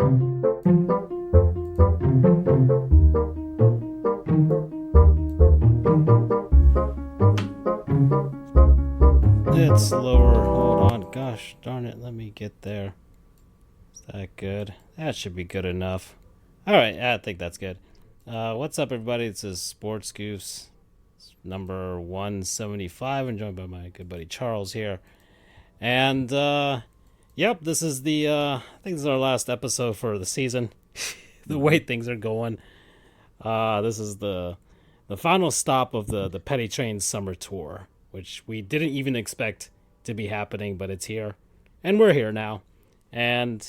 It's slower. Hold on. Gosh darn it. Let me get there. Is that good? That should be good enough. Alright, I think that's good. What's up, everybody? This is Sports Goofs, number 175. I'm joined by my good buddy Charles here. And, yep, this is I think this is our last episode for the season. The way things are going. This is the final stop of the Petty Train Summer Tour, which we didn't even expect to be happening, but it's here. And we're here now. And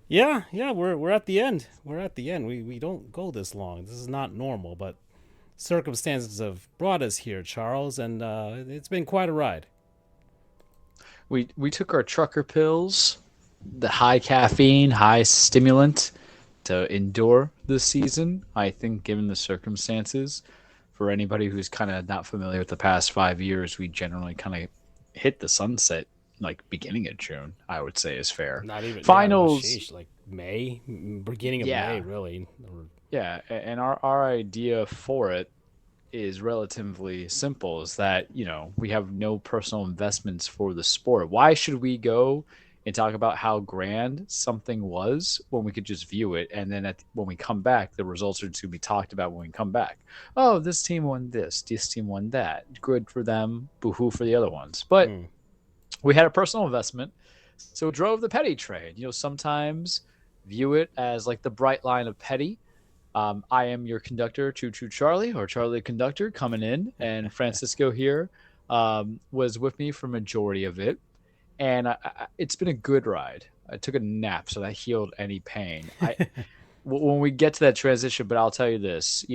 yeah, we're at the end. We're at the end. We don't go this long. This is not normal, but circumstances have brought us here, Charles, and it's been quite a ride. We took our trucker pills, the high caffeine, high stimulant, to endure this season. I think, given the circumstances, for anybody who's kind of not familiar with the past 5 years, we generally kind of hit the sunset like beginning of June, I would say is fair. Not even finals, like May, beginning of May, really. Yeah, and our idea for it is relatively simple, is that, we have no personal investments for the sport. Why should we go and talk about how grand something was when we could just view it, and then when we come back, the results are to be talked about when we come back? Oh, this team won this team won that. Good for them, boo-hoo for the other ones. But we had a personal investment, so it drove the Petty train. Sometimes view it as like the bright line of Petty. I am your conductor, Choo Choo Charlie, or Charlie the conductor, coming in, and Francisco here was with me for majority of it, and it's been a good ride. I took a nap, so that healed any pain. When we get to that transition, but I'll tell you this,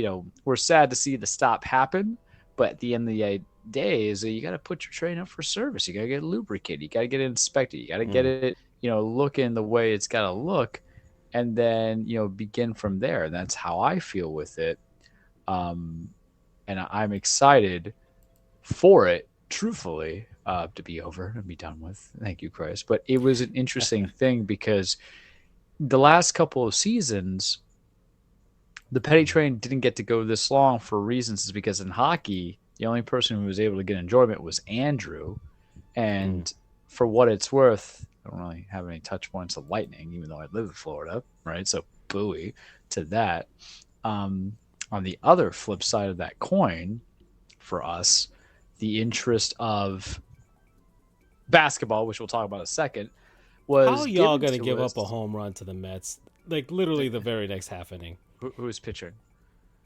we're sad to see the stop happen, but at the end of the day is you got to put your train up for service. You got to get it lubricated. You got to get it inspected. You got to get it, looking the way it's got to look. And then, begin from there. And that's how I feel with it. And I'm excited for it, truthfully, to be over and be done with. Thank you, Chris. But it was an interesting thing because the last couple of seasons, the Petty train didn't get to go this long for reasons, is because in hockey, the only person who was able to get enjoyment was Andrew. And for what it's worth, I don't really have any touch points of Lightning, even though I live in Florida, right? So buoy to that. On the other flip side of that coin, for us, the interest of basketball, which we'll talk about in a second, was how y'all going to give up a home run to the Mets? Like literally the very next half inning. Who's pitching?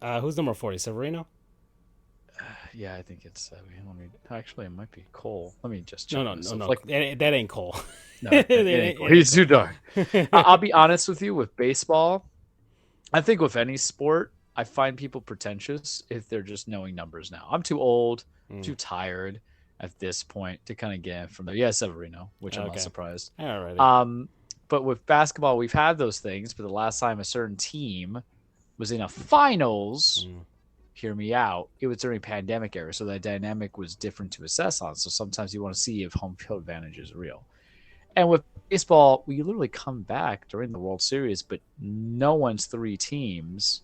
Who's number 40? Severino? Yeah, I think it's. Actually, it might be Cole. Let me just check. No. Like, that ain't Cole. No, it ain't Cole. He's too dark. I'll be honest with you. With baseball, I think with any sport, I find people pretentious if they're just knowing numbers now. I'm too old, too tired at this point to kind of get from there. Yeah, Severino, which I'm not surprised. All right. But with basketball, we've had those things. But the last time a certain team was in a finals. Hear me out, it was during pandemic era, so that dynamic was different to assess on. So sometimes you want to see if home field advantage is real. And with baseball, we literally come back during the World Series, but no one's three teams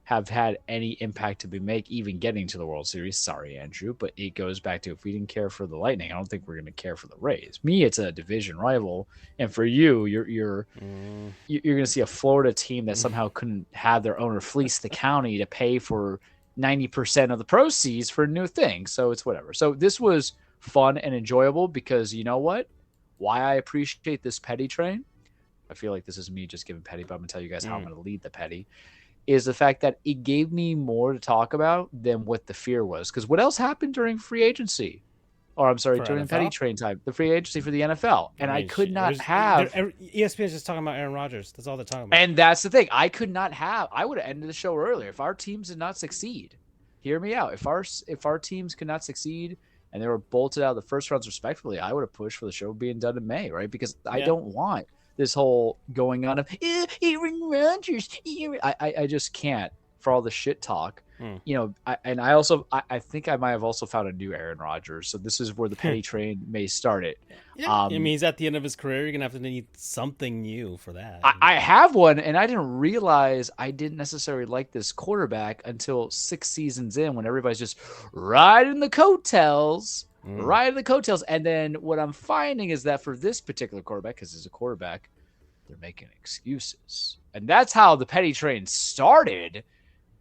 have had any impact to be make even getting to the World Series. Sorry, Andrew, but it goes back to, if we didn't care for the Lightning, I don't think we're going to care for the Rays. Me, it's a division rival, and for you, you're going to see a Florida team that somehow couldn't have their owner fleece the county to pay for 90% of the proceeds for a new thing. So it's whatever. So this was fun and enjoyable because, you know what? Why I appreciate this Petty train, I feel like this is me just giving Petty, but I'm going to tell you guys how I'm going to lead the Petty, is the fact that it gave me more to talk about than what the fear was. Because what else happened during free agency? Or I'm sorry, during Petty train time, the free agency for the NFL. And I could not have. ESPN is just talking about Aaron Rodgers. That's all they're talking about. And that's the thing. I could not have. I would have ended the show earlier if our teams did not succeed. Hear me out. If our teams could not succeed and they were bolted out of the first rounds respectively, I would have pushed for the show being done in May, right? Because I don't want this whole going on of Aaron Rodgers. I just can't, for all the shit talk. Mm. I think I might have also found a new Aaron Rodgers. So this is where the petty train may start it. Yeah, I mean, he's at the end of his career. You're gonna have to need something new for that. I have one, and I didn't realize I didn't necessarily like this quarterback until 6 seasons in, when everybody's just riding the coattails. And then what I'm finding is that for this particular quarterback, because he's a quarterback, they're making excuses. And that's how the petty train started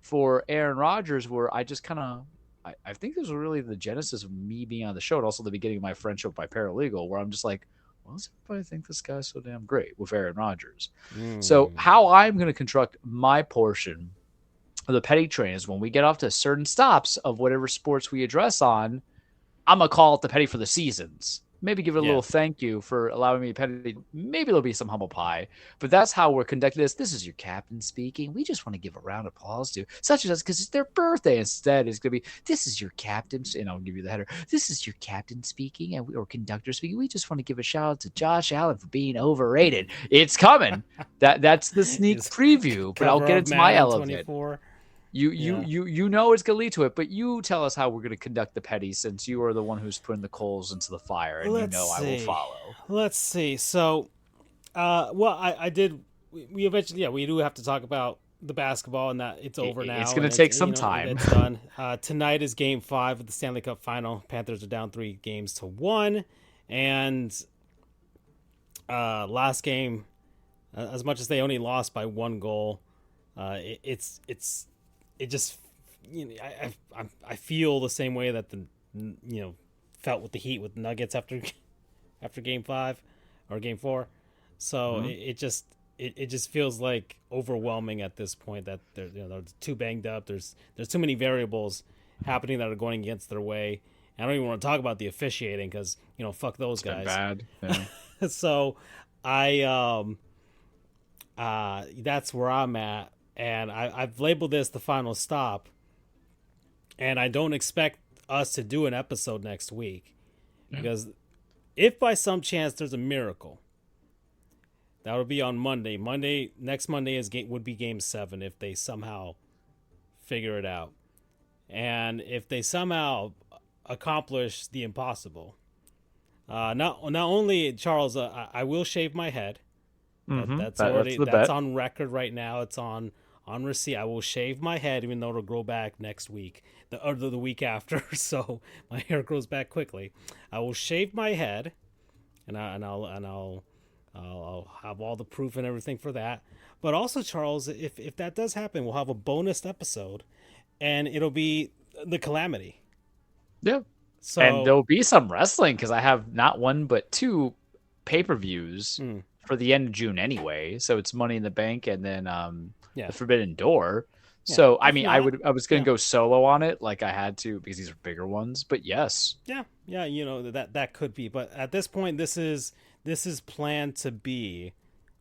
for Aaron Rodgers, where I just kind of, I think this was really the genesis of me being on the show, and also the beginning of my friendship with my paralegal, where I'm just like, why does everybody think this guy's so damn great with Aaron Rodgers? So how I'm going to construct my portion of the petty train is when we get off to certain stops of whatever sports we address on, I'm going to call it the petty for the seasons. Maybe give it a little thank you for allowing me petty. Maybe there'll be some humble pie, but that's how we're conducting this. This is your captain speaking. We just want to give a round of applause to such and such because it's their birthday. Instead, it's going to be, this is your captain, and I'll give you the header. This is your captain speaking, or conductor speaking. We just want to give a shout out to Josh Allen for being overrated. It's coming. That's the sneak preview, but I'll get into my element. 24. You know it's gonna lead to it, but you tell us how we're gonna conduct the petty, since you are the one who's putting the coals into the fire, and I will follow. Let's see. So, I did. We eventually, we do have to talk about the basketball, and that it's over now. It's gonna take some time. It's done. Tonight is Game 5 of the Stanley Cup Final. Panthers are down 3-1, and last game, as much as they only lost by 1 goal, it just, I feel the same way that felt with the Heat with the Nuggets after Game 5 or Game 4. So it just feels like overwhelming at this point that they're too banged up. There's too many variables happening that are going against their way. I don't even want to talk about the officiating because fuck those guys. Bad. Yeah. So that's where I'm at. And I've labeled this the final stop, and I don't expect us to do an episode next week, because if by some chance there's a miracle, that would be on Monday. Next Monday would be Game 7 if they somehow figure it out, and if they somehow accomplish the impossible. Not only, Charles, I will shave my head. That's on record right now. It's on receipt. I will shave my head, even though it'll grow back next week, the week after. So my hair grows back quickly. I will shave my head, and I'll have all the proof and everything for that. But also, Charles, if that does happen, we'll have a bonus episode, and it'll be the calamity. Yeah. So, and there'll be some wrestling, because I have not 1 but 2 pay-per-views for the end of June anyway. So it's Money in the Bank, and then the Forbidden Door. Yeah. So I mean, I was going to go solo on it, like I had to, because these are bigger ones. But yes, yeah, that could be. But at this point, this is planned to be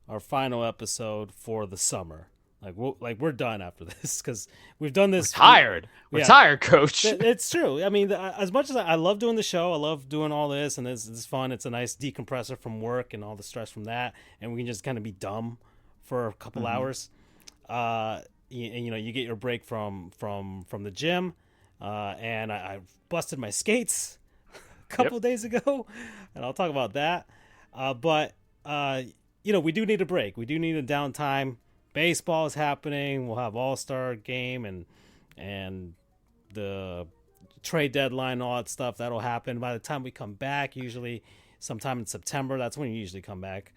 our final episode for the summer. We're done after this, because we've done this. We're tired, Coach. It's true. I mean, as much as I love doing the show, I love doing all this, and it's fun. It's a nice decompressor from work and all the stress from that, and we can just kind of be dumb for a couple hours. You get your break from the gym, and I busted my skates a couple days ago, and I'll talk about that. But we do need a break. We do need a downtime. Baseball is happening. We'll have All-Star game and the trade deadline, all that stuff. That'll happen by the time we come back. Usually, sometime in September. That's when you usually come back.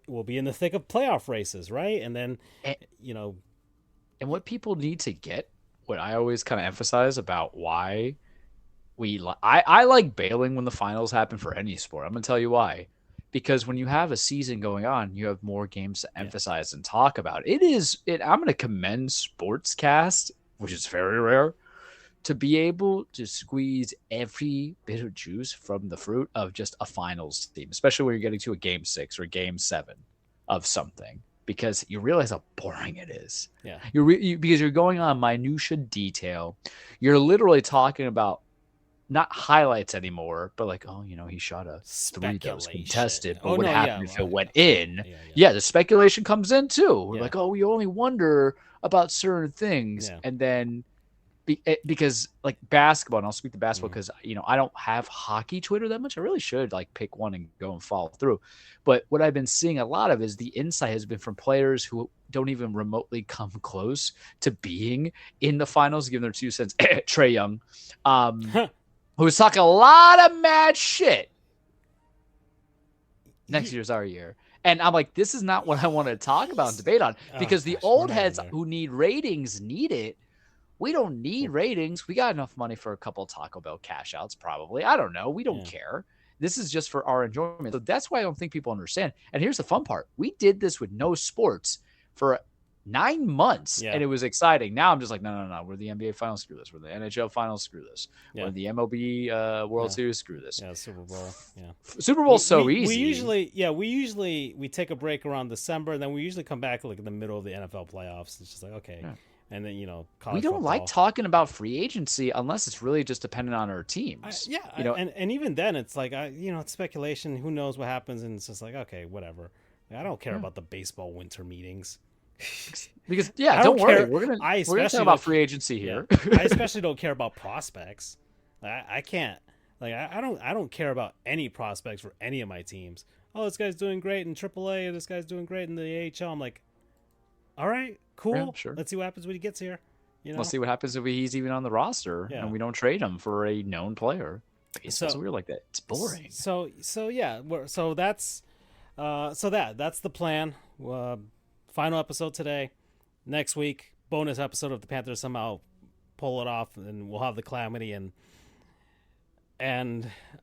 We'll be in the thick of playoff races, right? And then, and what people need to get, what I always kind of emphasize about why I like bailing when the finals happen for any sport. I'm gonna tell you why. Because when you have a season going on, you have more games to emphasize and talk about. I'm going to commend Sportscast, which is very rare, to be able to squeeze every bit of juice from the fruit of just a finals team, especially when you're getting to a Game 6 or Game 7 of something, because you realize how boring it is. Yeah. Because you're going on minutia detail. You're literally talking about not highlights anymore, but he shot a 3 that was contested. But what happened if it went in? Yeah, the speculation comes in too. We're we only wonder about certain things, Yeah. and then because like basketball, and I'll speak to basketball because I don't have hockey Twitter that much. I really should like pick one and go and follow through. But what I've been seeing a lot of is the insight has been from players who don't even remotely come close to being in the finals, giving their 2 cents. Trae Young, who was talking a lot of mad shit. Next year's our year. And I'm like, this is not what I want to talk about and debate on, because the old heads who need ratings need it. We don't need ratings. We got enough money for a couple of Taco Bell cash outs, probably. I don't know. We don't care. This is just for our enjoyment. So that's why I don't think people understand. And here's the fun part. We did this with no sports for 9 months, and it was exciting. Now I'm just like, no. We're the NBA Finals, screw this. We're the NHL Finals, screw this. We're the MLB World Series, screw this. Yeah, Super Bowl. Yeah, Super Bowl's so easy. We usually take a break around December, and then we usually come back like in the middle of the NFL playoffs. It's just like, okay. Yeah. And then, we don't like talking about free agency unless it's really just dependent on our teams. And even then it's like, it's speculation. Who knows what happens? And it's just like, okay, whatever. I don't care about the baseball winter meetings. Because don't worry, we're gonna talk about free agency here. I especially don't care about prospects. I can't. I don't care about any prospects for any of my teams. Oh, this guy's doing great in AAA. This guy's doing great in the AHL. I'm like, all right, cool. Yeah, sure. Let's see what happens when he gets here. We'll see what happens if he's even on the roster and we don't trade him for a known player. It's so weird like that. It's boring. So that's that's the plan. Final episode today. Next week, bonus episode of the Panthers somehow pull it off, and we'll have the calamity and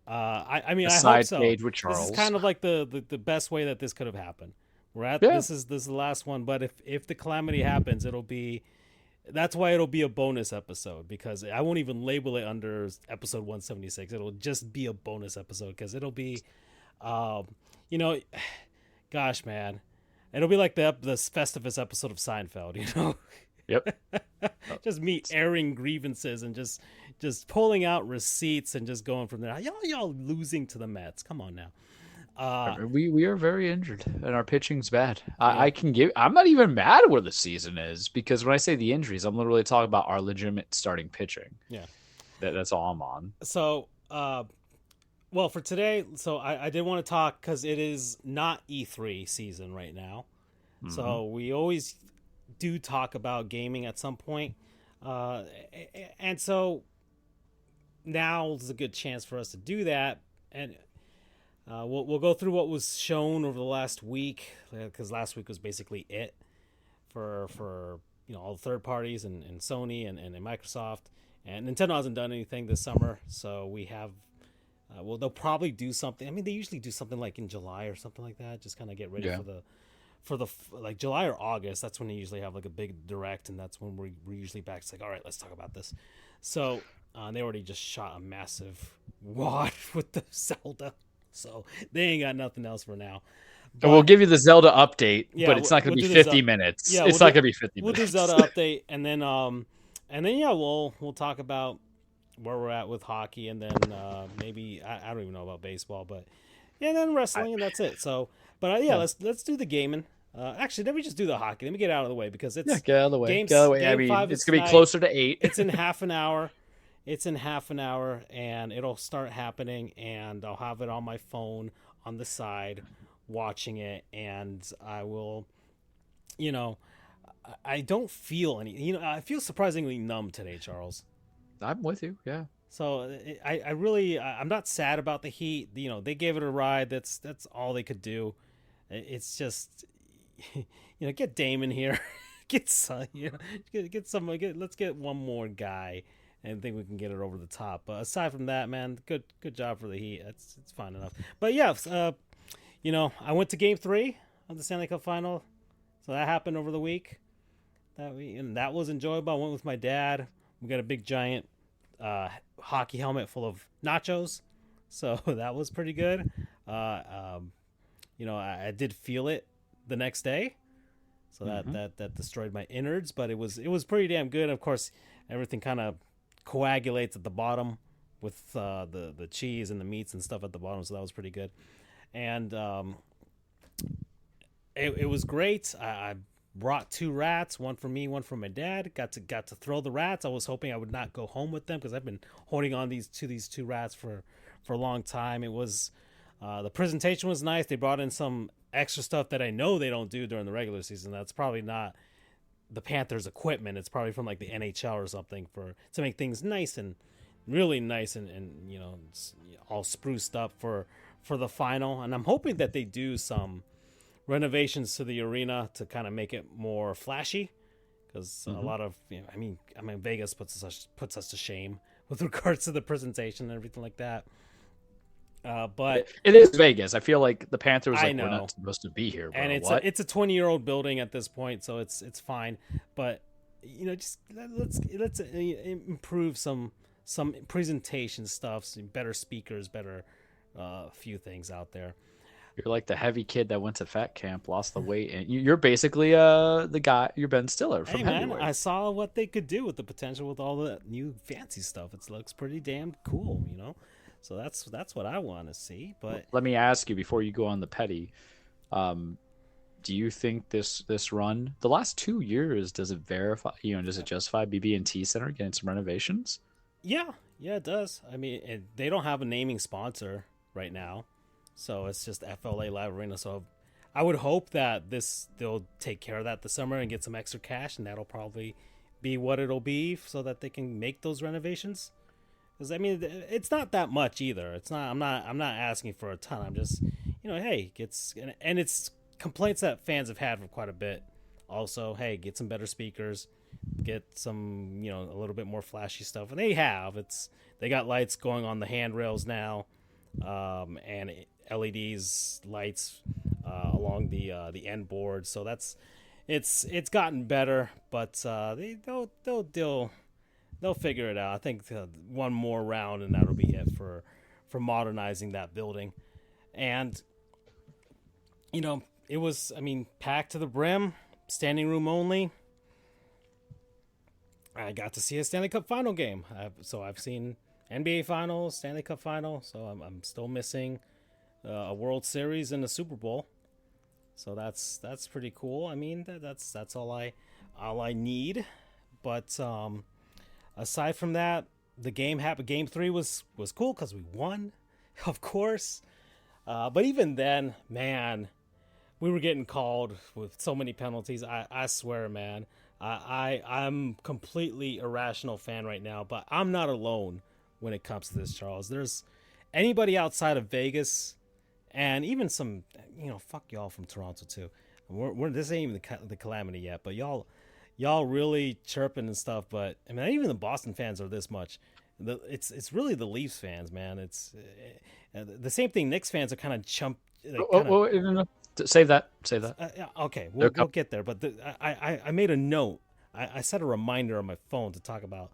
I hope so. Stage with Charles. This is kind of like the best way that this could have happened. This is the last one, but if the calamity happens, that's why it'll be a bonus episode, because I won't even label it under episode 176. It'll just be a bonus episode because it'll be, gosh, man, it'll be like the Festivus episode of Seinfeld, Yep. Just me airing grievances and just pulling out receipts and just going from there. Y'all losing to the Mets. Come on now. We are very injured and our pitching's bad. I'm not even mad where the season is, because when I say the injuries, I'm literally talking about our legitimate starting pitching. Yeah, that's all I'm on. So, well, for today, so I did want to talk because it is not E3 season right now. Mm-hmm. So we always do talk about gaming at some point, and so now is a good chance for us to do that. And we'll go through what was shown over the last week, because last week was basically it for all the third parties and Sony and Microsoft, and Nintendo hasn't done anything this summer, so we have they'll probably do something. I mean, they usually do something like in July or something like that, just kind of get ready for the like July or August. That's when they usually have like a big direct, and that's when we're usually back. It's like, all right, let's talk about this. So they already just shot a massive wad with the Zelda. So they ain't got nothing else for now. But we'll give you the Zelda update, but it's not going to be 50 minutes. Yeah, it's not going to be 50 minutes. We'll do Zelda update, and then we'll talk about where we're at with hockey, and then maybe I don't even know about baseball, but and then wrestling, and that's it. So, but let's do the gaming. Actually, let me just do the hockey. Let me get out of the way, because it's get out of the way. Get out of the way. I mean, it's going to be closer to 8. It's in half an hour. And it'll start happening, and I'll have it on my phone on the side watching it, and I will, I don't feel any, I feel surprisingly numb today, Charles. I'm with you. Yeah. So I'm not sad about the Heat. They gave it a ride. That's all they could do. It's just, get Damon here, let's get one more guy, and think we can get it over the top. But aside from that, man, good job for the Heat. It's fine enough. But yeah, I went to Game 3 of the Stanley Cup Final, so that happened over the week. That was enjoyable. I went with my dad. We got a big giant hockey helmet full of nachos, so that was pretty good. I did feel it the next day, so that destroyed my innards, but it was pretty damn good. Of course, everything kind of coagulates at the bottom with the cheese and the meats and stuff at the bottom, so that was pretty good. And it was great. Brought 2 rats, one for me, one for my dad. Got to throw the rats. I was hoping I would not go home with them because I've been holding on these 2 rats for a long time. It was the presentation was nice. They brought in some extra stuff that I know they don't do during the regular season. That's probably not the Panthers equipment. It's probably from like the NHL or something to make things nice and really nice and you know, all spruced up for the final. And I'm hoping that they do some renovations to the arena to kind of make it more flashy, because a lot of, you know, I mean Vegas puts us to shame with regards to the presentation and everything like that. But it is Vegas. I feel like the Panthers I like know. we're not supposed to be here, bro. And it's a 20-year-old building at this point, so it's fine. But you know, just let's improve some presentation stuff, some better speakers, better few things out there. You're like the heavy kid that went to fat camp, lost the weight, and you're basically the guy. You're Ben Stiller from Hey man, Heavyweight. I saw what they could do with the potential with all the new fancy stuff. It looks pretty damn cool, you know. So that's what I want to see. But Let me ask you before you go on the petty. Do you think this run, the last 2 years, does it verify? You know, does it justify BB&T Center getting some renovations? yeah, it does. I mean, they don't have a naming sponsor right now, so it's just FLA Live Arena. So I would hope that they'll take care of that this summer and get some extra cash, and that'll probably be what it'll be, so that they can make those renovations. Because I mean, it's not that much either. It's not. I'm not asking for a ton. I'm just, you know, hey, and it's complaints that fans have had for quite a bit. Also, hey, get some better speakers, get some, you know, a little bit more flashy stuff. And they have. They got lights going on the handrails now, and LEDs lights along the end board. So it's gotten better, but they'll figure it out. I think one more round and that'll be it for modernizing that building. And you know, it was, I mean, packed to the brim, standing room only. I got to see a Stanley Cup final game. I've seen NBA finals, Stanley Cup final. So I'm still missing a World Series and a Super Bowl. So that's pretty cool. I mean, that's all I need. But aside from that, the game happened. Game 3 was cool because we won, of course. But even then, man, we were getting called with so many penalties. I swear, man, I'm completely irrational fan right now. But I'm not alone when it comes to this, Charles. There's anybody outside of Vegas, and even some, you know, fuck y'all from Toronto too. This ain't even the calamity yet, but y'all really chirping and stuff. But I mean, even the Boston fans are this much. It's really the Leafs fans, man. It's the same thing. Knicks fans are kind of chump. No. Save that. Okay, we'll get there. But I made a note. I set a reminder on my phone to talk about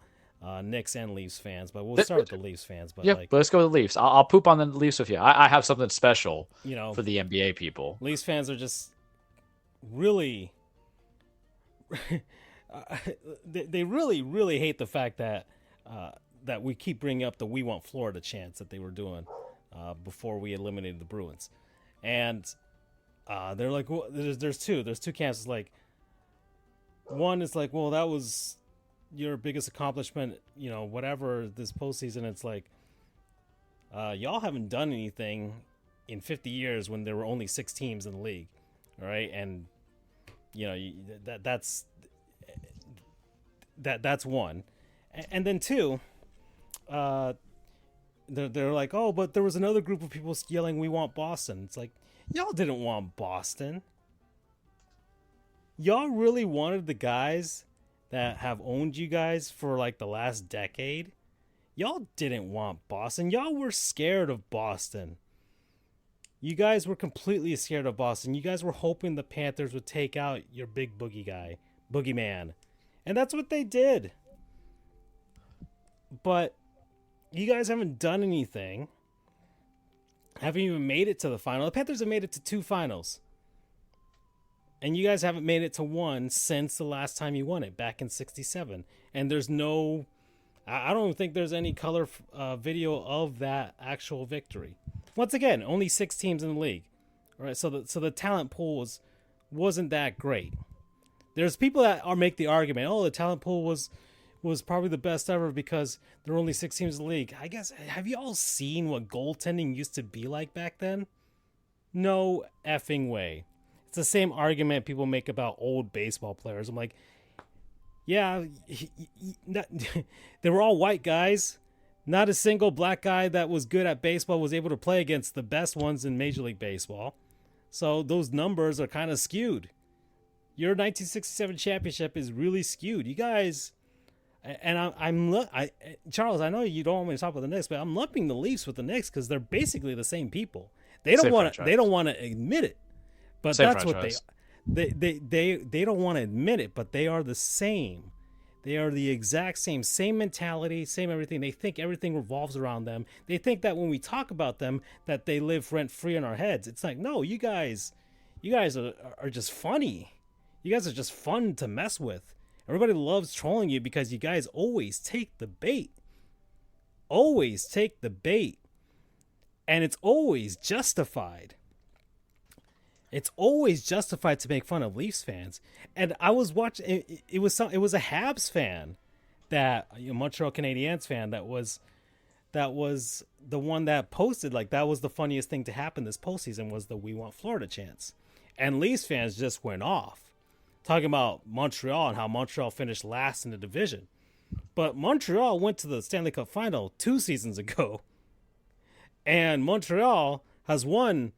Knicks and Leafs fans, but we'll start with the Leafs fans. But yeah, let's go with the Leafs. I'll poop on the Leafs with you. I have something special, you know, for the NBA people. Leafs fans are just really, they really hate the fact that that we keep bringing up the "We Want Florida" chants that they were doing before we eliminated the Bruins, and they're like, well, there's two camps. It's like, one is like, well, that was your biggest accomplishment, you know, whatever, this postseason. It's like, y'all haven't done anything in 50 years when there were only 6 teams in the league, all right? And you know, that's one. And then 2, they're like, oh, but there was another group of people yelling, "We want Boston." It's like, y'all didn't want Boston. Y'all really wanted the guys that have owned you guys for like the last decade. Y'all didn't want Boston. Y'all were scared of Boston. You guys were completely scared of Boston. You guys were hoping the Panthers would take out your big boogeyman. And that's what they did. But you guys haven't done anything. Haven't even made it to the final. The Panthers have made it to 2 finals. And you guys haven't made it to 1 since the last time you won it, back in '67. And there's no, I don't think there's any color video of that actual victory. Once again, only 6 teams in the league. All right, so the talent pool wasn't that great. There's people that make the argument, oh, the talent pool was probably the best ever because there were only 6 teams in the league. I guess, have you all seen what goaltending used to be like back then? No effing way. It's the same argument people make about old baseball players. I'm like, yeah, they were all white guys. Not a single black guy that was good at baseball was able to play against the best ones in Major League Baseball. So those numbers are kind of skewed. Your 1967 championship is really skewed. You guys, and Charles, I know you don't want me to talk about the Knicks, but I'm lumping the Leafs with the Knicks because they're basically the same people. They don't want to admit it, but that's what they don't want to admit it, but they are the same. They are the exact same mentality, same everything. They think everything revolves around them. They think that when we talk about them, that they live rent free in our heads. It's like, no, you guys are just funny. You guys are just fun to mess with. Everybody loves trolling you because you guys always take the bait. Always take the bait. And it's always justified. It's always justified to make fun of Leafs fans. And I was watching. It was a Habs fan, that Montreal Canadiens fan that was the one that posted like that was the funniest thing to happen this postseason was the "We Want Florida" chants, and Leafs fans just went off talking about Montreal and how Montreal finished last in the division. But Montreal went to the Stanley Cup final 2 seasons ago, and Montreal has won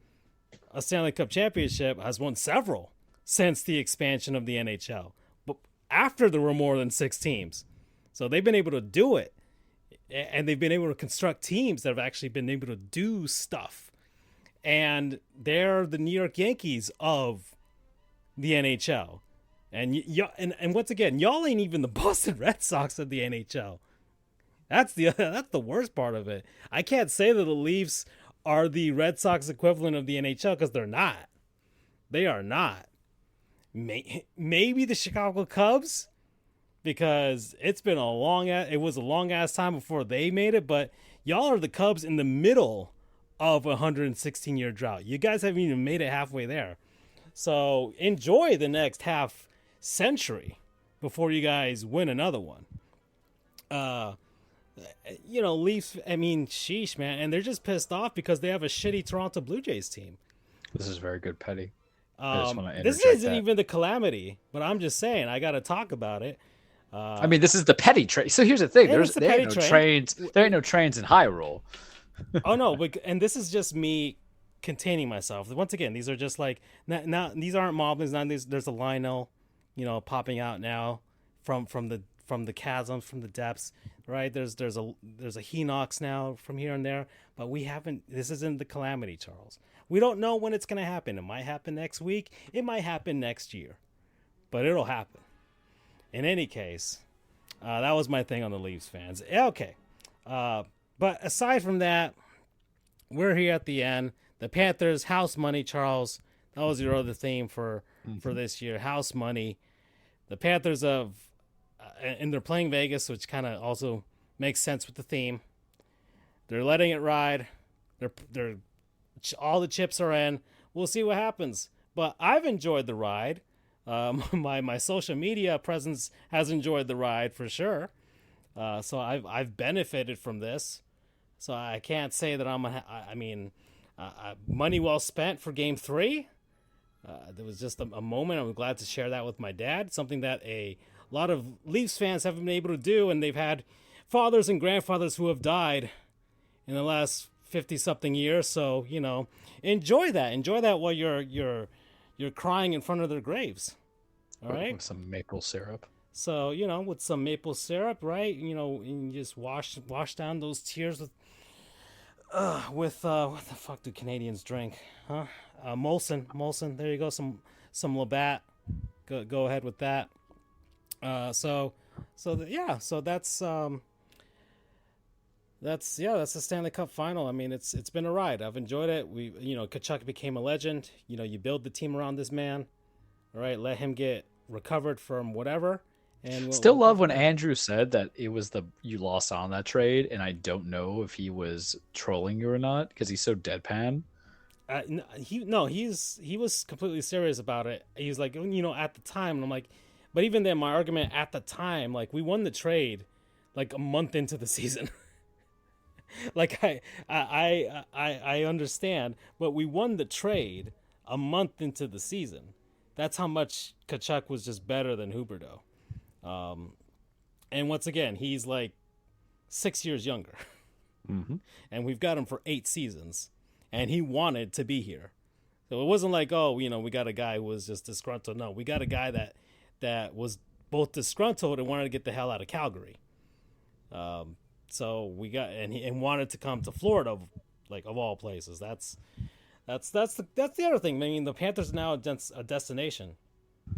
a Stanley Cup championship, has won several since the expansion of the NHL, but after there were more than 6 teams. So they've been able to do it, and they've been able to construct teams that have actually been able to do stuff. And they're the New York Yankees of the NHL. And once again, y'all ain't even the Boston Red Sox of the NHL. That's the worst part of it. I can't say that the Leafs are the Red Sox equivalent of the NHL because they're not. They are not. Maybe the Chicago Cubs, because it was a long ass time before they made it, but y'all are the Cubs in the middle of a 116-year drought. You guys haven't even made it halfway there. So enjoy the next half century before you guys win another one. Leafs, I mean, sheesh, man. And they're just pissed off because they have a shitty Toronto Blue Jays team. This is very good, Petty. This isn't even the calamity, but I'm just saying, I got to talk about it. I mean, this is the petty train. So here's the thing: there ain't no trains. There ain't no trains in Hyrule. Oh no! And this is just me containing myself. Once again, these are just like now. These aren't moblins. There's a Lionel, popping out now from the chasms, from the depths. Right? There's a Hinox now from here and there. But we haven't. This isn't the calamity, Charles. We don't know when it's going to happen. It might happen next week. It might happen next year. But it'll happen. In any case, that was my thing on the Leafs fans. Okay. But aside from that, we're here at the end. The Panthers, house money, Charles. That was your other theme for this year. House money. The Panthers and they're playing Vegas, which kind of also makes sense with the theme. They're letting it ride. They're all the chips are in. We'll see what happens. But I've enjoyed the ride. My social media presence has enjoyed the ride for sure. So I've benefited from this. So I can't say that money well spent for Game 3. There was just a moment. I'm glad to share that with my dad. Something that a lot of Leafs fans haven't been able to do, and they've had fathers and grandfathers who have died in the last 50-something years. So enjoy that. Enjoy that while you're crying in front of their graves. All right. With some maple syrup. So with some maple syrup, right? And you just wash down those tears with what the fuck do Canadians drink? Huh? Molson. There you go. Some Labatt. Go ahead with that. So that's the Stanley Cup final. I mean, it's been a ride. I've enjoyed it. Kachuk became a legend. You build the team around this man. All right, let him get recovered from whatever. And still love when Andrew said that it was you lost on that trade, and I don't know if he was trolling you or not because he's so deadpan. He was completely serious about it. He was like, at the time, and I'm like, But even then, my argument at the time, like, we won the trade like a month into the season. Like, I understand, but we won the trade a month into the season. That's how much Kachuk was just better than Huberdeau. And once again, he's like 6 years younger. Mm-hmm. And we've got him for 8 seasons. And he wanted to be here. So it wasn't like, oh, you know, we got a guy who was just disgruntled. No, we got a guy that was both disgruntled and wanted to get the hell out of Calgary. So we got and wanted to come to Florida, like, of all places. That's the other thing. I mean, the Panthers are now a destination.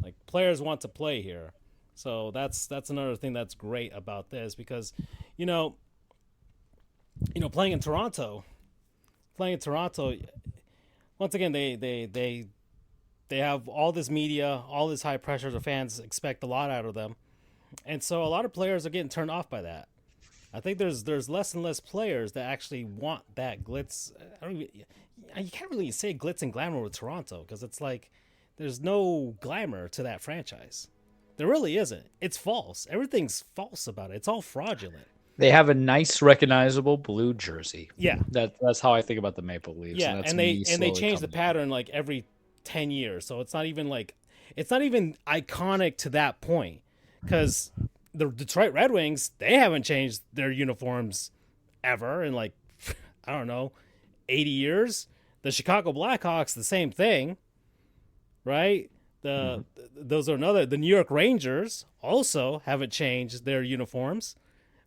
Like, players want to play here. So that's another thing that's great about this, because, you know, playing in Toronto, once again, they have all this media, all this high pressure. The fans expect a lot out of them, and so a lot of players are getting turned off by that. I think there's less and less players that actually want that glitz. You can't really say glitz and glamour with Toronto, because it's like there's no glamour to that franchise. There really isn't. It's false. Everything's false about it. It's all fraudulent. They have a nice, recognizable blue jersey. Yeah, that's how I think about the Maple Leafs. Yeah, and they change the pattern like every 10 years. So it's not even iconic to that point, because the Detroit Red Wings, they haven't changed their uniforms ever in, like, I don't know, 80 years. The Chicago Blackhawks, the same thing, right? The New York Rangers also haven't changed their uniforms.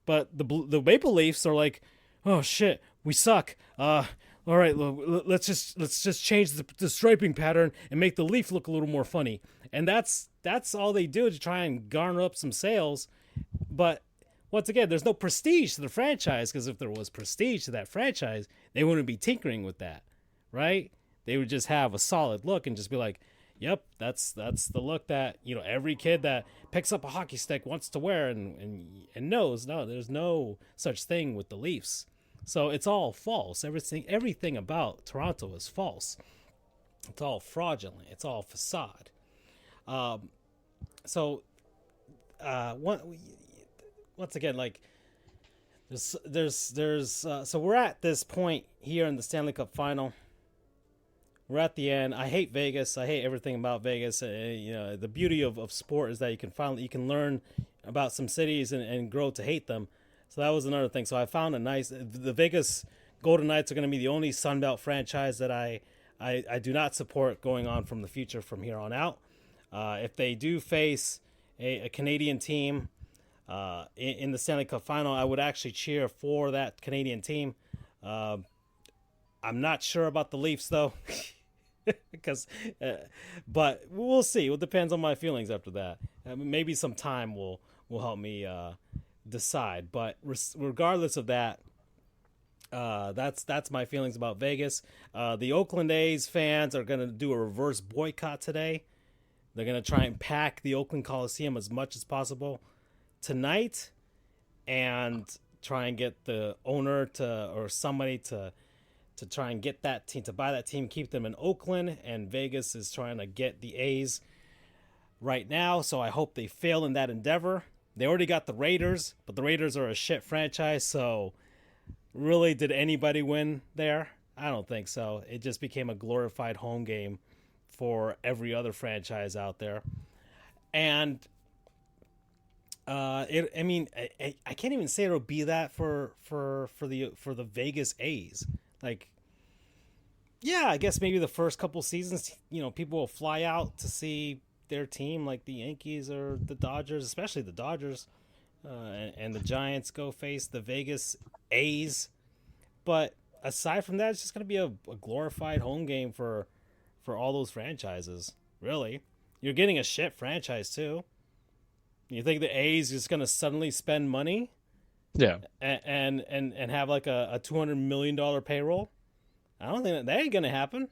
But the Maple Leafs are like, oh shit, we suck. All right, let's just change the striping pattern and make the leaf look a little more funny. And that's all they do to try and garner up some sales. But once again, there's no prestige to the franchise, because if there was prestige to that franchise, they wouldn't be tinkering with that, right? They would just have a solid look and just be like, yep, that's the look that, you know, every kid that picks up a hockey stick wants to wear and knows. No, there's no such thing with the Leafs. So it's all false. Everything about Toronto is false. It's all fraudulent. It's all facade. So once again, like, so we're at this point here in the Stanley Cup Final. We're at the end. I hate Vegas. I hate everything about Vegas. You know, the beauty of sport is that you can learn about some cities and grow to hate them. So that was another thing. So I found the Vegas Golden Knights are going to be the only Sunbelt franchise that I do not support going on from the future from here on out. If they do face a Canadian team in the Stanley Cup Final, I would actually cheer for that Canadian team. I'm not sure about the Leafs, though. But we'll see. It depends on my feelings after that. Maybe some time will help me decide. But regardless of that, that's my feelings about Vegas. The Oakland A's fans are going to do a reverse boycott today. They're going to try and pack the Oakland Coliseum as much as possible tonight, and try and get the owner or somebody to try and get that team, to buy that team, keep them in Oakland. And Vegas is trying to get the A's right now, so I hope they fail in that endeavor. They already got the Raiders, but the Raiders are a shit franchise, so really, did anybody win there? I don't think so. It just became a glorified home game for every other franchise out there. And I can't even say it'll be that for the Vegas A's. Like, yeah, I guess maybe the first couple seasons, you know, people will fly out to see their team, like the Yankees or the Dodgers, especially the Dodgers, and the Giants go face the Vegas A's. But aside from that, it's just going to be a glorified home game for all those franchises, really. You're getting a shit franchise, too. You think the A's just going to suddenly spend money? Yeah. And have like a $200 million payroll? I don't think that ain't going to happen.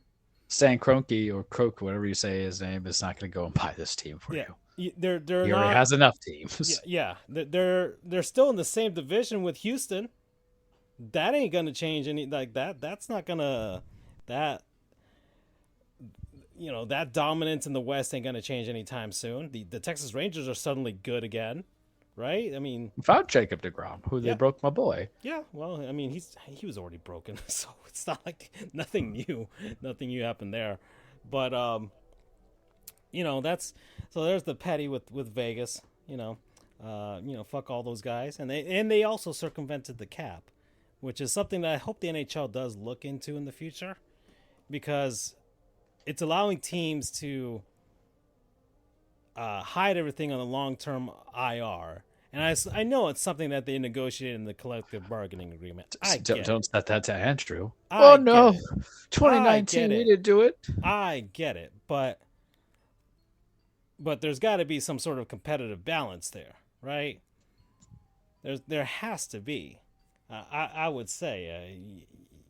Stan Kroenke, or Croak, whatever you say his name, is not going to go and buy this team for you. He already has enough teams. Yeah. They're still in the same division with Houston. That ain't going to change any, like that. That's not going to, that dominance in the West ain't going to change anytime soon. The Texas Rangers are suddenly good again, right? I mean, without Jacob deGrom, who they broke my boy. Yeah, well, I mean, he was already broken, so it's not like nothing new happened there. But there's the petty with Vegas. Fuck all those guys, and they also circumvented the cap, which is something that I hope the NHL does look into in the future, because it's allowing teams to hide everything on a long-term IR. And I know it's something that they negotiated in the collective bargaining agreement. Don't set that to Andrew. 2019, we didn't do it. I get it, but there's got to be some sort of competitive balance there, right? There has to be. I would say,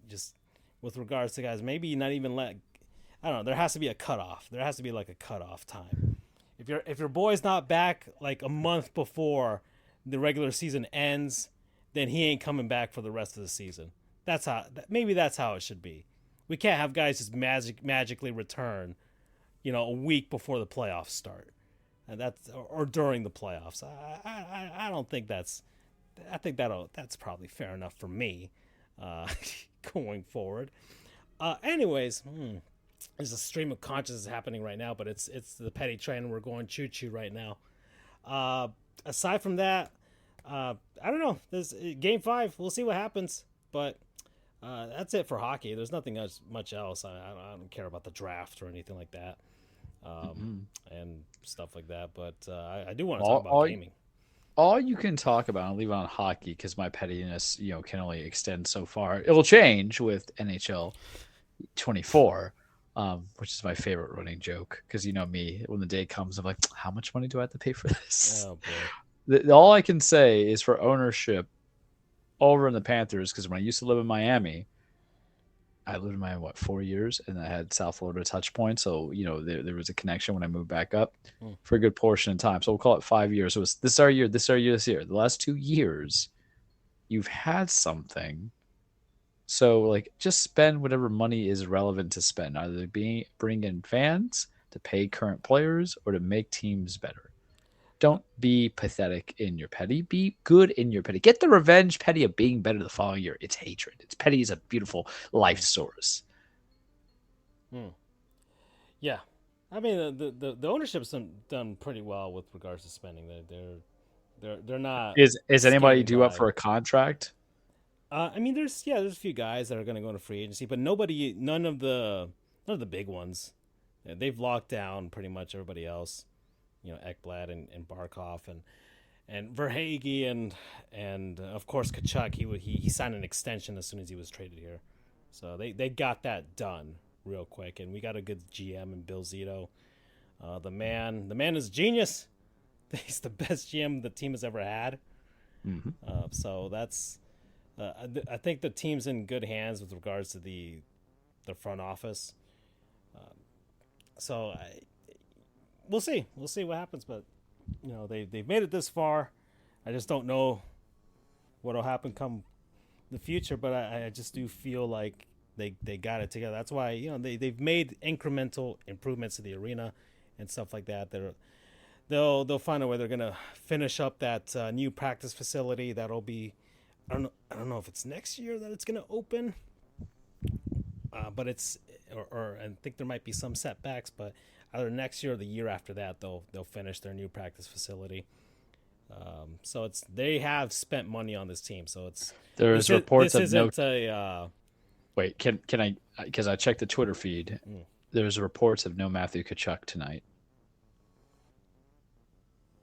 just with regards to guys, maybe not even I don't know. There has to be a cutoff. There has to be like a cutoff time. If your boy's not back like a month before the regular season ends, then he ain't coming back for the rest of the season. Maybe that's how it should be. We can't have guys just magically return, a week before the playoffs start, and or during the playoffs. I don't think that's. I think that's probably fair enough for me, going forward. Anyways. There's a stream of consciousness happening right now, but it's the petty train. We're going choo-choo right now. Aside from that, I don't know. There's Game 5. We'll see what happens. But that's it for hockey. There's nothing much else. I don't care about the draft or anything like that, and stuff like that. But I do want to talk about gaming. All you can talk about, I'll leave it on hockey because my pettiness, can only extend so far. It will change with NHL 24. Which is my favorite running joke, because me, when the day comes, I'm like, how much money do I have to pay for this? Oh boy. All I can say is for ownership over in the Panthers, because when I used to live in Miami, I lived in Miami 4 years, and I had South Florida touch points, so there was a connection when I moved back up for a good portion of time. So we'll call it 5 years. So it was this year. The last 2 years, you've had something. So, just spend whatever money is relevant to spend, either bring in fans, to pay current players, or to make teams better. Don't be pathetic in your petty. Be good in your petty. Get the revenge petty of being better the following year. It's hatred. It's petty is a beautiful life source. Yeah. I mean, the ownership's done pretty well with regards to spending. They're not. Is anybody due up for a contract? I mean, there's a few guys that are going to go into free agency, but none of the big ones. They've locked down pretty much everybody else. Ekblad and Barkov and Verhaeghe and of course Tkachuk. He signed an extension as soon as he was traded here, so they got that done real quick. And we got a good GM in Bill Zito. The man is genius. He's the best GM the team has ever had. So that's. I think the team's in good hands with regards to the front office. We'll see. We'll see what happens. But they've made it this far. I just don't know what'll happen come the future. But I just do feel like they got it together. That's why they've made incremental improvements to the arena and stuff like that. They'll find a way. They're gonna finish up that new practice facility. That'll be. I don't know if it's next year that it's going to open, but I think there might be some setbacks, but either next year or the year after that, they'll finish their new practice facility. So they have spent money on this team. So there's reports of no. Wait, can I? Because I checked the Twitter feed. There's reports of no Matthew Tkachuk tonight.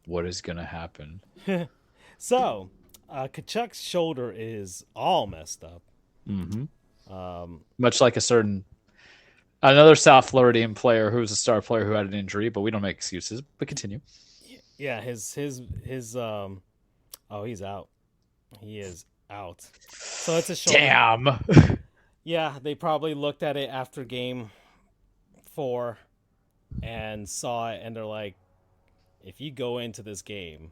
What is going to happen? So. Tkachuk's shoulder is all messed up. Much like another South Floridian player who's a star player who had an injury, but we don't make excuses. But continue. Yeah, his he's out. He is out. So it's a shoulder. Damn. Yeah, they probably looked at it after game 4 and saw it, and they're like, if you go into this game,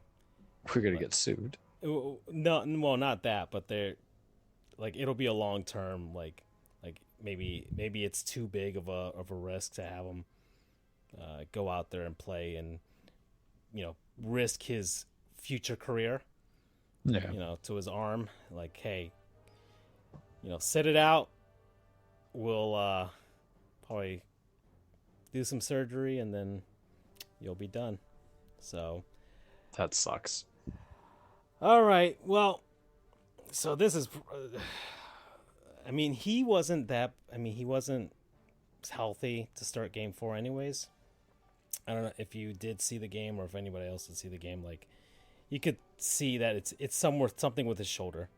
we're gonna get sued. No, well, not that, but they're like it'll be a long term. Like maybe it's too big of a risk to have him go out there and play and, risk his future career, to his arm. Like, hey, sit it out. We'll probably do some surgery and then you'll be done. So that sucks. All right. Well, so this is, he wasn't healthy to start game 4 anyways. I don't know if you did see the game or if anybody else did see the game. Like, you could see that it's something with his shoulder.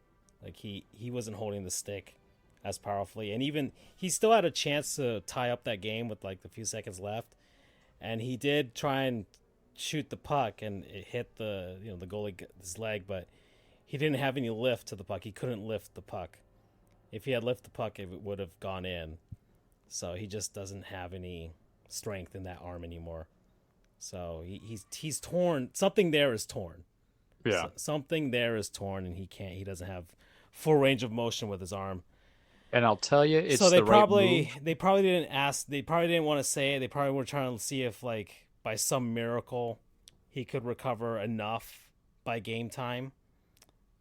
Like, he wasn't holding the stick as powerfully. And even he still had a chance to tie up that game with like a few seconds left. And he did try and shoot the puck and it hit the goalie's leg, but he didn't have any lift to the puck. He couldn't lift the puck. If he had lifted the puck, it would have gone in. So he just doesn't have any strength in that arm anymore. So he's torn. Something there is torn. Yeah. Something there is torn, and he doesn't have full range of motion with his arm. And I'll tell you, it's so they probably didn't ask. They probably didn't want to say it. They probably were trying to see if, like, by some miracle, he could recover enough by game time.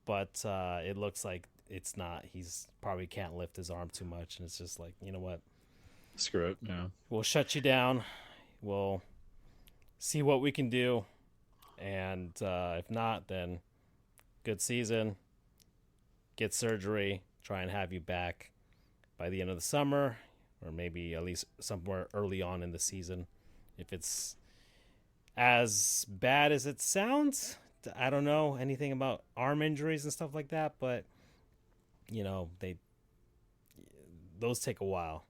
But it looks like it's not. He's probably can't lift his arm too much, and it's just like, you know what? Screw it. Yeah. We'll shut you down. We'll see what we can do, and if not, then good season. Get surgery. Try and have you back by the end of the summer, or maybe at least somewhere early on in the season. If it's as bad as it sounds, I don't know anything about arm injuries and stuff like that, but those take a while.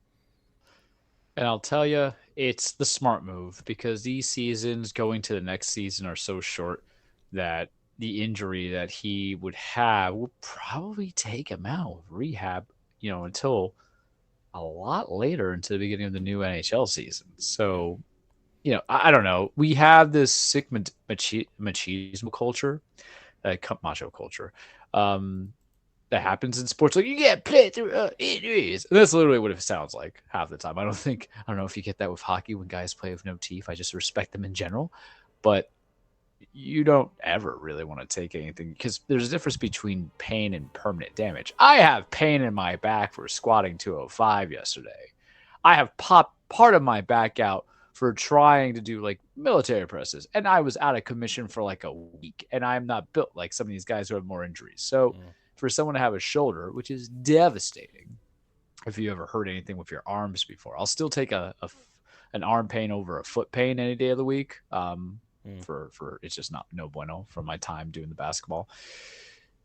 And I'll tell you, it's the smart move because these seasons going to the next season are so short that the injury that he would have will probably take him out of rehab, until a lot later into the beginning of the new NHL season. So, I don't know. We have this sick machismo culture, macho culture, that happens in sports. Like, you get played through injuries. And that's literally what it sounds like half the time. I don't know if you get that with hockey when guys play with no teeth. I just respect them in general. But you don't ever really want to take anything because there's a difference between pain and permanent damage. I have pain in my back for squatting 205 yesterday. I have popped part of my back out for trying to do like military presses, and I was out of commission for like a week, and I'm not built like some of these guys who have more injuries. So for someone to have a shoulder, which is devastating, if you ever hurt anything with your arms before, I'll still take an arm pain over a foot pain any day of the week. For it's just no bueno from my time doing the basketball.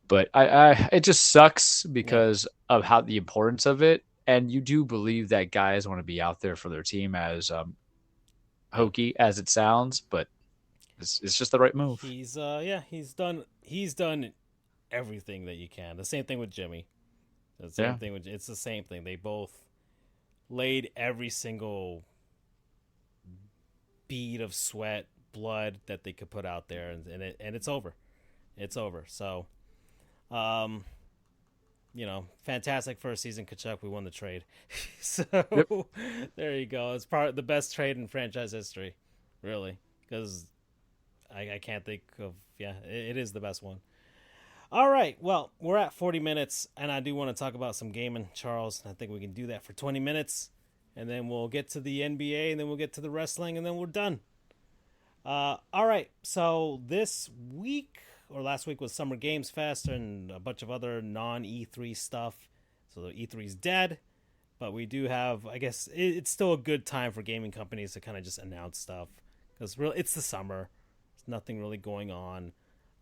But I it just sucks because of how the importance of it. And you do believe that guys want to be out there for their team, as hokey as it sounds, but it's just the right move. He's done everything that you can. The same thing with Jimmy. It's the same thing. They both laid every single bead of sweat, blood that they could put out there, and it's over. It's over. So, fantastic first season, Kachuk. We won the trade. So There you go. It's probably the best trade in franchise history, really, because I can't think of it is the best one. All right, well, we're at 40 minutes, and I do want to talk about some gaming, Charles. I think we can do that for 20 minutes, and then we'll get to the NBA, and then we'll get to the wrestling, and then we're done. All right, so this week or last week was Summer Games Fest and a bunch of other non-E3 stuff. So the E3's dead, but we do have, I guess, it's still a good time for gaming companies to kind of just announce stuff because really it's the summer. There's nothing really going on,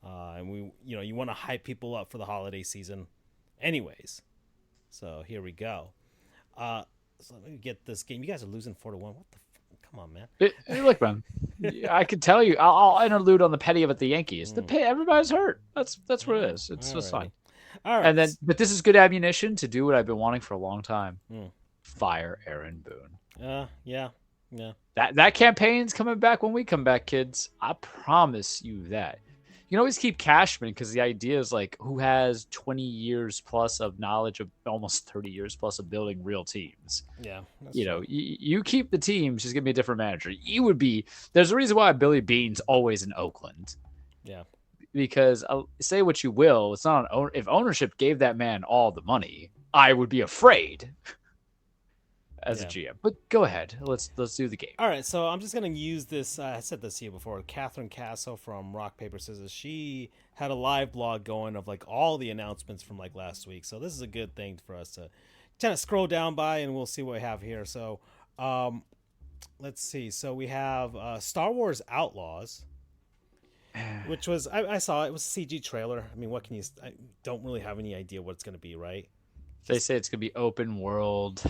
and you want to hype people up for the holiday season, anyways. So here we go. So let me get this game. You guys are losing 4-1. What the? Come on, man. Look, man. I can tell you. I'll interlude on the petty of the Yankees. Everybody's hurt. That's what it is. It's just fine. All right. But this is good ammunition to do what I've been wanting for a long time. Fire Aaron Boone. Yeah. That campaign's coming back when we come back, kids. I promise you that. can always keep Cashman because the idea is like who has 20 years plus of knowledge of almost 30 years plus of building real teams. Yeah, that's You true. know, you keep the team. She's gonna be a different manager. You would be. There's a reason why Billy Beane's always in Oakland. Yeah. Because say what you will, it's not an if ownership gave that man all the money, I would be afraid as a GM. But go ahead, let's do the game. All right, so I'm just gonna use this. I said this to you before. Catherine Castle from Rock Paper Scissors. She had a live blog going of like all the announcements from like last week. So this is a good thing for us to kind of scroll down by, and we'll see what we have here. So let's see. So we have Star Wars Outlaws. Which was I saw it was a CG trailer. I mean, what can you? I don't really have any idea what it's going to be, right? They say it's going to be open world.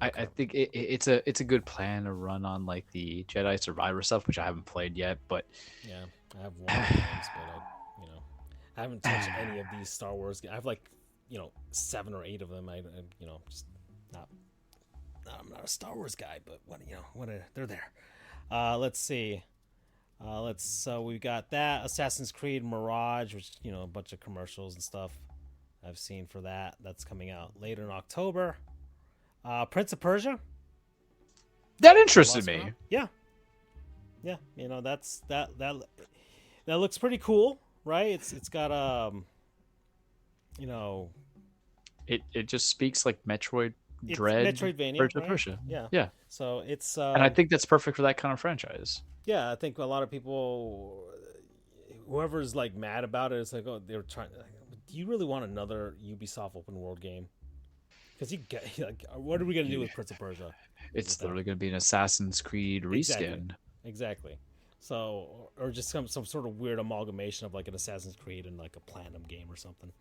Okay. I think it's a good plan to run on like the Jedi Survivor stuff, which I haven't played yet. But yeah, I have one of the games, but I haven't touched any of these Star Wars games. I have like 7 or 8 of them. I just not. I'm not a Star Wars guy, but they're there. Let's see. So we got that Assassin's Creed Mirage, which a bunch of commercials and stuff I've seen for that. That's coming out later in October. Prince of Persia. That interested me. Yeah. That's that looks pretty cool, right? It's got it just speaks like Metroid Dread, Metroidvania, Prince of right? Persia. Yeah. So it's and I think that's perfect for that kind of franchise. Yeah, I think a lot of people, whoever's like mad about it, it's like, oh, they're trying. Do you really want another Ubisoft open world game? Because what are we gonna do with Prince of Persia? It's literally gonna be an Assassin's Creed reskin. Exactly. So, or just some sort of weird amalgamation of like an Assassin's Creed and like a Platinum game or something.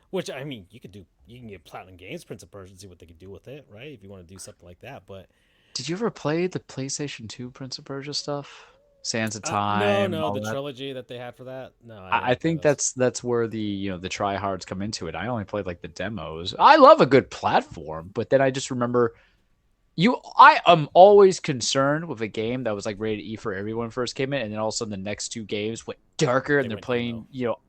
Which I mean, you can get Platinum Games Prince of Persia and see what they could do with it, right? If you want to do something like that, but. Did you ever play the PlayStation 2 Prince of Persia stuff? Sands of Time? No, the trilogy that they had for that. No, I think that's where the the tryhards come into it. I only played like the demos. I love a good platform, but then I just remember I am always concerned with a game that was like rated E for everyone first came in, and then all of a sudden the next 2 games went darker, and they're playing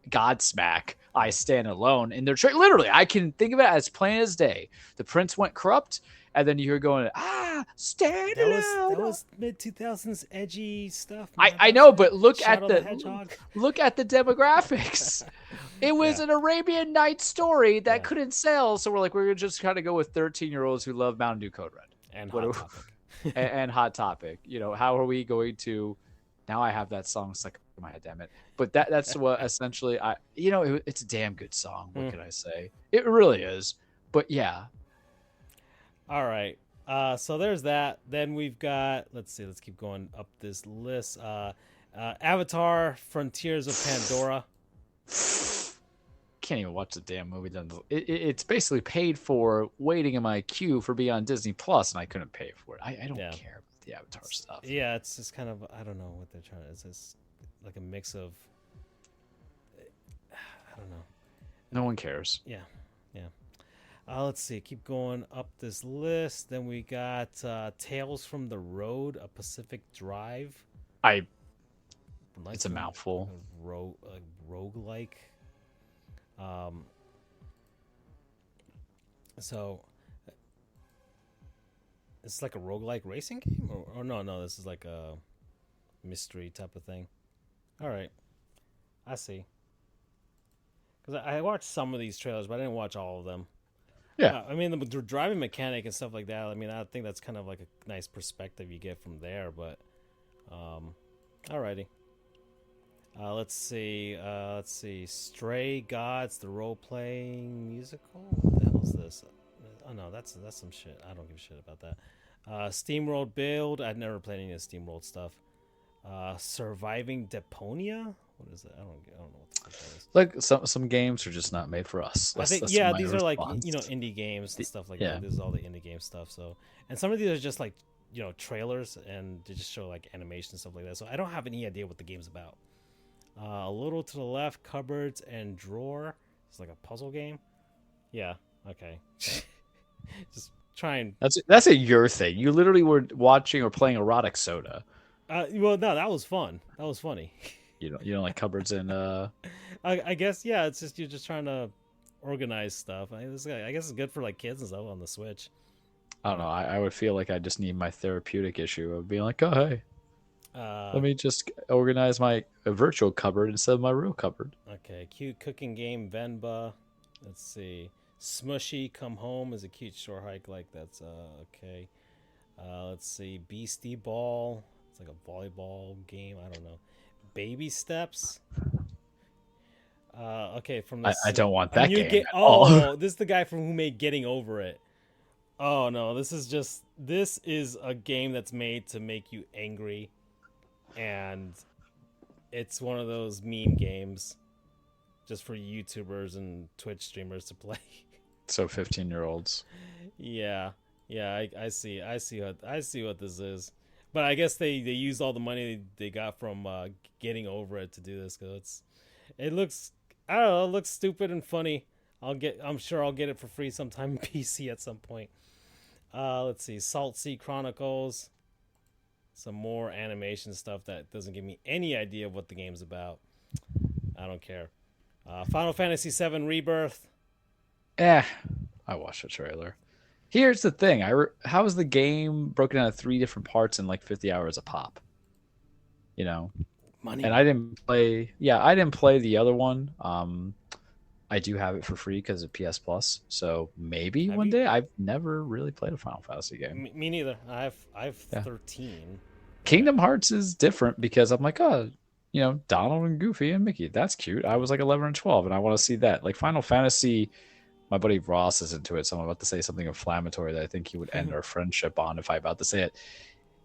Godsmack, I Stand Alone, and they're literally I can think of it as plain as day. The prince went corrupt. And then you're going, stand alone. That was mid-2000s edgy stuff. I know, but look at the demographics. It was an Arabian Nights story that couldn't sell, so we're going to just kind of go with 13-year-olds who love Mountain Dew Code Red and Hot Topic. and Hot Topic. How are we going to? Now I have that song stuck in my head. Damn it! But that's what essentially it's a damn good song. What can I say? It really is. But yeah. All right. So there's that. Then we've got, let's keep going up this list. Avatar, Frontiers of Pandora. Can't even watch the damn movie. It's basically paid for waiting in my queue for being on Disney Plus, and I couldn't pay for it. I don't care about the Avatar stuff. Yeah, it's just kind of, I don't know what they're trying to, it's just like a mix of, I don't know. No one cares. Yeah. Let's see. Keep going up this list. Then we got Tales from the Road, a Pacific Drive. It's a mouthful. Roguelike. So it's like a roguelike racing game, or no, this is like a mystery type of thing. All right, I see. Because I watched some of these trailers, but I didn't watch all of them. Yeah, I mean the driving mechanic and stuff like that. I mean, I think that's kind of like a nice perspective you get from there. But, alrighty. Let's see. Stray Gods, the role-playing musical. What the hell is this? Oh no, that's some shit. I don't give a shit about that. SteamWorld Build. I've never played any of the SteamWorld stuff. Surviving Deponia. What is it? I don't know what the fuck that is. Like some games are just not made for us. I think these are like indie games and stuff like that. This is all the indie game stuff. So, and some of these are just like trailers and they just show like animation and stuff like that. So I don't have any idea what the game's about. A little to the left, cupboards and drawer. It's like a puzzle game. Yeah. Okay. Just trying. That's your thing. You literally were watching or playing Erotic Soda. Well, no, that was fun. That was funny. You don't like cupboards and I guess yeah. It's just you're just trying to organize stuff. I guess it's good for like kids and stuff on the Switch. I don't know. I would feel like I just need my therapeutic issue of being like, oh hey, let me just organize my virtual cupboard instead of my real cupboard. Okay, cute cooking game Venba. Let's see. Smushy Come Home is a cute short hike. Like that's okay. Let's see. Beastie Ball. It's like a volleyball game. I don't know. Baby Steps. Okay, from the I don't want that game. This is the guy from who made Getting Over It. Oh no, this is a game that's made to make you angry, and it's one of those meme games just for YouTubers and Twitch streamers to play. So 15-year-olds. Yeah, I see what this is, but I guess they used all the money they got from Getting Over It to do this because it looks, I don't know, it looks stupid and funny. I'm sure I'll get it for free sometime in PC at some point. Let's see, Salt Sea Chronicles. Some more animation stuff that doesn't give me any idea of what the game's about. I don't care. Final Fantasy VII Rebirth. I watched the trailer. Here's the thing. How is the game broken down into 3 different parts in like 50 hours a pop? Money. And I didn't play. Yeah, I didn't play the other one. I do have it for free because of PS Plus. So maybe one day. I've never really played a Final Fantasy game. Me neither. I've 13. Kingdom Hearts is different because I'm like, oh, Donald and Goofy and Mickey. That's cute. I was like 11 and 12, and I want to see that. Like Final Fantasy, my buddy Ross is into it, so I'm about to say something inflammatory that I think he would end our friendship on if I about to say it.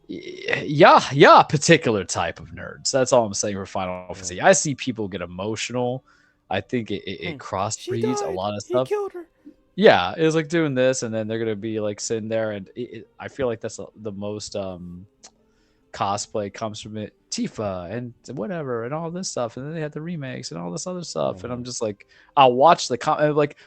Yeah, particular type of nerds. That's all I'm saying for Final Fantasy. I see people get emotional. I think it crossbreeds a lot of stuff. He killed her. Yeah, it was like doing this, and then they're gonna be like sitting there, and I feel like that's the most cosplay comes from it. Tifa and whatever, and all this stuff, and then they had the remakes and all this other stuff, and I'm just like, I'll watch like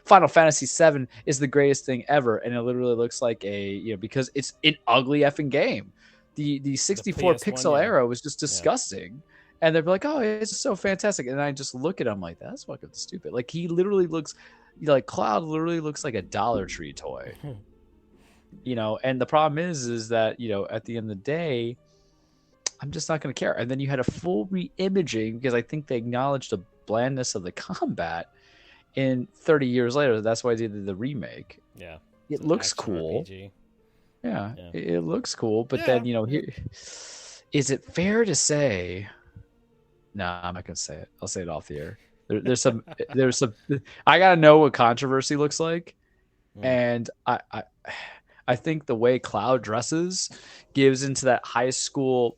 Final Fantasy VII is the greatest thing ever, and it literally looks like because it's an ugly effing game. The 64 pixel era was just disgusting. Yeah. And they're like, oh, it's so fantastic. And I just look at him like, that's fucking stupid. Like, he literally looks, like, Cloud literally looks like a Dollar Tree toy. And the problem is that, at the end of the day, I'm just not going to care. And then you had a full re-imaging because I think they acknowledged the blandness of the combat in 30 years later. That's why they did the remake. Yeah. It looks cool. RPG. Yeah, it looks cool. But then, here, is it fair to say... No, I'm not gonna say it. I'll say it off the air. There's some. I gotta know what controversy looks like, and I think the way Cloud dresses gives into that high school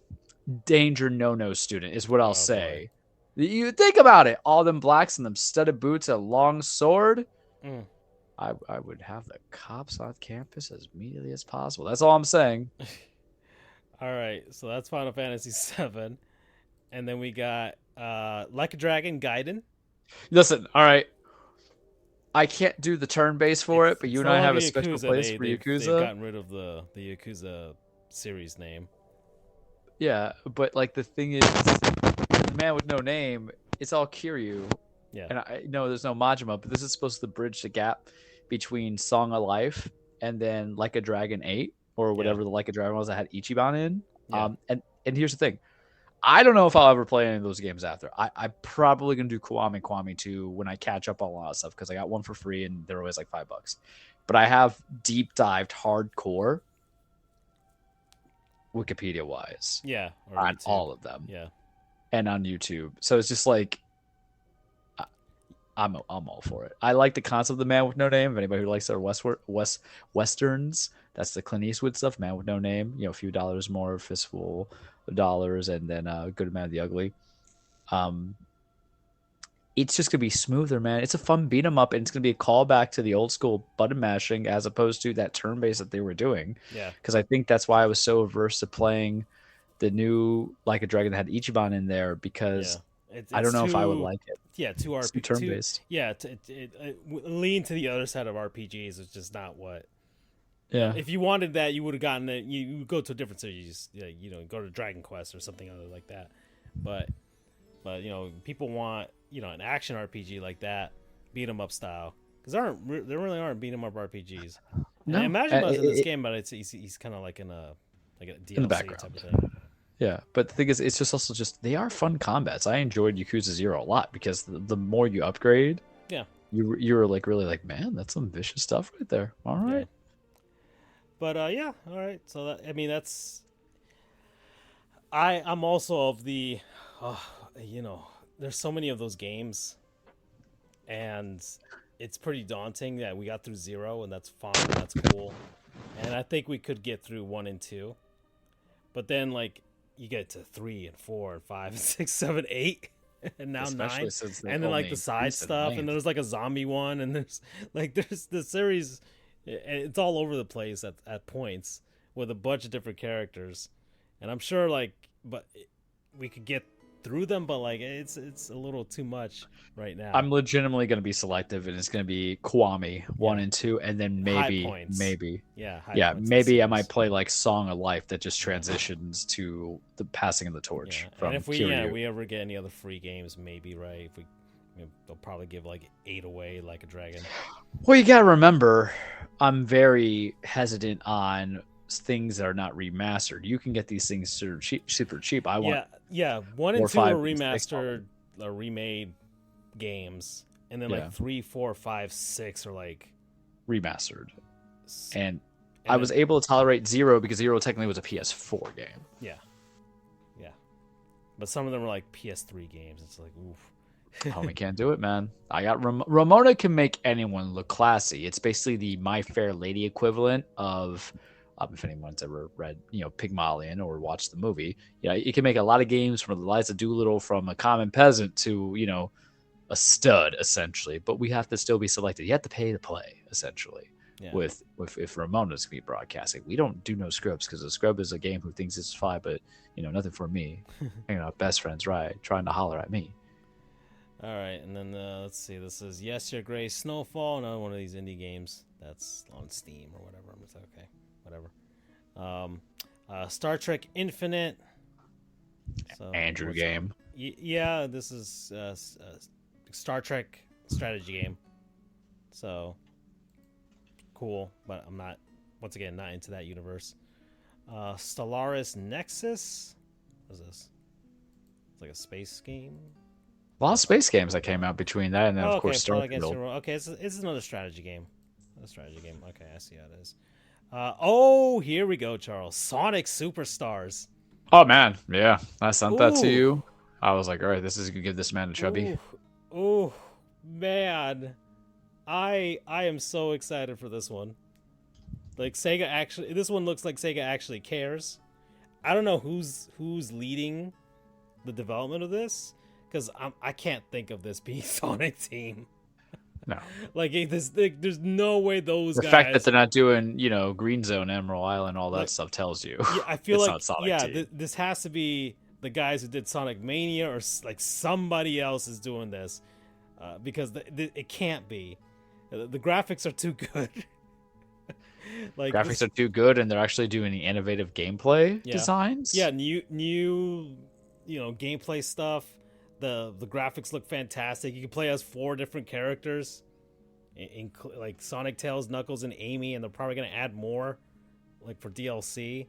danger no student is what I'll say. Boy. You think about it. All them blacks and them studded boots, a long sword. I would have the cops on campus as immediately as possible. That's all I'm saying. All right, so that's Final Fantasy VII. And then we got Like a Dragon Gaiden. Listen, all right. I can't do the turn base for it, but you and I have a special place for Yakuza. They've gotten rid of the Yakuza series name. Yeah, but like the thing is, the man with no name, it's all Kiryu. Yeah. And I know there's no Majima, but this is supposed to bridge the gap between Song of Life and then Like a Dragon 8 or whatever the Like a Dragon was that had Ichiban in. Yeah. And here's the thing. I don't know if I'll ever play any of those games after. I'm probably going to do Kwame 2 when I catch up on a lot of stuff because I got one for free and they're always like $5. But I have deep dived hardcore Wikipedia wise. Yeah. On all of them. Yeah. And on YouTube. So it's just like, I'm all for it. I like the concept of the Man with No Name. If anybody who likes their Westerns, that's the Clint Eastwood stuff. Man with No Name, a few dollars more, fistful of dollars, and then Good Man of the Ugly. It's just gonna be smoother, man. It's a fun beat 'em up, and it's gonna be a callback to the old school button mashing as opposed to that turn base that they were doing. Yeah. Because I think that's why I was so averse to playing the new Like a Dragon that had Ichiban in there because. Yeah. I don't know if I would like it. Yeah, too RPG turn-based. Yeah, it lean to the other side of RPGs is just not what. Yeah. If you wanted that, you would have gotten it. You would go to a different series. Go to Dragon Quest or something other like that. But But people want an action RPG like that, beat 'em up style, because there really aren't beat 'em up RPGs. And I No, imagine in this game, but he's kind of like in a DLC in the type background. of thing. Yeah, but the thing is, it's just they are fun combats. I enjoyed Yakuza 0 a lot because the more you upgrade, Yeah, you're like really like, man, that's some vicious stuff right there. All right. yeah. But yeah, all right. So that's I'm also of the, there's so many of those games, and it's pretty daunting that we got through 0, and that's fine, that's cool, and I think we could get through 1 and 2, but then like you get to 3 and 4 and 5 and 6, 7, 8, and now Especially 9, since they and then like only the side increased in stuff, and length. there's like a zombie one, and there's the series, and it's all over the place at points with a bunch of different characters, and I'm sure but we could get through them, but like it's a little too much right now. I'm legitimately going to be selective, and it's going to be Kiwami 1 and 2, and then maybe, high points. yeah, maybe I might play like Song of Life that just transitions to the passing of the torch. Yeah. From And if Kiryu. we ever get any other free games, maybe right. If they'll probably give like 8 away like a dragon. Well, you got to remember, I'm very hesitant on things that are not remastered. You can get these things super cheap. I want 1 and 2 5 are and 6 remastered or remade games, and then like 3, 4, 5, 6 are like remastered. And I was able to tolerate 0 because 0 technically was a PS4 game. Yeah. But some of them are like PS3 games. It's like, oof. Homie can't do it, man. I got Ramona can make anyone look classy. It's basically the My Fair Lady equivalent of, if anyone's ever read, Pygmalion or watched the movie, you can make a lot of games from Eliza Doolittle, from a common peasant to, a stud essentially. But we have to still be selected. You have to pay to play essentially. Yeah. With if Ramona's gonna be broadcasting, we don't do no scrubs because a scrub is a game who thinks it's fine, but nothing for me. Hanging out best friends, right? Trying to holler at me. All right, and then let's see. This is Yes Your Grace Snowfall, another one of these indie games that's on Steam or whatever. I'm just okay, whatever. Star Trek Infinite. So, Andrew game. Yeah, this is Star Trek strategy game. So cool, but I'm not. Once again, not into that universe. Stellaris Nexus. What is this? It's like a space game. A lot of space games that came out between that and then, of course, Starfield. Okay, it's another strategy game. Okay, I see how it is. Here we go, Charles. Sonic Superstars. Oh, man. Yeah, I sent that to you. I was like, all right, this is going to give this man a chubby. Ooh, man. I am so excited for this one. Like, Sega actually... This one looks like Sega actually cares. I don't know who's leading the development of this, because I can't think of this being Sonic Team. No. Like, there's no way those guys... The fact that they're not doing, Green Zone, Emerald Island, all that stuff tells you. Yeah, I feel it's like, not Sonic Team. This has to be the guys who did Sonic Mania, or like somebody else is doing this, because it can't be. The graphics are too good. Like, graphics are too good, and they're actually doing the innovative gameplay designs. Yeah, new gameplay stuff. The graphics look fantastic. You can play as 4 different characters, like Sonic, Tails, Knuckles, and Amy, and they're probably going to add more, like for DLC.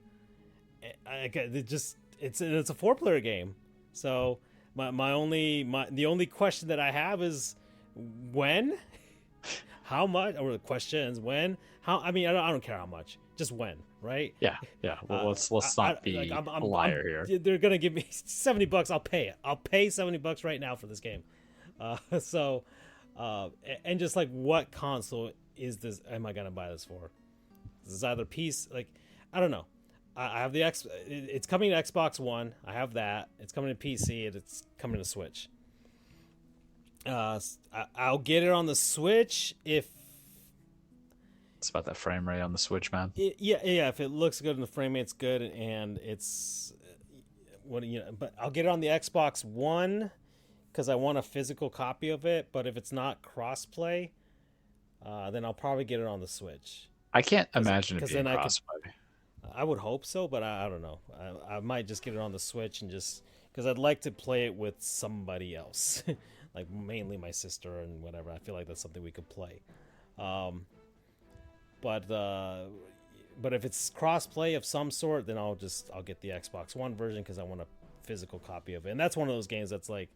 It's a 4-player game. So the only question that I have is when, how much, or the questions when, how. I mean, I don't care how much, just when, right? Yeah. Well, let's not be a liar here. They're gonna give me $70. I'll pay it. I'll pay $70 right now for this game. And just like, what console is this? Am I gonna buy this for? This is either PC. Like, I don't know. I have the It's coming to Xbox One. I have that. It's coming to PC, and it's coming to Switch. I'll get it on the Switch if it's about that frame rate on the Switch, man. Yeah. If it looks good and the frame rate's good, and it's but I'll get it on the Xbox One because I want a physical copy of it. But if it's not crossplay, then I'll probably get it on the Switch. I can't imagine it being crossplay. I would hope so, but I don't know. I might just get it on the Switch and just because I'd like to play it with somebody else, like mainly my sister and whatever. I feel like that's something we could play. Um, but if it's cross-play of some sort, then I'll get the Xbox One version because I want a physical copy of it. And that's one of those games that's like,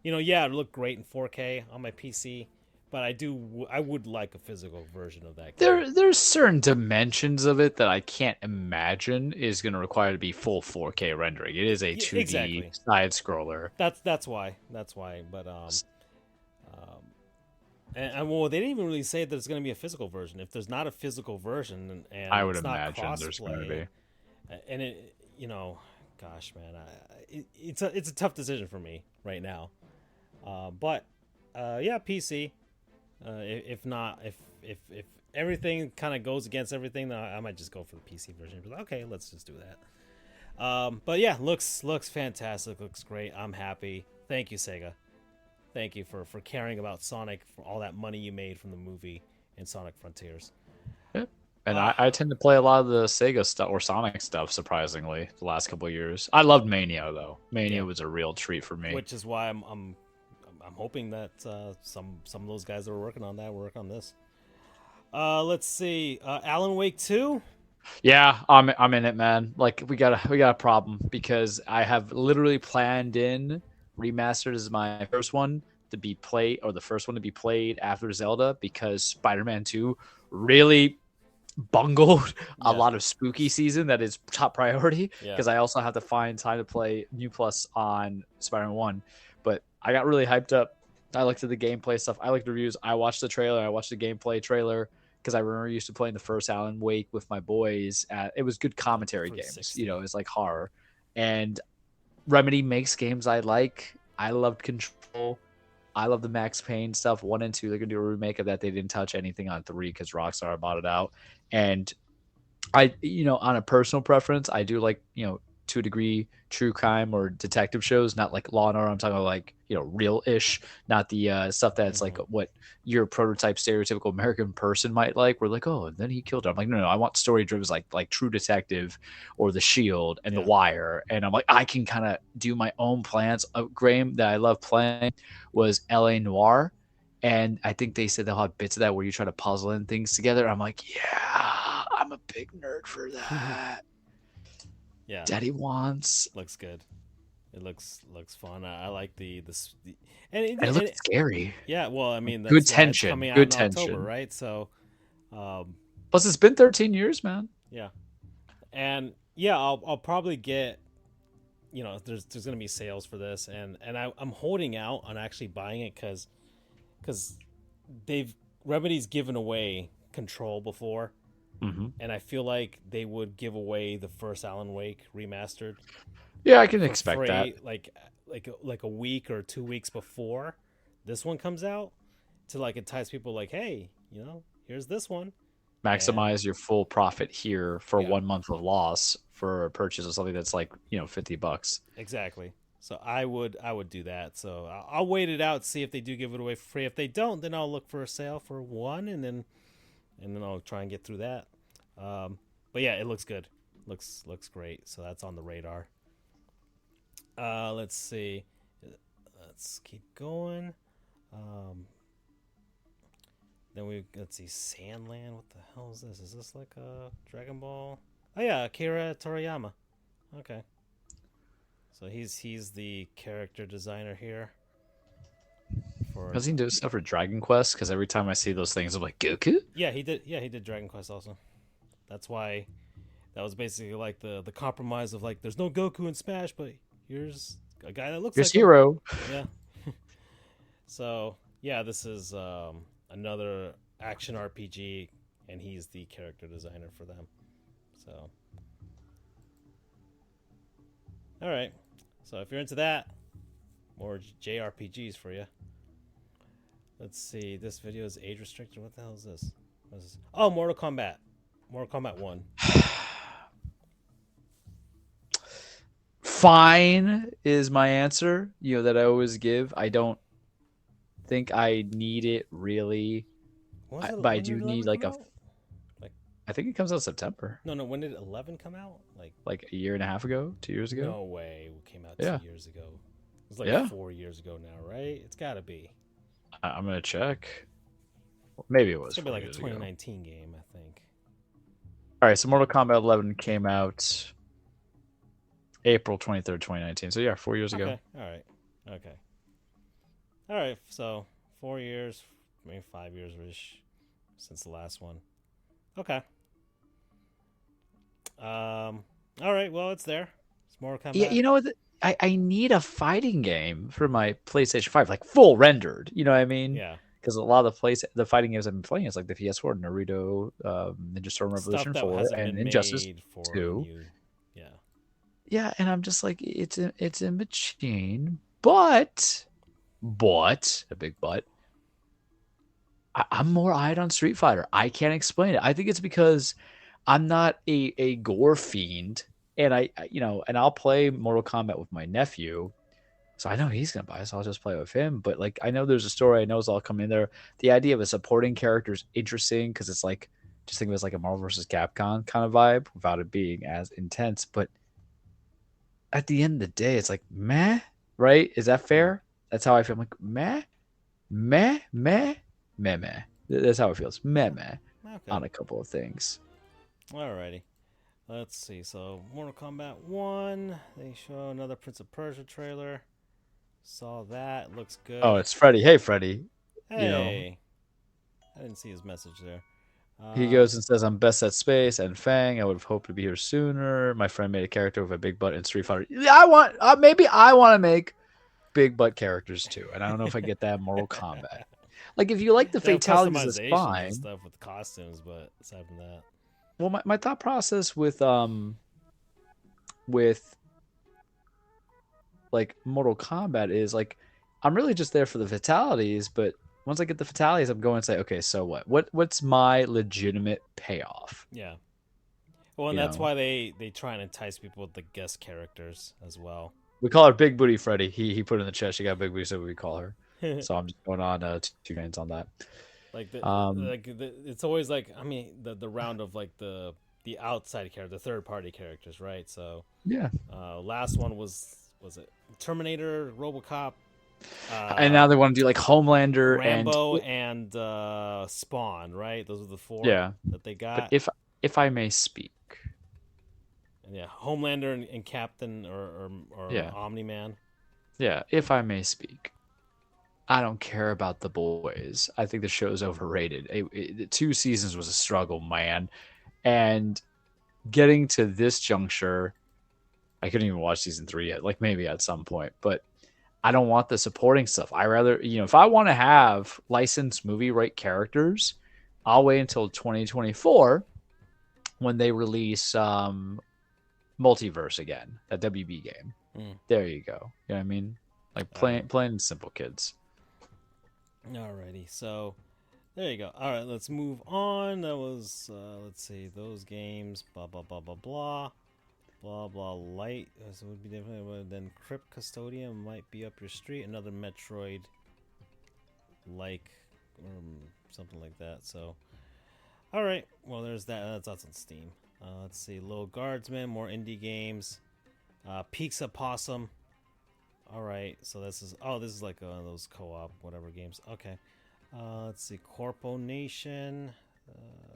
yeah, it looked great in 4K on my PC, but I would like a physical version of that game. There's certain dimensions of it that I can't imagine is going to require to be full 4K rendering. It is a 2D exactly. side scroller. That's why. But and well, they didn't even really say that it's going to be a physical version. If there's not a physical version, and I would it's not imagine there's going to be, and it, gosh, man, it's a tough decision for me right now. But yeah, PC. If not, if everything kind of goes against everything, then I might just go for the PC version. But okay, let's just do that. But yeah, looks fantastic. Looks great. I'm happy. Thank you, Sega. Thank you for caring about Sonic, for all that money you made from the movie and Sonic Frontiers. Yeah. And I tend to play a lot of the Sega stuff or Sonic stuff, surprisingly, the last couple of years. I loved Mania, though. Mania was a real treat for me. Which is why I'm hoping that some of those guys that are working on that will work on this. Let's see. Alan Wake 2? Yeah, I'm in it, man. Like we got a problem because I have literally planned in Remastered as my first one to be played, or the first one to be played after Zelda, because Spider-Man 2 really bungled a lot of spooky season that is top priority, because I also have to find time to play New Plus on Spider-Man 1. But I got really hyped up. I looked at the gameplay stuff. I looked at reviews. I watched the trailer. I watched the gameplay trailer because I remember used to playing the first Alan Wake with my boys. It was good commentary games. It's like horror. And Remedy makes games I like. I loved Control. I love the Max Payne stuff. 1 and 2, they're going to do a remake of that. They didn't touch anything on 3 because Rockstar bought it out. And I, on a personal preference, I do like, 2-degree true crime or detective shows, not like Law and Order. I'm talking about like, real-ish, not the stuff that's like what your prototype stereotypical American person might like. We're like, oh, and then he killed her. I'm like, no, I want story-driven like True Detective or The Shield and The Wire. And I'm like, I can kind of do my own plans. A game that I love playing was L.A. Noire. And I think they said they'll have bits of that where you try to puzzle in things together. I'm like, yeah, I'm a big nerd for that. Yeah, Daddy wants. Looks good. It looks fun. I like the and it looks scary. Yeah, well, I mean, that's good tension. Coming out good in tension, October, right? So, plus it's been 13 years, man. Yeah, and yeah, I'll probably get. There's gonna be sales for this, and I'm holding out on actually buying it because Remedy's given away Control before. Mm-hmm. And I feel like they would give away the first Alan Wake remastered. Yeah, I can expect that. Like a week or 2 weeks before this one comes out, to like entice people. Like, hey, here's this one. Maximize your full profit here for 1 month of loss for a purchase of something that's like $50. Exactly. So I would do that. So I'll wait it out, see if they do give it away for free. If they don't, then I'll look for a sale for one, and then I'll try and get through that. But yeah, it looks good. Looks great. So that's on the radar. Let's see. Let's keep going. Then let's see, Sandland. What the hell is this? Is this like a Dragon Ball? Oh yeah, Akira Toriyama. Okay. So he's the character designer here. Does he do stuff for Dragon Quest? Because every time I see those things, I'm like, Goku? Yeah, he did. Yeah, he did Dragon Quest also. That's why that was basically like the compromise of like, there's no Goku in Smash, but here's a guy that looks like Hero. Yeah. So yeah, this is another action RPG, and he's the character designer for them. So, all right. So if you're into that, more JRPGs for you. Let's see. This video is age restricted. What the hell is this? What is this? Oh, Mortal Kombat. Mortal Kombat 1. Fine is my answer, that I always give. I don't think I need it really. But I do need like I think it comes out September. No, when did 11 come out? Like a year and a half ago, 2 years ago. No way, it came out Yeah. 2 years ago. It was like Yeah. 4 years ago now, right? It's got to be. I'm gonna check. Maybe it was. It's gonna be like a 2019 game, I think. All right, so Mortal Kombat 11 came out April 23rd, 2019. So yeah, 4 years ago. Okay. All right. So 4 years, maybe 5 years ish since the last one. Okay. All right. Well, it's there. It's Mortal Kombat. Yeah, you know what? I need a fighting game for my PlayStation 5, like full rendered. You know what I mean? Yeah. Because a lot of the fighting games I've been playing is like the PS4, Naruto, Ninja Storm Revolution 4, and Injustice 2. Yeah, and I'm just like, it's in between, but a big but. I'm more eyed on Street Fighter. I can't explain it. I think it's because I'm not a gore fiend, and and I'll play Mortal Kombat with my nephew, so I know he's gonna buy it, so I'll just play with him. But like, I know there's a story. I know it's all coming in there. The idea of a supporting character is interesting because it's like, just think of it as like a Marvel vs. Capcom kind of vibe without it being as intense. But at the end of the day, it's like meh, right? Is that fair? That's how I feel. I'm like meh, meh, meh, meh, meh. That's how it feels. Meh, meh. Okay. On a couple of things. Alrighty. Let's see. So, Mortal Kombat 1. They show another Prince of Persia trailer. Saw that. Looks good. Oh, it's Freddy. Hey, Freddy. Hey. I didn't see his message there. He goes and says, I'm best at space and Fang. I would have hoped to be here sooner. My friend made a character with a big butt in Street Fighter. Maybe I want to make big butt characters too. And I don't know if I get that in Mortal Kombat. Like, if you like the fatalities, it's fine. And stuff with costumes, but aside from that. Well, my thought process with like Mortal Kombat is like, I'm really just there for the fatalities, but once I get the fatalities, I'm going to say, okay, so what? What's my legitimate payoff? Yeah. Well, and that's why they try and entice people with the guest characters as well. We call her Big Booty Freddy. He put in the chat. She got big booty, so we call her. So I'm just going on 2 games on that. It's always like, I mean, the round of like the outside character, the third party characters, right? So yeah. Last one was it Terminator, RoboCop, and now they want to do like Homelander, Rambo, and Spawn, right? Those are the 4 that they got. But if I may speak, yeah, Homelander and Captain or Omni-Man. Yeah, if I may speak, I don't care about the boys. I think the show's overrated. 2 seasons was a struggle, man. And getting to this juncture, I couldn't even watch season 3 yet. Like, maybe at some point, but I don't want the supporting stuff. I rather, if I want to have licensed movie right characters, I'll wait until 2024 when they release Multiverse again, that WB game. There you go. You know what I mean? Like plain simple, kids. Alrighty, so there you go. All right, let's move on. That was let's see, those games. Blah blah blah blah blah. Blah blah light. So it would be different. Then Crypt Custodian might be up your street. Another Metroid like something like that. So all right, well there's that. That's on Steam. Let's see, Little Guardsman, more indie games. Pizza Possum. All right, so this is like one of those co-op whatever games. Okay, let's see, Corpo Nation,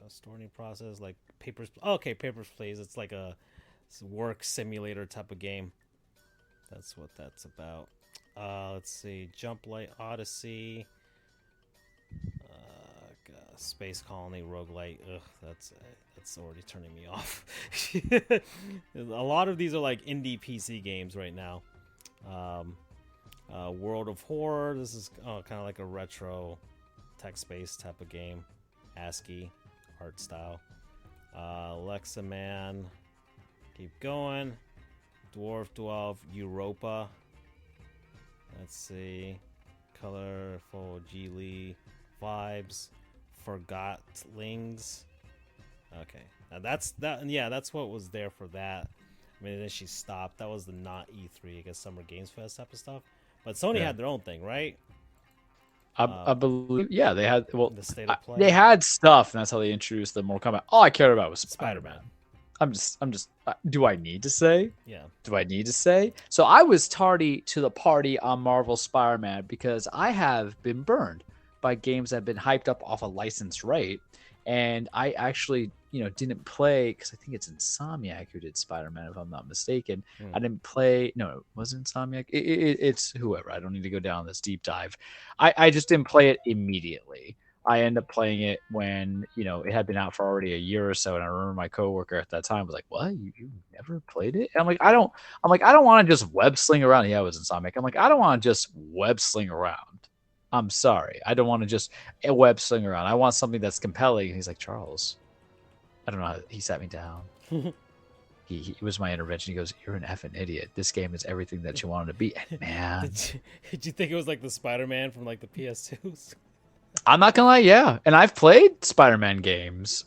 storing process like Papers. Okay, Papers, Please. It's like a work simulator type of game. That's what that's about. Let's see, Jump Light Odyssey, Space Colony Roguelite. Ugh, that's already turning me off. A lot of these are like indie PC games right now. World of Horror. This is kind of like a retro text-based type of game. ASCII art style. Lexaman. Keep going. Dwarf 12 Europa. Let's see. Colorful Geely vibes. Forgotlings. Okay. Now that's what was there for that. I mean, then she stopped. That was the not E3, I guess, Summer Games Fest type of stuff. But Sony had their own thing, right? I believe, yeah, they had. Well, the state of play. they had stuff, and that's how they introduced the Mortal Kombat. All I cared about was Spider-Man. I'm just. Do I need to say? Yeah. Do I need to say? So I was tardy to the party on Marvel Spider-Man because I have been burned by games that have been hyped up off a licensed rate, and I actually, didn't play because I think it's Insomniac who did Spider-Man, if I'm not mistaken. I didn't play. No, it wasn't Insomniac. It's whoever. I don't need to go down this deep dive. I just didn't play it immediately. I ended up playing it when, it had been out for already a year or so. And I remember my coworker at that time was like, what? You never played it? And I don't want to just web sling around. Yeah, it was Insomniac. I'm like, I don't want to just web sling around. I'm sorry. I don't want to just web sling around. I want something that's compelling. And he's like, Charles, I don't know how he sat me down. He was my intervention. He goes, you're an effing idiot. This game is everything that you wanted to be. And man. Did you think it was like the Spider-Man from like the PS2s? I'm not gonna lie, yeah. And I've played Spider-Man games.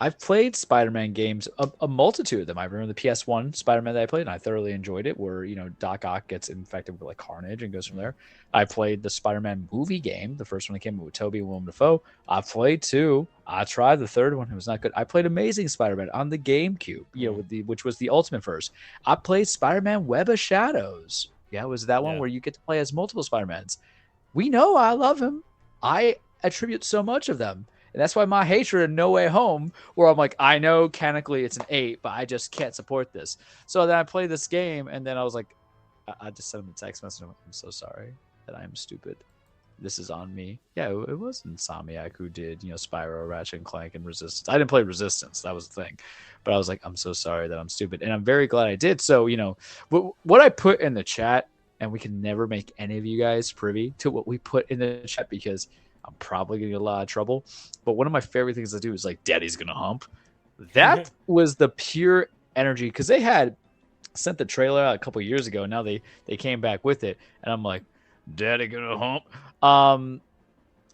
I've played Spider-Man games, a multitude of them. I remember the PS1 Spider-Man that I played, and I thoroughly enjoyed it, where, Doc Ock gets infected with like Carnage and goes from there. I played the Spider-Man movie game, the first one that came out with Tobey and Willem Dafoe. I played two. I tried the third one. It was not good. I played Amazing Spider-Man on the GameCube, which was the ultimate first. I played Spider-Man Web of Shadows. Yeah, it was that one where you get to play as multiple Spider-Mans. We know I love him. I attribute so much of them. And that's why my hatred of No Way Home, where I'm like, I know canonically it's an 8, but I just can't support this. So then I played this game, and then I was like, I just sent him a text message. I'm so sorry that I am stupid. This is on me. Yeah, it was Insomniac who did, Spyro, Ratchet and Clank, and Resistance. I didn't play Resistance. That was the thing. But I was like, I'm so sorry that I'm stupid. And I'm very glad I did. So, what I put in the chat, and we can never make any of you guys privy to what we put in the chat because I'm probably going to get a lot of trouble. But one of my favorite things to do is like, Daddy's going to hump. That was the pure energy, because they had sent the trailer out a couple years ago. And now they came back with it. And I'm like, Daddy going to hump.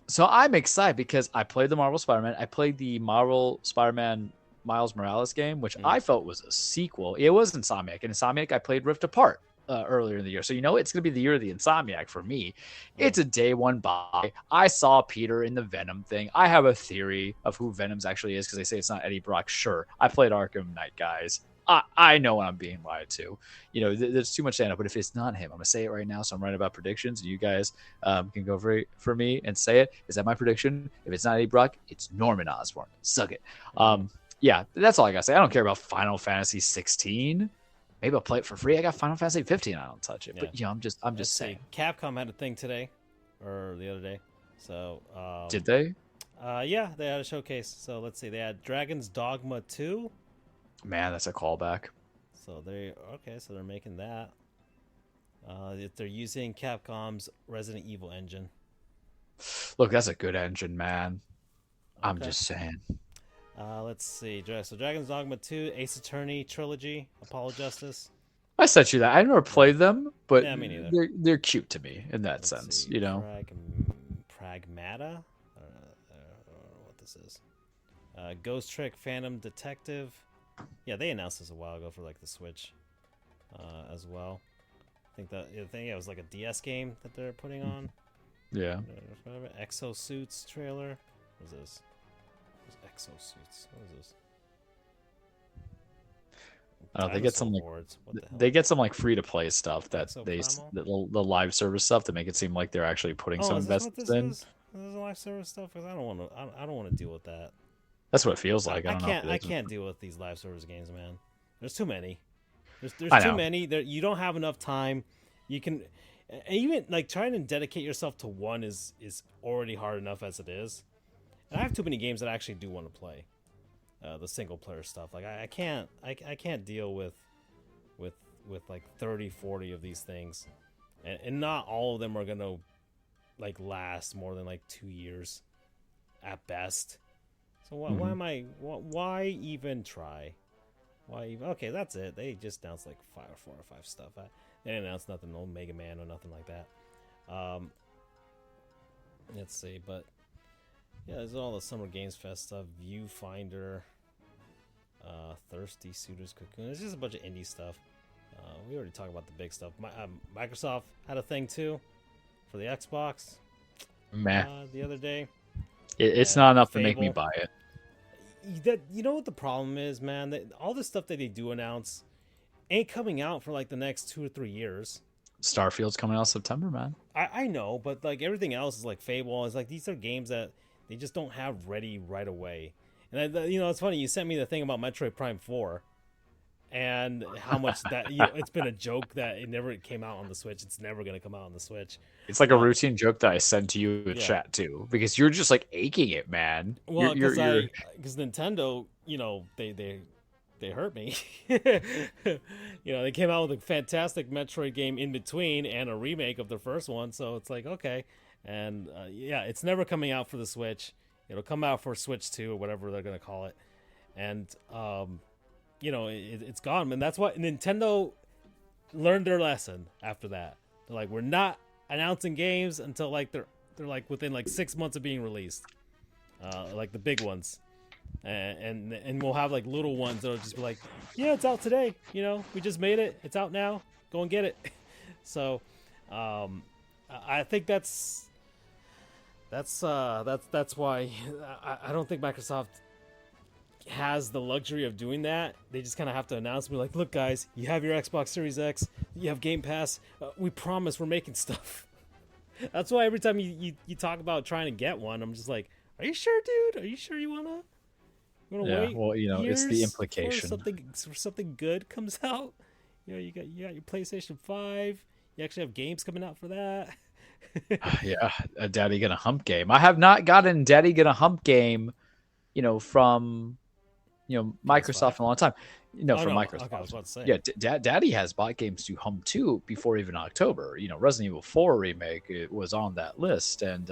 So I'm excited because I played the Marvel Spider-Man. I played the Marvel Spider-Man Miles Morales game, which I felt was a sequel. It was Insomniac. And Insomniac, I played Rift Apart earlier in the year. So, it's going to be the year of the Insomniac for me. It's a day one buy. I saw Peter in the Venom thing. I have a theory of who Venom's actually is because they say it's not Eddie Brock. Sure. I played Arkham Knight, guys. I know when I'm being lied to. There's too much stand up, but if it's not him, I'm going to say it right now. So I'm writing about predictions. And you guys can go for me and say it. Is that my prediction? If it's not Eddie Brock, it's Norman Osborn. Suck it. Yeah, that's all I got to say. I don't care about Final Fantasy 16. Maybe I'll play it for free. I got Final Fantasy 15. I don't touch it. But I'm just saying. Capcom had a thing today, or the other day. So did they? Yeah, they had a showcase. So let's see. They had Dragon's Dogma 2. Man, that's a callback. So so they're making that. They're using Capcom's Resident Evil engine. Look, that's a good engine, man. Okay. I'm just saying. Let's see. So Dragon's Dogma 2, Ace Attorney Trilogy, Apollo Justice. I sent you that. I never played them, but me neither. They're cute to me in that sense, Pragmata? I don't know what this is. Ghost Trick Phantom Detective. Yeah, they announced this a while ago for like the Switch as well. I think it was like a DS game that they're putting on. Yeah. Exosuits trailer. What is this? Exosuits. What is this? They get some get some like free to play stuff that the live service stuff to make it seem like they're actually putting some investments in. This is live service stuff because I don't want to deal with that. That's what it feels like. I can't deal with these live service games, man. There's too many. There's too many. You don't have enough time. You can, and even like trying to dedicate yourself to one is already hard enough as it is. And I have too many games that I actually do want to play. The single player stuff. Like I can't deal with like 30, 40 of these things, and not all of them are gonna like last more than like 2 years at best. So why even try? Why even? Okay, that's it. They just announced like 4 or 5 stuff. They didn't announce nothing, no Mega Man or nothing like that. Let's see, but yeah, there's all the Summer Games Fest stuff. Viewfinder, Thirsty Suitors Cocoon. It's just a bunch of indie stuff. We already talked about the big stuff. Microsoft had a thing too for the Xbox Meh. the other day. It's not enough to make me Fable. buy it. You know what the problem is, man? That all the stuff that they do announce ain't coming out for like the next 2 or 3 years. Starfield's coming out September, man. I know, but like everything else is like Fable. It's like these are games that they just don't have ready right away. And it's funny. You sent me the thing about Metroid Prime 4, and how much that it's been a joke that it never came out on the Switch. It's never gonna come out on the Switch. It's like a routine joke that I send to you in Yeah. chat too, because you're just like aching it, man. Well, You're because Nintendo, they hurt me. They came out with a fantastic Metroid game in between and a remake of the first one, so it's like okay, and it's never coming out for the Switch. It'll come out for Switch 2 or whatever they're gonna call it, and it's gone, and that's what Nintendo learned their lesson after that. They're like, we're not announcing games until like they're like within like 6 months of being released, like the big ones. And we'll have like little ones that'll just be like, yeah, it's out today. We just made it. It's out now. Go and get it. So, I think that's why I don't think Microsoft has the luxury of doing that. They just kind of have to announce, be like, look, guys, you have your Xbox Series X, you have Game Pass. We promise we're making stuff. That's why every time you talk about trying to get one, I'm just like, are you sure, dude? Are you sure you wanna? Wait well, it's the years implication. for something good comes out. You got your PlayStation 5. You actually have games coming out for that. Yeah, a Daddy Gonna Hump game. I have not gotten Daddy Gonna Hump game, from Microsoft in a long time. From Microsoft. Okay, I was about to say. Yeah, Daddy has bought games to Hump 2 before even October. Resident Evil 4 remake, it was on that list, and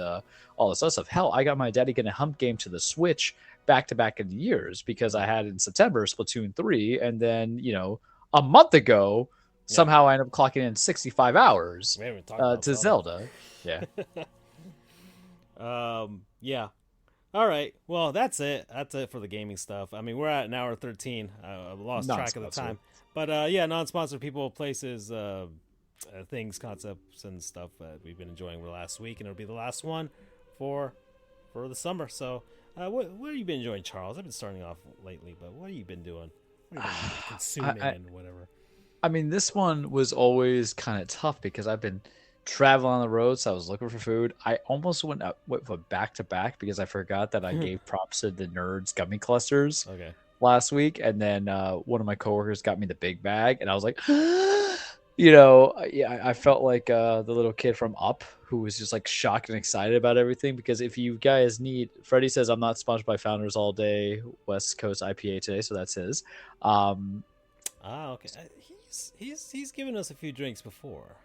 all this other stuff. Hell, I got my Daddy Gonna Hump game to the Switch back-to-back in years because I had in September Splatoon 3, and then, a month ago, somehow I ended up clocking in 65 hours to Zelda. Yeah. Yeah. All right. Well, that's it. That's it for the gaming stuff. I mean, we're at an hour 13. I've lost track of the time. But non-sponsored people, places, things, concepts, and stuff that we've been enjoying for the last week, and it'll be the last one for the summer. So, what have you been enjoying, Charles? I've been starting off lately, but what have you been doing? What have you been consuming and whatever? I mean, this one was always kind of tough because I've been traveling on the road, so I was looking for food. I almost went for back-to-back because I forgot that I gave props to the Nerds gummy clusters last week, and then one of my coworkers got me the big bag, and I was like, I felt like the little kid from Up who was just like shocked and excited about everything. Because if you guys need, Freddie says I'm not sponsored by Founders All Day West Coast IPA today, so that's his. Okay. He's given us a few drinks before.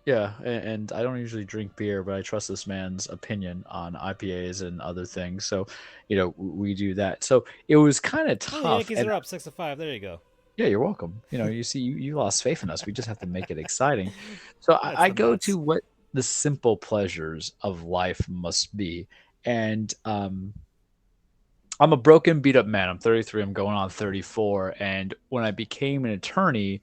Yeah, and I don't usually drink beer, but I trust this man's opinion on IPAs and other things. So, we do that. So it was kind of tough. Oh, Yankees are up 6-5. There you go. Yeah, you're welcome. You see, you lost faith in us. We just have to make it exciting. So I go to what the simple pleasures of life must be. And I'm a broken, beat up man. I'm 33. I'm going on 34. And when I became an attorney,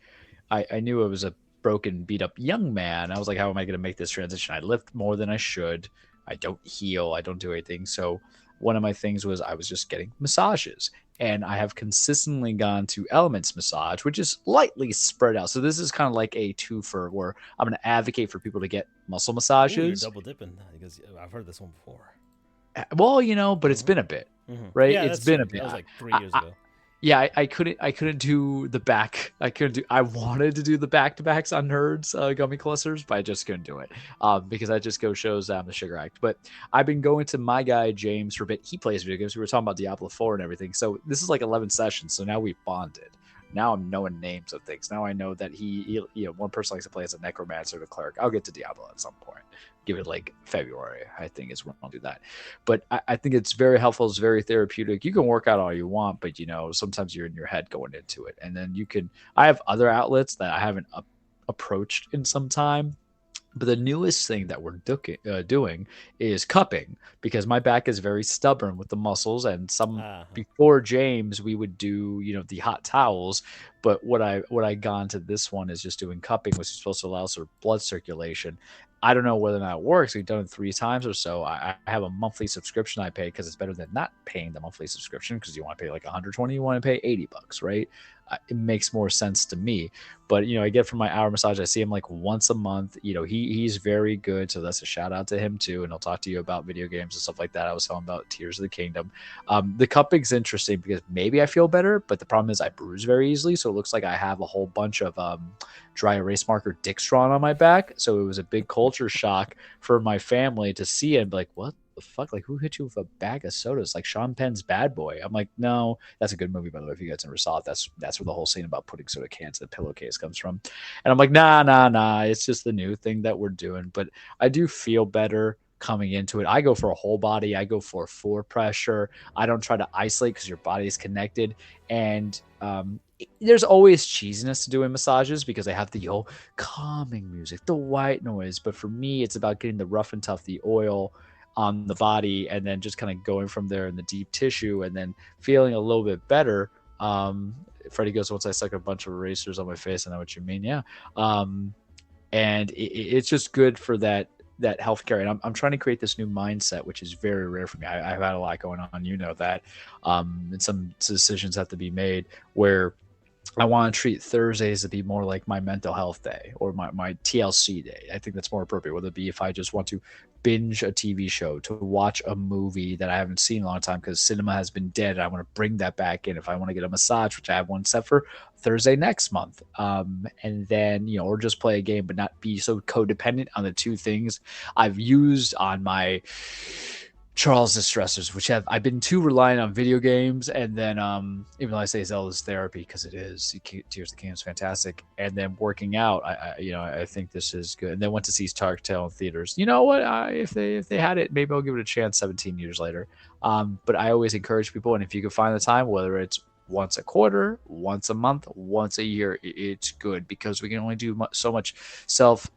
I knew I was a broken, beat up young man. I was like, how am I going to make this transition? I lift more than I should. I don't heal. I don't do anything. So one of my things was I was just getting massages. And I have consistently gone to Elements Massage, which is lightly spread out. So this is kind of like a twofer where I'm going to advocate for people to get muscle massages. Ooh, you're double dipping because I've heard this one before. Well, but it's been a bit, right? Yeah, it's been a bit. That was like 3 years ago. I couldn't do the back. I wanted to do the back-to-backs on Nerds gummy clusters, but I just couldn't do it because that just shows that I'm the sugar addict. But I've been going to my guy James for a bit. He plays video games. We were talking about Diablo 4 and everything. So this is like 11 sessions. So now we've bonded. Now I'm knowing names of things. Now I know that he one person likes to play as a necromancer or a cleric. I'll get to Diablo at some point. Give it like February, I think is when I'll do that. But I think it's very helpful. It's very therapeutic. You can work out all you want, but sometimes you're in your head going into it. And then I have other outlets that I haven't approached in some time. But the newest thing that we're doing is cupping, because my back is very stubborn with the muscles. And before James, we would do, the hot towels. But what I got into this one is just doing cupping, which is supposed to allow for blood circulation. I don't know whether or not it works. We've done it 3 times or so. I have a monthly subscription I pay because it's better than not paying the monthly subscription, because you want to pay like 120, you want to pay $80, right? It makes more sense to me. But I get from my hour massage, I see him like once a month. He's very good, so that's a shout out to him too. And he'll talk to you about video games and stuff like that. I was telling about Tears of the Kingdom. The cupping's interesting because maybe I feel better, but the problem is I bruise very easily, so it looks like I have a whole bunch of dry erase marker dick strawn on my back. So it was a big culture shock for my family to see it and be like, what the fuck? Like, who hit you with a bag of sodas? Like Sean Penn's Bad Boy. I'm like, no, that's a good movie, by the way. If you guys never saw it, that's where the whole scene about putting soda cans in the pillowcase comes from. And I'm like, nah. It's just the new thing that we're doing. But I do feel better coming into it. I go for a whole body. I go for floor pressure. I don't try to isolate because your body is connected. And there's always cheesiness to doing massages because they have the old calming music, the white noise. But for me, it's about getting the rough and tough, the oil on the body, and then just kind of going from there in the deep tissue and then feeling a little bit better. Freddie goes, once I stuck a bunch of erasers on my face, I know what you mean. Yeah. And it's just good for that healthcare. And I'm trying to create this new mindset, which is very rare for me. I've had a lot going on, that, and some decisions have to be made where I want to treat Thursdays to be more like my mental health day or my TLC day. I think that's more appropriate, whether it be if I just want to binge a TV show, to watch a movie that I haven't seen in a long time because cinema has been dead. And I want to bring that back in. If I want to get a massage, which I have one set for Thursday next month, and then, or just play a game, but not be so codependent on the two things I've used on my Charles distressors, which I've been too reliant on video games, and then even though I say Zelda's therapy because it is, Tears of the Kingdom is fantastic, and then working out, I think this is good, and then went to see Star Tale in theaters. You know what? If they had it, maybe I'll give it a chance 17 years later. But I always encourage people, and if you can find the time, whether it's once a quarter, once a month, once a year, it's good because we can only do so much self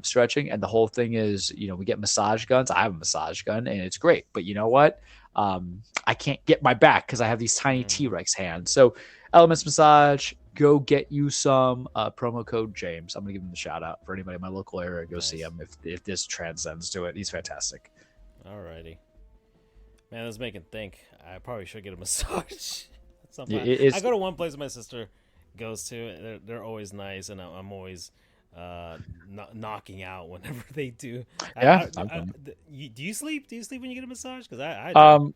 stretching, and the whole thing is, we get massage guns. I have a massage gun and it's great, but you know what, I can't get my back because I have these tiny T-Rex hands. So Elements Massage, go get you some. Promo code James, I'm gonna give him the shout out for anybody in my local area. Go see him if this transcends to it. He's fantastic. Alrighty, man, this is making think I probably should get a massage. I go to one place my sister goes to. They're always nice, and I'm always knocking out whenever they do. Yeah. Do you sleep? Do you sleep when you get a massage? Because I do.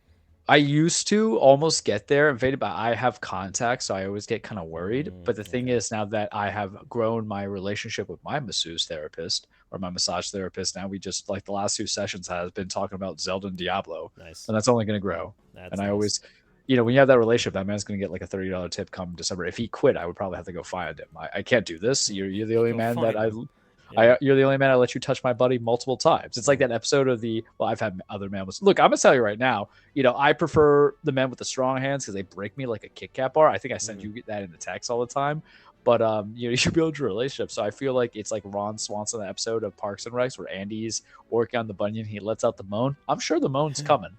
I used to almost get there and faded, but I have contacts, so I always get kind of worried. But the thing is, now that I have grown my relationship with my masseuse therapist or my massage therapist, now we just, like, the last 2 sessions has been talking about Zelda and Diablo. Nice. And that's only going to grow. I always, when you have that relationship, that man's going to get like a $30 tip come December. If he quit, I would probably have to go find him. I can't do this. You're the only man that you're the only man I let you touch my buddy multiple times. It's like that episode of I've had other men with. Look, I'm gonna tell you right now. I prefer the men with the strong hands because they break me like a Kit Kat bar. I think I send you that in the text all the time. But you should build your relationship. So I feel like it's like Ron Swanson, the episode of Parks and Recs where Andy's working on the bunion. He lets out the moan. I'm sure the moan's coming.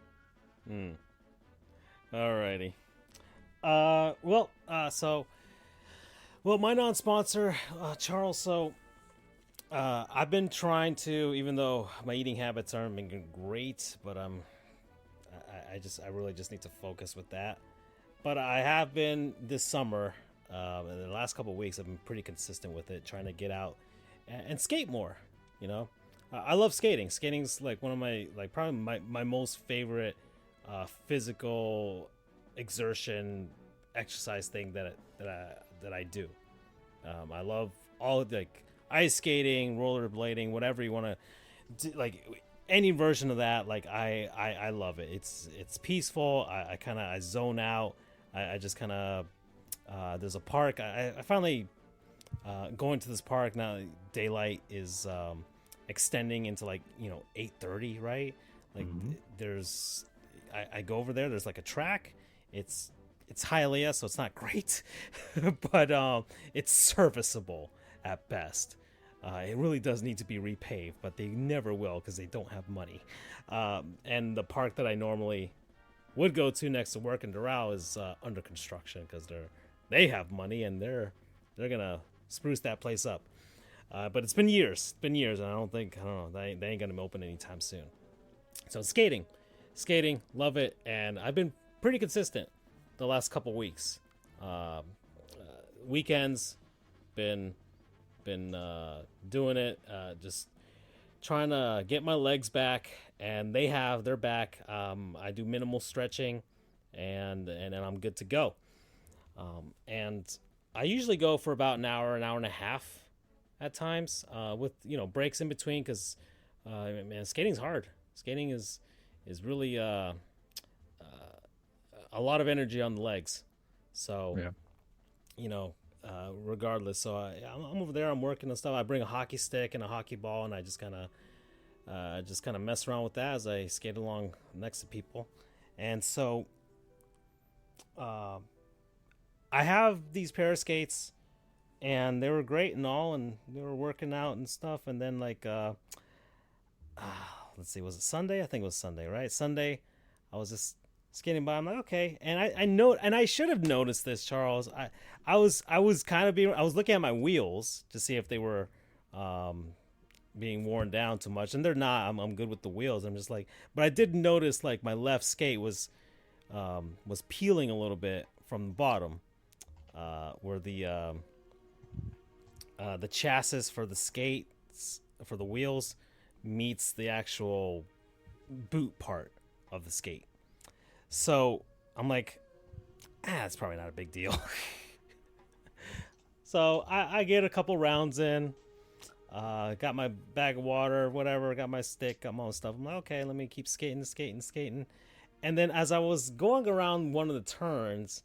Alrighty. My non-sponsor, Charles. So, I've been trying to, even though my eating habits aren't been great, but I really just need to focus with that. But I have been this summer, in the last couple of weeks, I've been pretty consistent with it, trying to get out and skate more. I love skating. Skating's like one of my, probably my most favorite physical exertion exercise thing that I do. I love all ice skating, rollerblading, whatever you want to do, any version of that. I love it. It's peaceful. I zone out. I just kind of there's a park. I finally going to this park now. Daylight is extending into 8:30, right? There's I go over there. There's a track. It's Hialeah, so it's not great, but it's serviceable at best. It really does need to be repaved, but they never will because they don't have money. And the park that I normally would go to next to work in Doral is under construction because they're they have money and they're gonna spruce that place up. But it's been years. It's been years, and I don't know. They ain't gonna open anytime soon. So skating, love it, and I've been pretty consistent the last couple weeks. Weekends, been doing it, just trying to get my legs back, and they're back. I do minimal stretching, and I'm good to go. And I usually go for about an hour and a half at times, with breaks in between, because man, skating's hard. Skating is really a lot of energy on the legs. So Yeah. Regardless. So I'm over there. I'm working and stuff. I bring a hockey stick and a hockey ball, and I just kind of mess around with that as I skate along next to people. And so, I have these pair of skates, and they were great and all, and they were working out and stuff. And then let's see, was it Sunday? I think it was Sunday, right? Sunday, I was just skating by. I'm like, okay, and I should have noticed this, Charles. I was looking at my wheels to see if they were being worn down too much, and they're not. I'm good with the wheels. I'm just like, but I did notice like my left skate was peeling a little bit from the bottom, where the chassis for the skates for the wheels meets the actual boot part of the skate. So I'm like, it's probably not a big deal. So I get a couple rounds in, got my bag of water, whatever, got my stick, got my own stuff. I'm like, okay, let me keep skating. And then as I was going around one of the turns,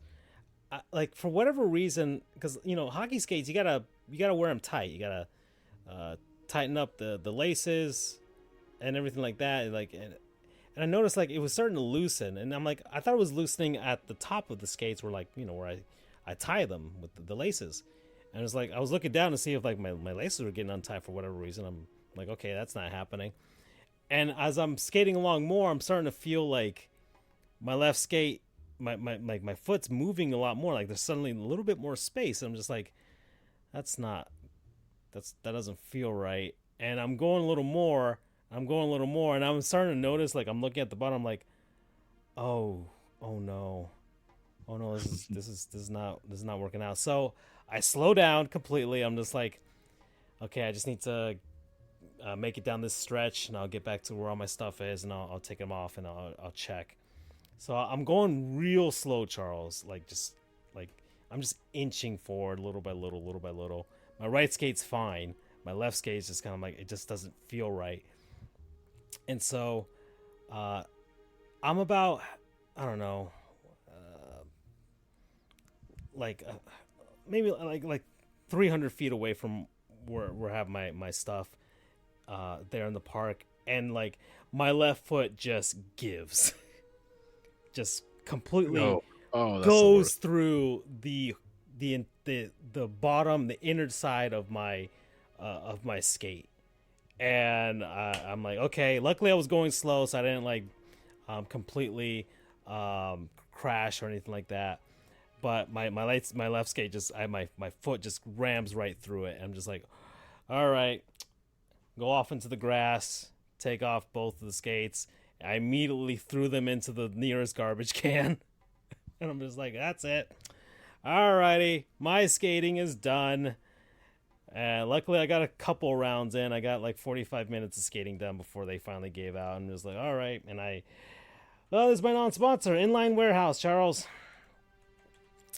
for whatever reason, because hockey skates, you gotta wear them tight. You gotta tighten up the laces and everything like that. And I noticed it was starting to loosen, and I'm like, I thought it was loosening at the top of the skates, where where I tie them with the laces. And it was like I was looking down to see if my laces were getting untied for whatever reason. I'm like, okay, that's not happening. And as I'm skating along more, I'm starting to feel like my left skate, my foot's moving a lot more. Like there's suddenly a little bit more space. And I'm just like, that doesn't feel right. And I'm going a little more, and I'm starting to notice, I'm looking at the bottom, I'm like, oh no, this is not working out. So I slow down completely. I'm just like, okay, I just need to make it down this stretch, and I'll get back to where all my stuff is, and I'll take them off, and I'll check. So I'm going real slow, Charles. I'm just inching forward little by little. My right skate's fine. My left skate's just kind of it just doesn't feel right. And so, I'm about, I don't know, maybe 300 feet away from where I have my stuff, there in the park, and my left foot just gives, just completely goes through the bottom, the inner side of my skate. And I'm like, okay, luckily I was going slow, so I didn't completely crash or anything like that. But my left skate my foot just rams right through it. And I'm just like, all right, go off into the grass, take off both of the skates. I immediately threw them into the nearest garbage can. And I'm just like, that's it. Alrighty, my skating is done. Luckily, I got a couple rounds in. I got 45 minutes of skating done before they finally gave out. And it was like, all right. And this is my non-sponsor, Inline Warehouse, Charles.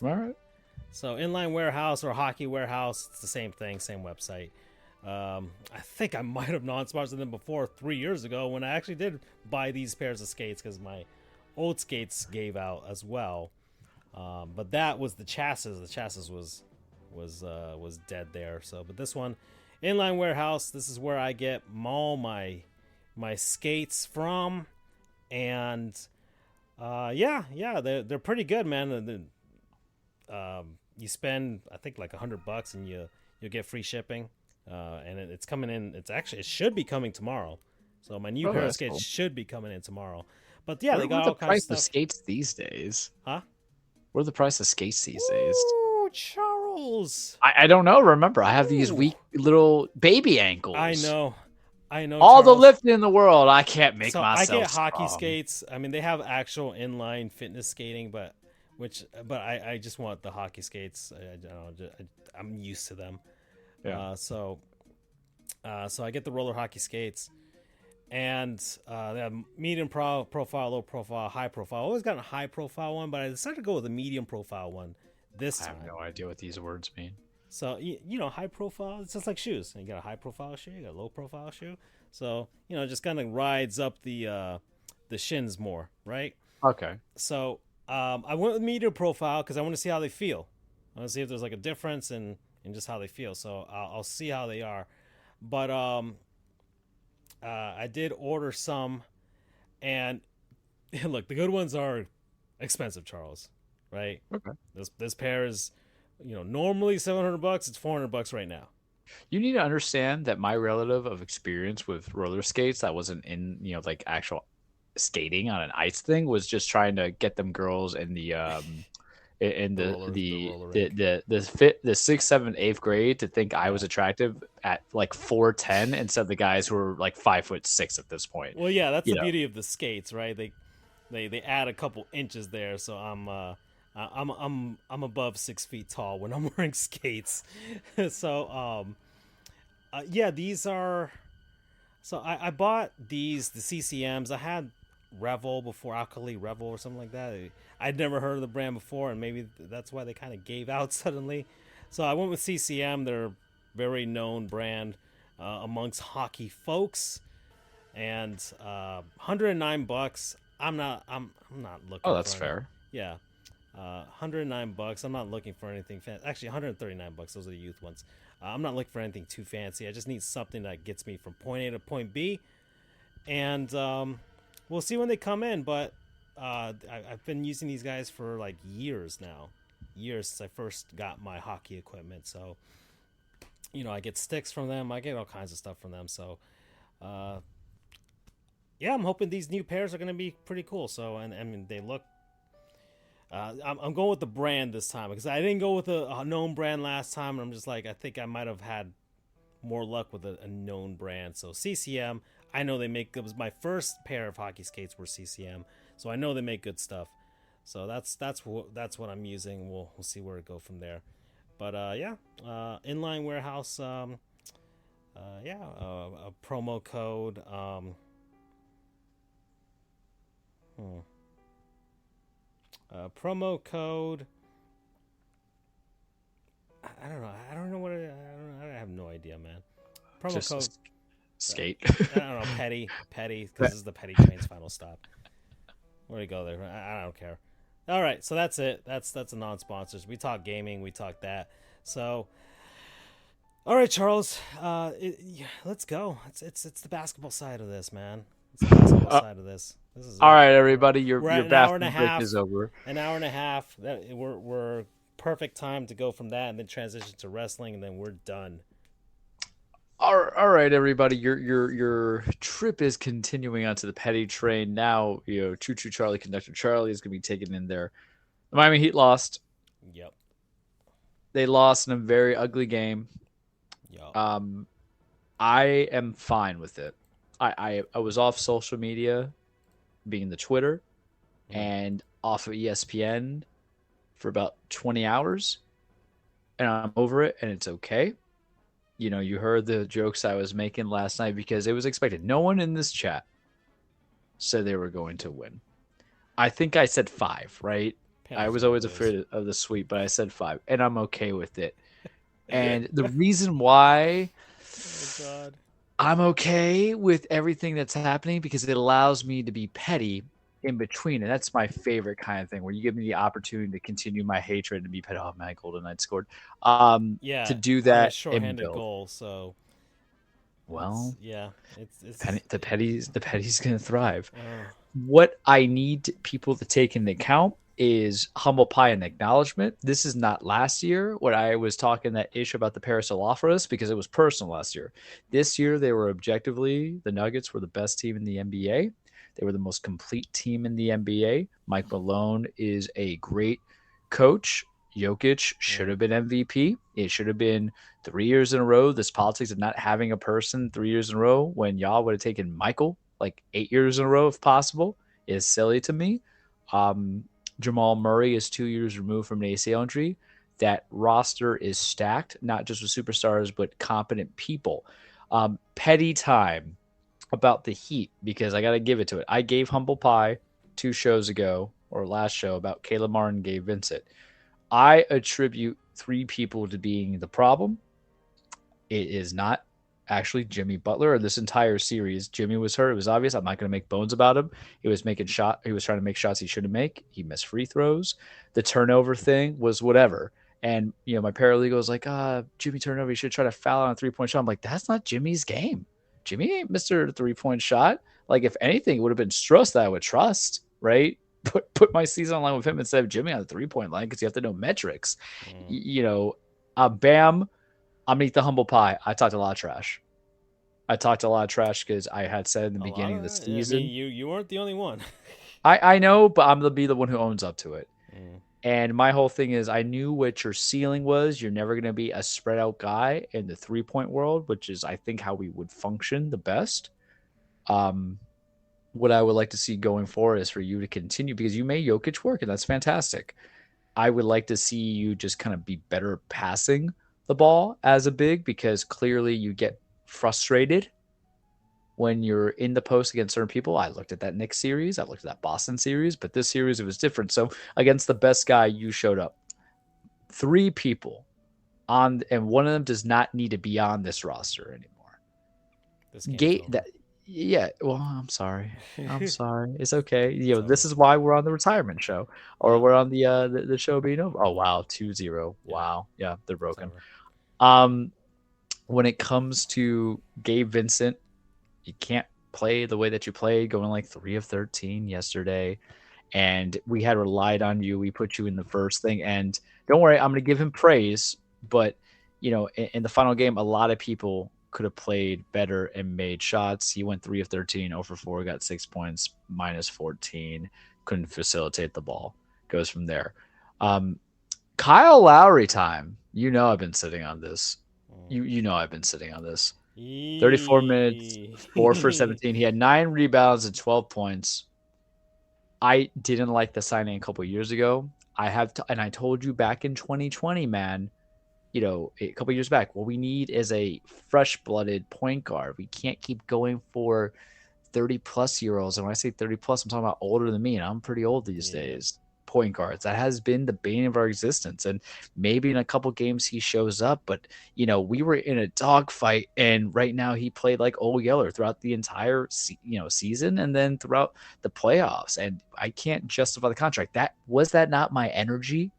All right. So Inline Warehouse or Hockey Warehouse, it's the same thing, same website. I think I might have non-sponsored them before 3 years ago when I actually did buy these pairs of skates because my old skates gave out as well. But that was the chassis. The chassis was dead there. So, but this one, Inline Warehouse, this is where I get all my skates from, and they're pretty good, man. You spend, I think, $100, and you'll get free shipping. And it's coming in. It should be coming tomorrow. So my new pair of skates should be coming in tomorrow. But yeah, they got all kinds of stuff. What are the price of skates these days? Huh? What are the price of skates these days? Charles. I don't know. Remember, I have these Ooh. weak little baby ankles. I know, All the Charles. lifting in the world, I can't make So I myself get hockey strong. skates. I mean, they have actual inline fitness skating, but I just want the hockey skates. I'm used to them. Yeah. So I get the roller hockey skates, and they have medium profile, low profile, high profile. I always got a high profile one, but I decided to go with a medium profile one this I time. have no idea what these words mean. So you know, high profile. It's just like shoes. You got a high profile shoe, you got a low profile shoe. So just kind of rides up the shins more, right? Okay. So I went with medium profile because I want to see how they feel. I want to see if there's like a difference in just how they feel. So I'll see how they are. But I did order some, and look, the good ones are expensive, Charles. Right? Okay. This pair is, normally $700. It's $400 right now. You need to understand that my relative of experience with roller skates that wasn't in, like actual skating on an ice thing was just trying to get them girls in the in the the sixth, seventh, eighth grade to think I was attractive at like 4'10" instead of the guys who were like 5'6" at this point. Well, yeah, that's the beauty of the skates, right? They add a couple inches there, so I'm above 6 feet tall when I'm wearing skates. So yeah, these are. So I bought the CCMs. I had Revel before, Alkali Revel or something like that. I'd never heard of the brand before, and maybe that's why they kind of gave out suddenly. So I went with CCM. They're a very known brand amongst hockey folks, and $109. I'm not looking. Oh, that's for fair. Yeah, $109. I'm not looking for anything fancy. Actually, $139. Those are the youth ones. I'm not looking for anything too fancy. I just need something that gets me from point A to point B, and we'll see when they come in. But I've been using these guys for like years now, since I first got my hockey equipment. So, I get sticks from them. I get all kinds of stuff from them. So, yeah, I'm hoping these new pairs are going to be pretty cool. So, and I mean, they look. I'm going with the brand this time because I didn't go with a known brand last time. And I'm just like, I think I might have had more luck with a known brand. So CCM, I know they make. It was my first pair of hockey skates were CCM, so I know they make good stuff. So that's what I'm using. We'll see where it go from there. But yeah, Inline Warehouse. Yeah, a promo code. Promo code. I don't know. I don't know what. I have no idea, man. Promo Just code. Skate. I don't know. Petty, because this is the Petty Train's final stop. Where do you go there? I don't care. All right, so that's it. That's a non-sponsors. We talk gaming. We talk that. So, all right, Charles. Let's go. It's the basketball side of this, man. It's the basketball side of this. This is all right, everybody. Your bathroom break is over. An hour and a half. We're perfect time to go from that and then transition to wrestling, and then we're done. All right, everybody. Your trip is continuing onto the Petty Train now. Choo Choo Charlie, Conductor Charlie is going to be taken in there. The Miami Heat lost. Yep. They lost in a very ugly game. Yep. I am fine with it. I was off social media, being the Twitter, and off of ESPN for about 20 hours, and I'm over it, and it's okay. You heard the jokes I was making last night because it was expected. No one in this chat said they were going to win. I think I said 5, right? I was always afraid of the sweep, but I said 5, and I'm okay with it. And the reason why I'm okay with everything that's happening because it allows me to be petty in between, and that's my favorite kind of thing where you give me the opportunity to continue my hatred and be petty. Oh man, Golden Knight scored. Yeah, to do that, a shorthanded goal. So, well, it's the petty's gonna thrive. What I need people to take into account is humble pie and acknowledgement. This is not last year when I was talking that ish about the Paris Alofras because it was personal last year. This year, they were objectively, the Nuggets were the best team in the NBA. They were the most complete team in the NBA. Mike Malone is a great coach, Jokic should have been MVP. It should have been 3 years in a row. This politics of not having a person 3 years in a row when y'all would have taken Michael like 8 years in a row if possible is silly to me. Um, Jamal Murray is 2 years removed from an ACL injury. That roster is stacked, not just with superstars, but competent people. Petty time about the Heat, because I got to give it to it. I gave Humble Pie 2 shows ago, or last show, about Caleb Martin, Gabe Vincent. I attribute 3 people to being the problem. It is not actually Jimmy Butler. This entire series, Jimmy was hurt. It was obvious. I'm not going to make bones about him. He was trying to make shots he shouldn't make. He missed free throws. The turnover thing was whatever. And my paralegal was like, Jimmy turnover. He should try to foul on a 3-point shot. I'm like, that's not Jimmy's game. Jimmy ain't Mr. 3-point shot. Like, if anything, it would have been Struss that I would trust, right? Put my season on line with him instead of Jimmy on the 3-point line, because you have to know metrics. Bam, I'm gonna eat the humble pie. I talked a lot of trash. Because I had said in the beginning of the season. I mean, you weren't the only one. I know, but I'm gonna be the one who owns up to it. And my whole thing is, I knew what your ceiling was. You're never going to be a spread out guy in the 3-point world, which is, I think, how we would function the best. What I would like to see going forward is for you to continue, because you made Jokic work, and that's fantastic. I would like to see you just kind of be better passing the ball as a big, because clearly you get frustrated when you're in the post against certain people. I looked at that Knicks series. I looked at that Boston series. But this series, it was different. So against the best guy, you showed up. 3 people on, and one of them does not need to be on this roster anymore. Well, I'm sorry. It's okay. This is why we're on the retirement show, or we're on the show being over. Oh, wow. 2-0. Wow. Yeah, they're broken. When it comes to Gabe Vincent, you can't play the way that you played, going like 3 of 13 yesterday. And we had relied on you. We put you in the first thing. And don't worry, I'm going to give him praise. But, in the final game, a lot of people could have played better and made shots. He went 3 of 13, 0 for 4, got 6 points, minus 14. Couldn't facilitate the ball. Goes from there. Kyle Lowry time. I've been sitting on this. I've been sitting on this. 34 minutes, 4 for 17. He had 9 rebounds and 12 points. I didn't like the signing a couple years ago. And I told you back in 2020, man, a couple years back, what we need is a fresh-blooded point guard. We can't keep going for 30-plus-year-olds. And when I say 30-plus, I'm talking about older than me, and I'm pretty old these days. Point guards. That has been the bane of our existence. And maybe in a couple games he shows up, but we were in a dogfight, and right now he played like Old Yeller throughout the entire season, and then throughout the playoffs. And I can't justify the contract. Was that not my energy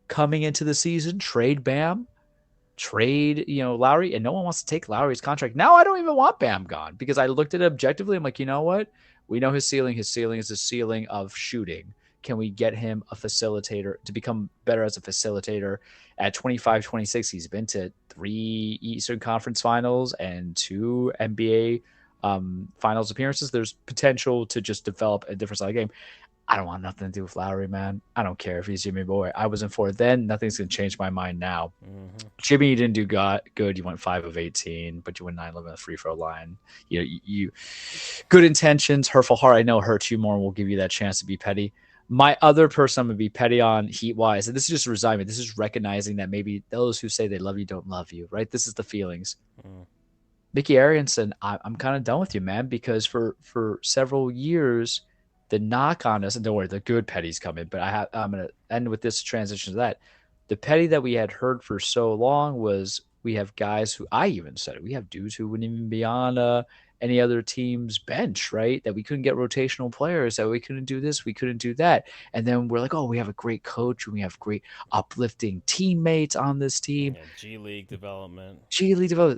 coming into the season? Trade Bam, trade Lowry, and no one wants to take Lowry's contract. Now I don't even want Bam gone, because I looked at it objectively. I'm like, you know what? We know his ceiling. His ceiling is the ceiling of shooting. Can we get him a facilitator to become better as a facilitator? At 25, 26, he's been to 3 Eastern Conference Finals and 2 NBA Finals appearances. There's potential to just develop a different style of game. I don't want nothing to do with Lowry, man. I don't care if he's Jimmy Boy. I wasn't for it then. Nothing's going to change my mind now. Jimmy, you didn't do good. You went 5 of 18, but you went 9-11 on the free throw line. You good intentions, hurtful heart, I know hurts you more, and we'll give you that chance to be petty. My other person I'm going to be petty on Heat-wise, and this is just resignment. This is recognizing that maybe those who say they love you don't love you, right? This is the feelings. Mickey Arianson, I'm kind of done with you, man, because for several years, the knock on us, and don't worry, the good petty's coming, but I'm going to end with this transition to that. The petty that we had heard for so long was we have guys who, I even said it, we have dudes who wouldn't even be on any other team's bench, right? That we couldn't get rotational players, that we couldn't do this, we couldn't do that. And then we're like, oh, we have a great coach and we have great uplifting teammates on this team. G League development.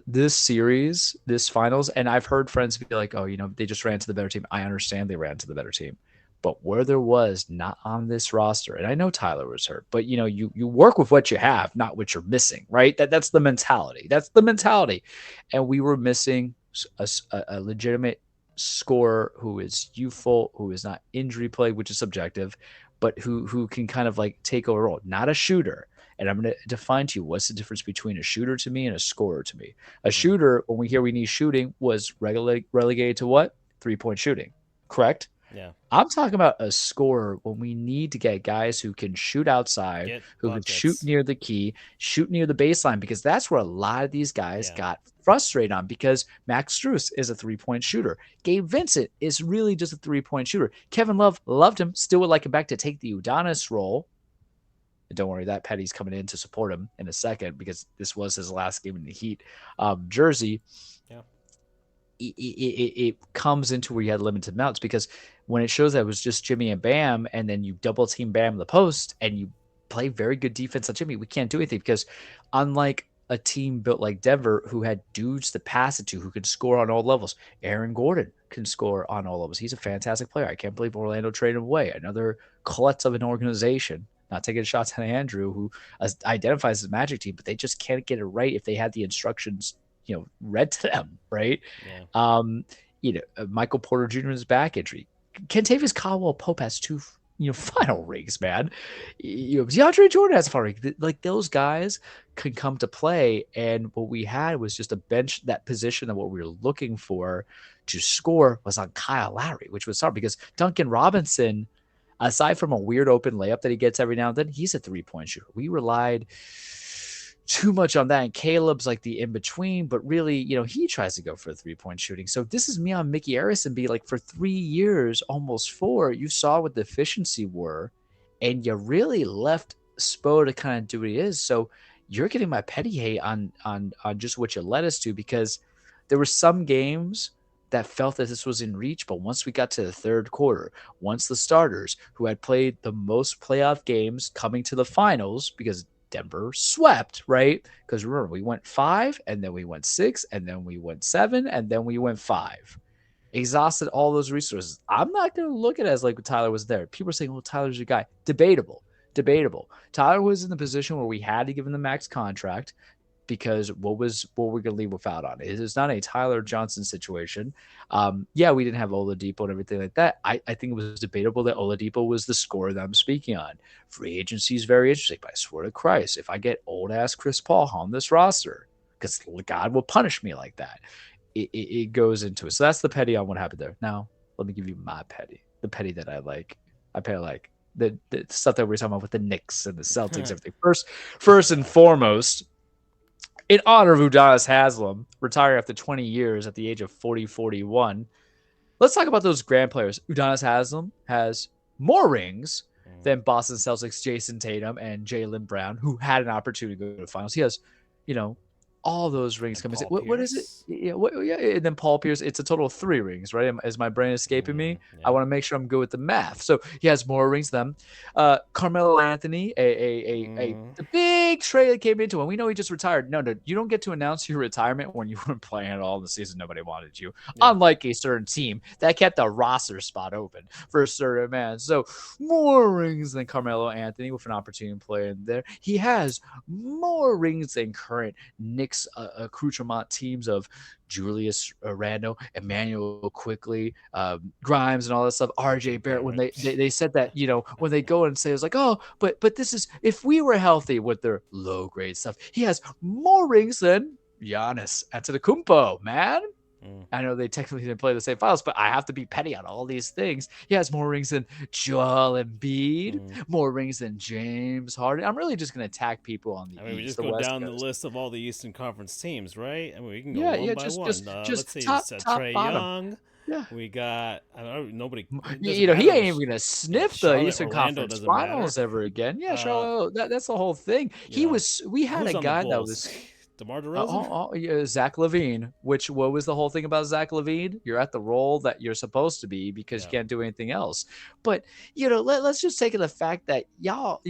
This series, this finals, and I've heard friends be like, oh, they just ran to the better team. I understand they ran to the better team. But where there was not on this roster, and I know Tyler was hurt, but you work with what you have, not what you're missing, right? That's the mentality. And we were missing a legitimate scorer who is youthful, who is not injury plagued, which is subjective, but who can kind of like take over a role. Not a shooter, And I'm going to define to you what's the difference between a shooter to me and a scorer to me. A shooter, when we hear we need shooting, was relegated to what? 3-point shooting, correct? Yeah. I'm talking about a scorer when we need to get guys who can shoot outside, Get who can shoot buckets. near the key, shoot near the baseline, because that's where a lot of these guys Yeah. got frustrated on, because Max Strus is a 3-point shooter. Gabe Vincent is really just a 3-point shooter. Kevin Love loved him, still would like him back to take the Udonis role. And don't worry, that Petty's coming in to support him in a second, because this was his last game in the Heat jersey. Yeah. It comes into where you had limited amounts, because when it shows that it was just Jimmy and Bam, and then you double team Bam in the post and you play very good defense on Jimmy, we can't do anything, because unlike a team built like Denver, who had dudes to pass it to, who could score on all levels, Aaron Gordon can score on all levels. He's a fantastic player. I can't believe Orlando traded him away. Another klutz of an organization. Not taking shots at Andrew, who identifies as a Magic team, but they just can't get it right if they had the instructions, read to them, right? Yeah. Michael Porter Jr.'s back injury. Kentavious Caldwell-Pope has 2, final rings, man. DeAndre Jordan has a final ring. Like, those guys can come to play, and what we had was just a bench, that position, of what we were looking for to score was on Kyle Lowry, which was hard, because Duncan Robinson, aside from a weird open layup that he gets every now and then, he's a 3-point shooter. We relied too much on that, and Caleb's like the in-between, but really, he tries to go for a 3-point shooting. So this is me on Mickey Harrison be like, for 3 years, almost 4, you saw what the efficiency were, and you really left Spo to kind of do what he is. So you're getting my petty hate on just what you led us to, because there were some games that felt that this was in reach, but once we got to the third quarter, once the starters who had played the most playoff games coming to the finals, because Denver swept, right? Because remember, we went 5, and then we went 6, and then we went 7, and then we went 5. Exhausted all those resources. I'm not going to look at it as like Tyler was there. People are saying, well, Tyler's your guy. Debatable. Tyler was in the position where we had to give him the max contract, because what we're going to leave without on it. It's not a Tyler Johnson situation. Yeah, we didn't have Oladipo and everything like that. I think it was debatable that Oladipo was the scorer that I'm speaking on. Free agency is very interesting, but I swear to Christ, if I get old-ass Chris Paul on this roster, because God will punish me like that, it goes into it. So that's the petty on what happened there. Now, let me give you my petty. The petty that I like. I petty like the stuff that we're talking about with the Knicks and the Celtics, everything. First and foremost, in honor of Udonis Haslem, retiring after 20 years at the age of 41, let's talk about those grand players. Udonis Haslem has more rings than Boston Celtics Jason Tatum and Jaylen Brown, who had an opportunity to go to the finals. He has, all those rings coming. What is it? Yeah, and then Paul Pierce. It's a total of 3 rings, right? Is my brain escaping me? Yeah. I want to make sure I'm good with the math. So he has more rings than Carmelo Anthony, a big trade that came into him. We know he just retired. No, you don't get to announce your retirement when you weren't playing at all in the season. Nobody wanted you. Yeah. Unlike a certain team that kept a roster spot open for a certain man. So more rings than Carmelo Anthony with an opportunity to play in there. He has more rings than current Knicks accoutrement teams of Julius Randle, Emmanuel Quickly, Grimes, and all that stuff. RJ Barrett, when they said that, when they go and say, it's like, oh, but this is, if we were healthy with their low grade stuff, he has more rings than Giannis Antetokounmpo, man. I know they technically didn't play the same finals, but I have to be petty on all these things. He has more rings than Joel Embiid, more rings than James Harden. I'm really just going to attack people on the East. We just go down the list of all the Eastern Conference teams, right? We can go one by one. Let's see, top Trae Young. Yeah, we got. I don't know, nobody. He ain't even gonna sniff the Eastern Conference Finals ever again. Yeah, Charlotte. That's the whole thing. We had a guy that was. DeMar DeRozan? Zach LaVine, what was the whole thing about Zach LaVine? You're at the role that you're supposed to be because you can't do anything else. But, let's just take the fact that y'all,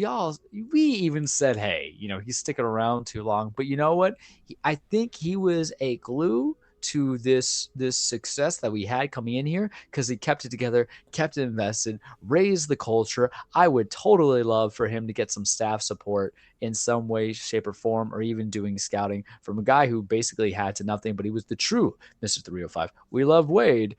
we even said, hey, he's sticking around too long. But you know what? I think he was a glue to this success that we had coming in here, because he kept it together, kept it invested, raised the culture. I would totally love for him to get some staff support in some way, shape, or form, or even doing scouting from a guy who basically had to nothing, but he was the true Mr. 305. We love Wade.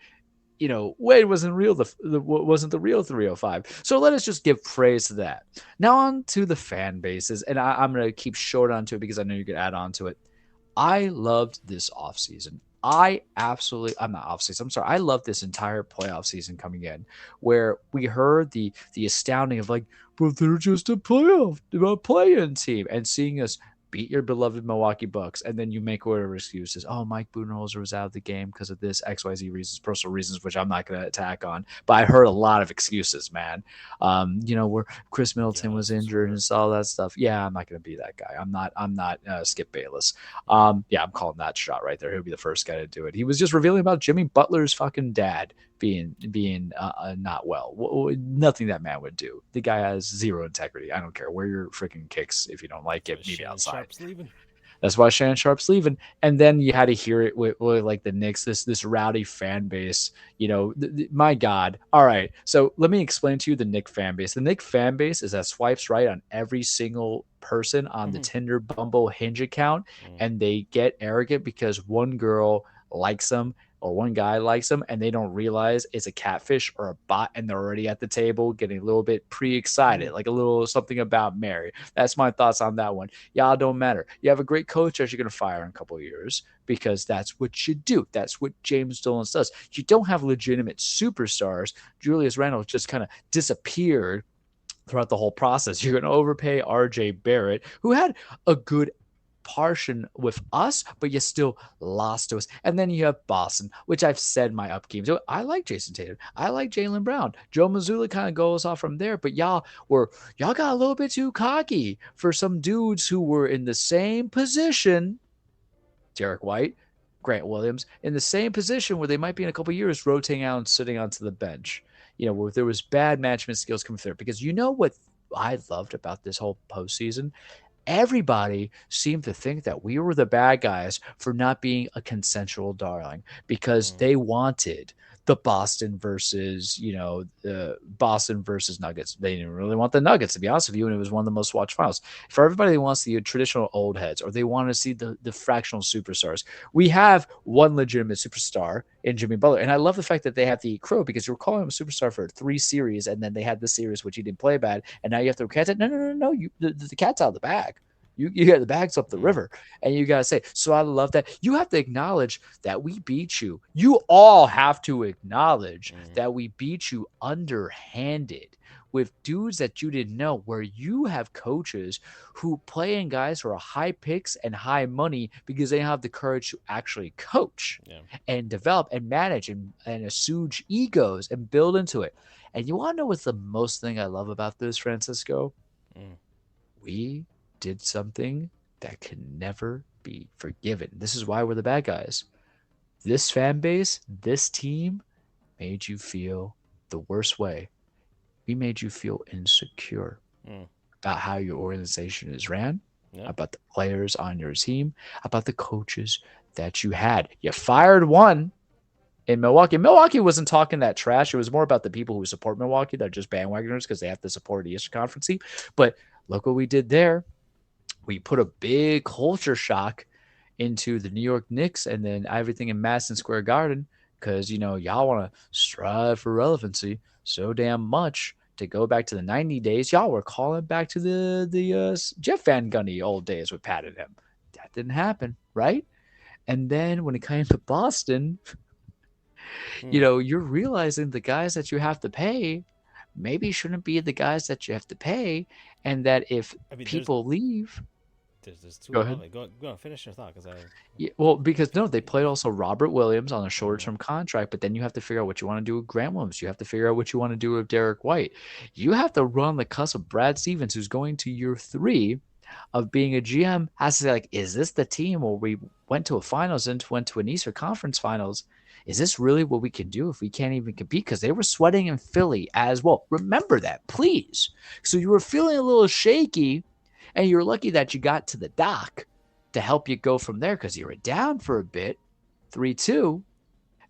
Wade wasn't real. Wasn't the real 305. So let us just give praise to that. Now on to the fan bases, and I'm gonna keep short onto it because I know you could add on to it. I loved this offseason. I'm not offseason. I'm sorry. I loved this entire playoff season coming in, where we heard the astounding of like, but they're just a play-in team, and seeing us beat your beloved Milwaukee Bucks, and then you make whatever excuses. Oh, Mike Budenholzer was out of the game because of this XYZ reasons, personal reasons, which I'm not going to attack on. But I heard a lot of excuses, man. Where Chris Middleton was injured and all that stuff. Yeah, I'm not going to be that guy. I'm not Skip Bayless. I'm calling that shot right there. He'll be the first guy to do it. He was just revealing about Jimmy Butler's fucking dad being not well. Nothing that man would do. The guy has zero integrity. I don't care. Wear your freaking kicks if you don't like it. Meet me outside. That's why Shannon Sharp's leaving. And then you had to hear it with like the Knicks, this rowdy fan base. My God. All right. So let me explain to you the Knicks fan base. The Knicks fan base is that swipes right on every single person on the Tinder, Bumble, Hinge account, and they get arrogant because one girl likes them or one guy likes them, and they don't realize it's a catfish or a bot, and they're already at the table getting a little bit pre-excited, like a little something about Mary. That's my thoughts on that one. Y'all don't matter. You have a great coach that you're going to fire in a couple of years because that's what you do. That's what James Dolan does. You don't have legitimate superstars. Julius Randle just kind of disappeared throughout the whole process. You're going to overpay RJ Barrett, who had a good portion with us, but you still lost to us. And then you have Boston, which I've said my upkeep. So I like Jason Tatum. I like Jaylen Brown. Joe Mazzulla kind of goes off from there, but y'all got a little bit too cocky for some dudes who were in the same position. Derek White, Grant Williams, in the same position where they might be in a couple of years rotating out and sitting onto the bench. Where there was bad management skills coming through. Because you know what I loved about this whole postseason? Everybody seemed to think that we were the bad guys for not being a consensual darling because they wanted the Boston versus Nuggets. They didn't really want the Nuggets, to be honest with you, and it was one of the most watched finals. For everybody that wants the traditional old heads or they want to see the fractional superstars, we have one legitimate superstar in Jimmy Butler. And I love the fact that they have the crow because you were calling him a superstar for 3 series, and then they had the series which he didn't play bad, and now you have to catch it. No. The cat's out of the bag. You got the bags up the river, and you got to say, so I love that. You have to acknowledge that we beat you. You all have to acknowledge that we beat you underhanded with dudes that you didn't know, where you have coaches who play in guys who are high picks and high money because they have the courage to actually coach and develop and manage and assuage egos and build into it. And you want to know what's the most thing I love about this, Francisco? We did something that can never be forgiven. This is why we're the bad guys. This fan base, this team made you feel the worst way. We made you feel insecure about how your organization is ran, about the players on your team, about the coaches that you had. You fired one in Milwaukee. Milwaukee wasn't talking that trash. It was more about the people who support Milwaukee. They're just bandwagoners because they have to support the Eastern Conference team. But look what we did there. We put a big culture shock into the New York Knicks and then everything in Madison Square Garden because, y'all want to strive for relevancy so damn much to go back to the 90 days. Y'all were calling back to the Jeff Van Gundy old days with Pat and him. That didn't happen, right? And then when it came to Boston, you're realizing the guys that you have to pay maybe shouldn't be the guys that you have to pay, and that if people leave... There's two. Go ahead. Go finish your thought, because because they played also Robert Williams on a short-term contract, but then you have to figure out what you want to do with Grant Williams. You have to figure out what you want to do with Derek White. You have to run the cusp of Brad Stevens, who's going to year 3 of being a GM, has to say, like, is this the team where we went to a finals and went to an Eastern Conference finals? Is this really what we can do if we can't even compete? Because they were sweating in Philly as well. Remember that, please. So you were feeling a little shaky, and you're lucky that you got to the dock to help you go from there because you were down for a bit, 3-2.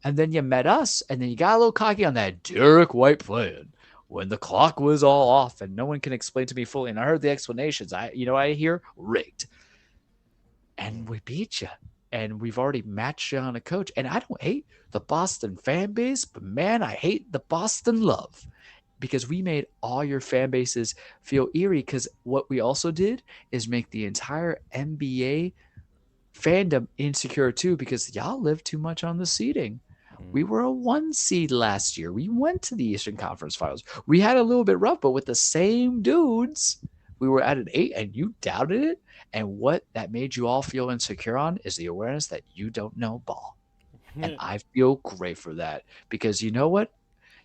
And then you met us, and then you got a little cocky on that Derek White plan when the clock was all off, and no one can explain to me fully. And I heard the explanations. I hear rigged. And we beat you. and we've already matched you on a coach. And I don't hate the Boston fan base, but man, I hate the Boston love because we made all your fan bases feel eerie. Because what we also did is make the entire NBA fandom insecure too, because y'all live too much on the seeding. We were a 1 seed last year. We went to the Eastern Conference Finals. We had a little bit rough, but with the same dudes, we were at an 8, and you doubted it. And what that made you all feel insecure on is the awareness that you don't know ball. And I feel great for that, because you know what?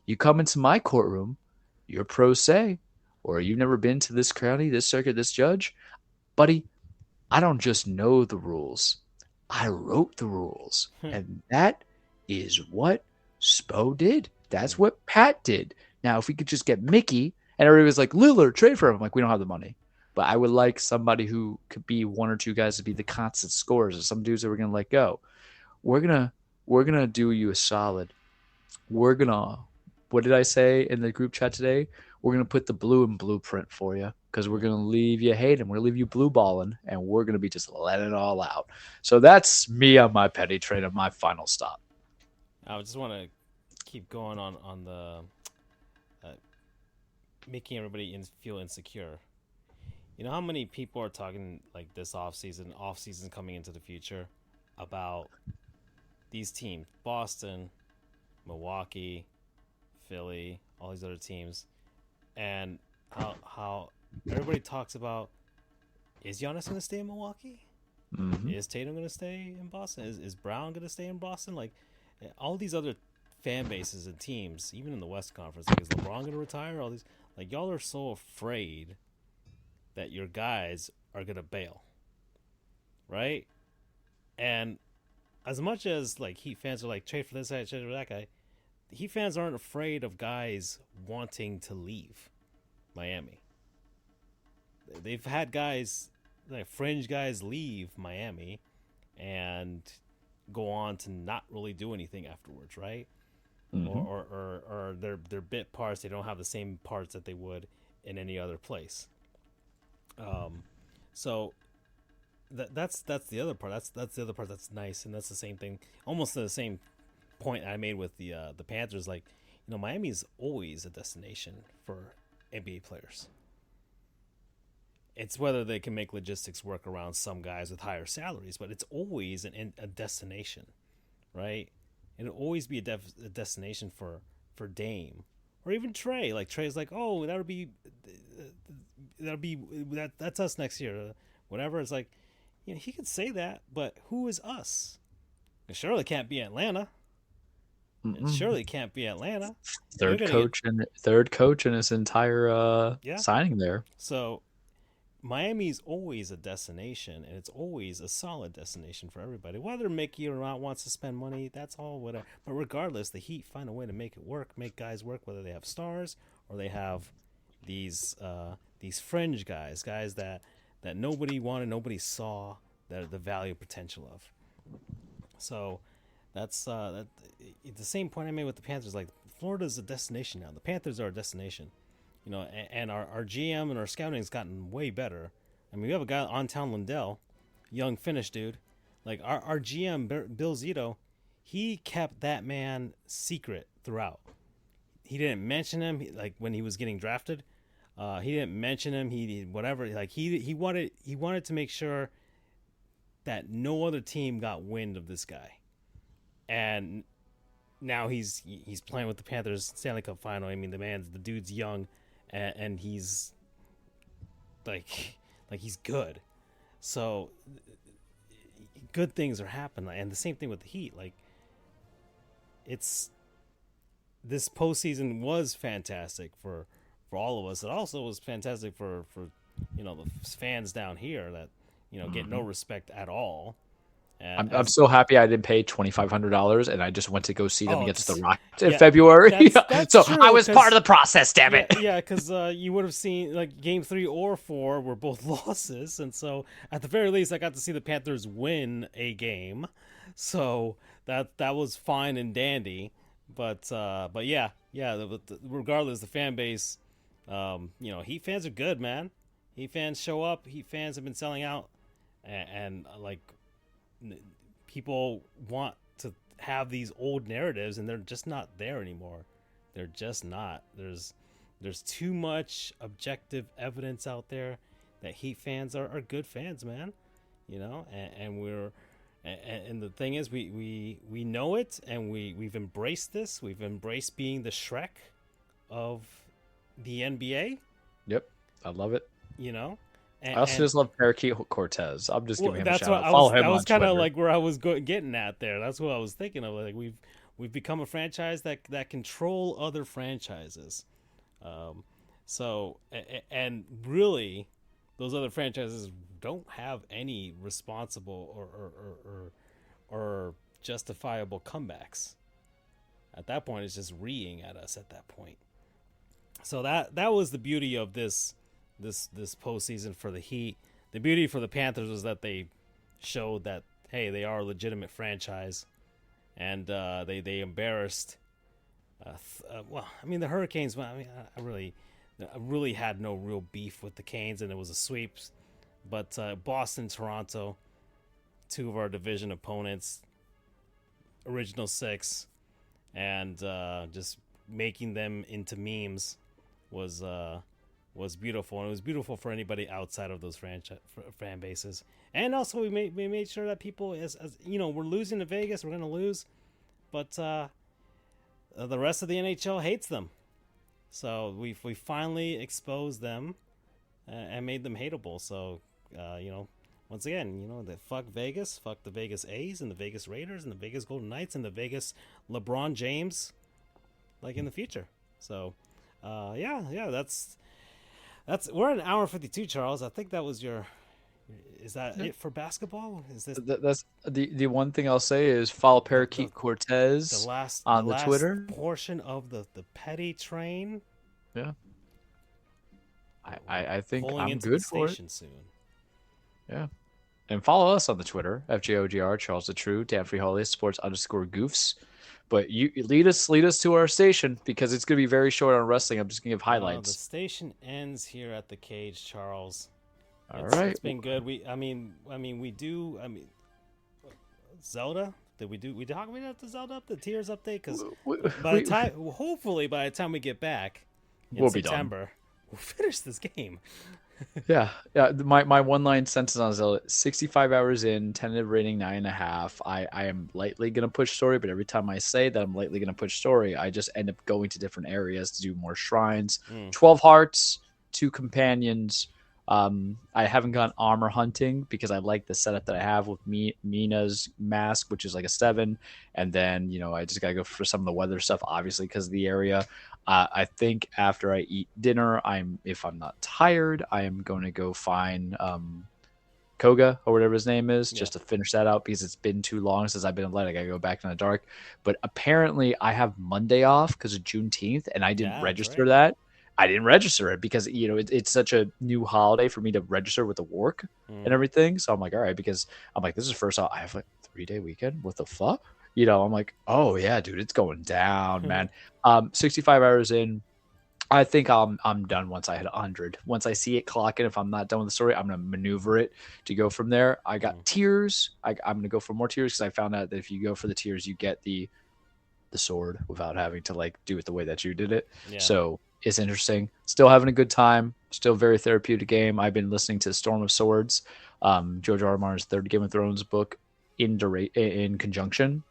You come into my courtroom, you're pro se, or you've never been to this county, this circuit, this judge, buddy. I don't just know the rules. I wrote the rules. And that is what Spo did. That's what Pat did. Now, if we could just get Mickey, and everybody was like, Lillard, trade for him. I'm like, we don't have the money. But I would like somebody who could be one or two guys to be the constant scorers, or some dudes that we're gonna let go. We're gonna do you a solid. We're gonna, what did I say in the group chat today? We're gonna put the blue in blueprint for you, because we're gonna leave you hating. We're gonna leave you blue balling, and we're gonna be just letting it all out. So that's me on my petty trade of my final stop. I just want to keep going on the making everybody feel insecure. You know how many people are talking like this off season coming into the future about these teams, Boston, Milwaukee, Philly, all these other teams, and how everybody talks about, is Giannis going to stay in Milwaukee? Mm-hmm. Is Tatum going to stay in Boston? Is Brown going to stay in Boston? Like, all these other fan bases and teams, even in the West Conference, like, is LeBron going to retire? All these, like, y'all are so afraid that your guys are going to bail, right? And as much as, like, Heat fans are like, trade for this guy, trade for that guy, Heat fans aren't afraid of guys wanting to leave Miami. They've had guys, like fringe guys, leave Miami and go on to not really do anything afterwards, right? Mm-hmm. Or they're bit parts. They don't have the same parts that they would in any other place. So that's the other part. That's the other part that's nice, and that's the same thing, almost the same point I made with the Panthers. Like, you know, Miami is always a destination for NBA players. It's whether they can make logistics work around some guys with higher salaries, but it's always a destination, right? It'll always be a destination for Dame or even Trey. Like, Trey's like, oh, that's us next year, whatever. It's like, you know, he could say that, but who is us? It surely can't be Atlanta. It surely can't be Atlanta. Third coach in his entire signing there. So Miami's always a destination, and it's always a solid destination for everybody. Whether Mickey or not wants to spend money, that's all whatever. But regardless, the Heat find a way to make it work, make guys work, whether they have stars or they have these fringe guys that nobody wanted, nobody saw the value potential of. So that's the same point I made with the Panthers. Like, Florida's a destination now. The Panthers are a destination. You know, and our GM and our scouting has gotten way better. I mean, we have a guy on town, Lindell, young Finnish dude. Like, our GM, Bill Zito, he kept that man secret throughout. He didn't mention him, like, when he was getting drafted. He didn't mention him. He whatever. Like, he wanted to make sure that no other team got wind of this guy. And now he's playing with the Panthers Stanley Cup final. I mean, the dude's young. And he's like he's good, so good things are happening. And the same thing with the Heat. Like, it's this postseason was fantastic for all of us. It also was fantastic for you know, the fans down here that, you know, get no respect at all. I'm so happy I didn't pay $2,500 and I just went to go see them against the Rockets in February. That's so true, I was part of the process, damn it. Yeah, because you would have seen, like, game 3 or 4 were both losses, and so at the very least I got to see the Panthers win a game, so that was fine and dandy. But yeah, regardless, the fan base, you know, Heat fans are good, man. Heat fans show up. Heat fans have been selling out, and like, people want to have these old narratives, and they're just not there anymore. They're just not. There's too much objective evidence out there that Heat fans are good fans, man. You know, and the thing is, we know it, and we've embraced this. We've embraced being the Shrek of the NBA. Yep, I love it. You know, I also just love Parakeet Cortez. I'm just giving him a shout out. Follow him on Twitter. That was kind of like where I was getting at there. That's what I was thinking of. Like we've become a franchise that control other franchises. So and really, those other franchises don't have any responsible or justifiable comebacks. At that point, it's just reeing at us. At that point, so that was the beauty of this postseason for the Heat. The beauty for the Panthers was that they showed that, hey, they are a legitimate franchise, and they embarrassed. Well, I mean, the Hurricanes. I mean, I really had no real beef with the Canes, and it was a sweep. But Boston, Toronto, two of our division opponents, original six, and just making them into memes was beautiful, and it was beautiful for anybody outside of those fan bases. And also, we made sure that people, as you know, we're losing to Vegas, we're going to lose, but the rest of the NHL hates them. So we finally exposed them and made them hateable. So you know, once again, you know, that fuck Vegas, fuck the Vegas A's and the Vegas Raiders and the Vegas Golden Knights and the Vegas LeBron James, like in the future. So yeah, that's we're at an hour 52, Charles. I think that was your. Is that it for basketball? Is this that's the one thing I'll say is follow Parakeet Cortez on the Twitter portion of the petty train. Yeah, I think I'm good for it soon. Yeah, and follow us on the Twitter FJOGR Charles the True Dan Frijoles sports_goofs. But you lead us to our station, because it's going to be very short on wrestling. I'm just going to give highlights. The station ends here at the cage, Charles. All right, it's been good. Zelda. Did we talk about the Zelda the Tears update? Because hopefully by the time we get back in September, we'll finish this game. Yeah. My one-line sentence on Zelda: 65 hours in, tentative rating 9.5. I am lightly gonna push story, but every time I say that I'm lightly gonna push story, I just end up going to different areas to do more shrines. 12 hearts, 2 companions. I haven't gone armor hunting because I like the setup that I have with Mina's mask, which is like a 7, and then I just gotta go for some of the weather stuff, obviously, because of the area. I think after I eat dinner, if I'm not tired, I am going to go find Koga or whatever his name is, just to finish that out, because it's been too long since I've been in light. I gotta go back in the dark. But apparently I have Monday off because of Juneteenth, and I didn't register that. I didn't register it because it's such a new holiday for me to register with the work and everything. So I'm like, all right, because I'm like, this is the first time I have like 3-day weekend. What the fuck? I'm like, oh yeah, dude, it's going down, man. 65 hours in, I think I'm done once I hit 100. Once I see it clocking, if I'm not done with the story, I'm gonna maneuver it to go from there. I got tears. I'm gonna go for more tears because I found out that if you go for the tears, you get the sword without having to like do it the way that you did it. Yeah. So it's interesting. Still having a good time. Still very therapeutic game. I've been listening to Storm of Swords, George R. R. Martin's third Game of Thrones book in conjunction.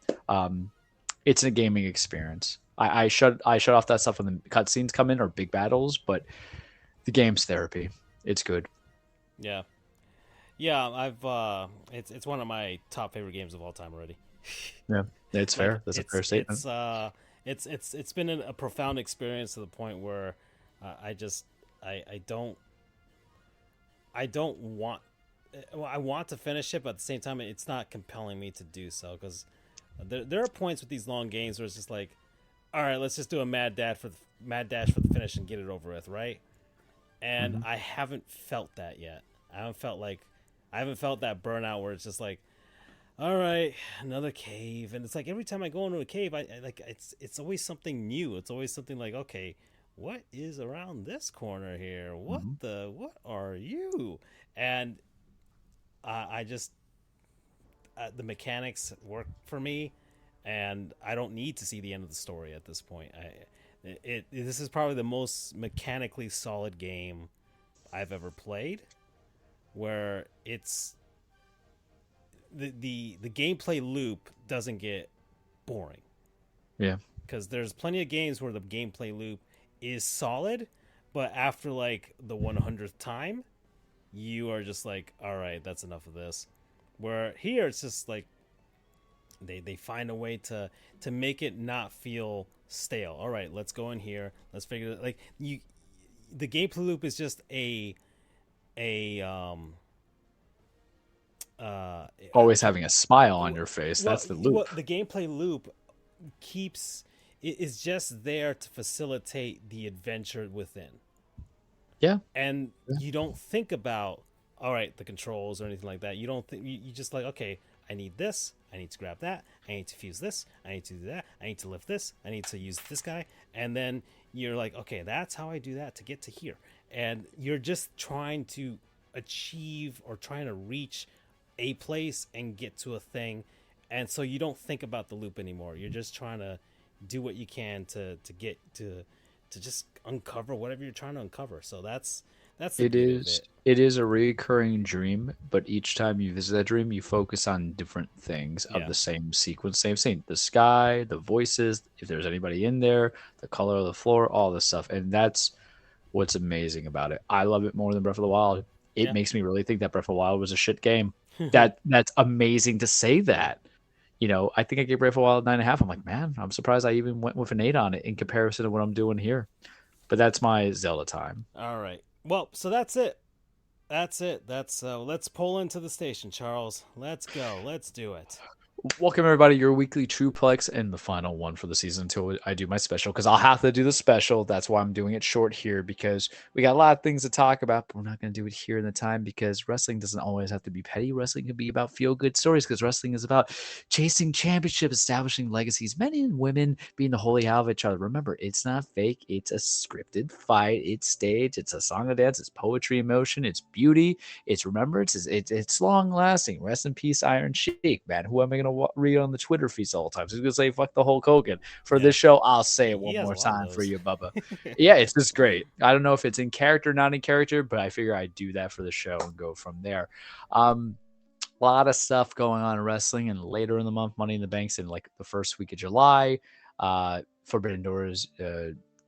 It's a gaming experience. I shut off that stuff when the cutscenes come in or big battles, but the game's therapy. It's good. Yeah. I've it's one of my top favorite games of all time already. Yeah, it's fair. That's a fair statement. It's been a profound experience to the point where I don't want. Well, I want to finish it, but at the same time, it's not compelling me to do so, because there are points with these long games where it's just like, all right, let's just do a mad dash for the finish and get it over with, right? And I haven't felt that yet. I haven't felt that burnout where it's just like, all right, another cave, and it's like every time I go into a cave, I like it's always something new. It's always something like, okay, what is around this corner here? What what are you? And I the mechanics work for me, and I don't need to see the end of the story at this point. This is probably the most mechanically solid game I've ever played, where it's the gameplay loop doesn't get boring. Yeah. Because there's plenty of games where the gameplay loop is solid, but after like the 100th time, you are just like, all right, that's enough of this. Where here it's just like they find a way to make it not feel stale. All right, let's go in here. Let's figure it. Like you, the gameplay loop is just a Always having a smile on your face. That's the loop. Well, the gameplay loop is just there to facilitate the adventure within. Yeah. And you don't think about, all right, the controls or anything like that. You don't think, you just like, okay, I need this. I need to grab that. I need to fuse this. I need to do that. I need to lift this. I need to use this guy. And then you're like, okay, that's how I do that to get to here. And you're just trying to achieve or trying to reach a place and get to a thing. And so you don't think about the loop anymore. You're just trying to do what you can to get to just uncover whatever you're trying to uncover. So that's It is. It is a recurring dream, but each time you visit that dream, you focus on different things of the same sequence, same scene. The sky, the voices, if there's anybody in there, the color of the floor, all this stuff. And that's what's amazing about it. I love it more than Breath of the Wild. It makes me really think that Breath of the Wild was a shit game. That's amazing to say that. You know, I think I gave Breath of the Wild 9.5. I'm like, man, I'm surprised I even went with an 8 on it in comparison to what I'm doing here. But that's my Zelda time. All right. Well, so that's it. That's let's pull into the station, Charles. Let's go. Let's do it. Welcome everybody, your weekly Trueplex and the final one for the season until I do my special, because I'll have to do the special. That's why I'm doing it short here, because we got a lot of things to talk about, but we're not going to do it here in the time, because wrestling doesn't always have to be petty. Wrestling can be about feel-good stories, because wrestling is about chasing championships, establishing legacies, men and women being the holy hell of each other. Remember, it's not fake. It's a scripted fight. It's stage. It's a song and dance. It's poetry, emotion. It's beauty. It's remembrance. It's long-lasting. Rest in peace, Iron Sheik, man. Who am I going to read on the Twitter feeds all the time? So he's gonna say fuck the Hulk Hogan. For this show, I'll say it one more time for you, Bubba. Yeah, it's just great. I don't know if it's in character, not in character, but I figure I'd do that for the show and go from there. A lot of stuff going on in wrestling, and later in the month, Money in the Bank's in like the first week of July. Forbidden Doors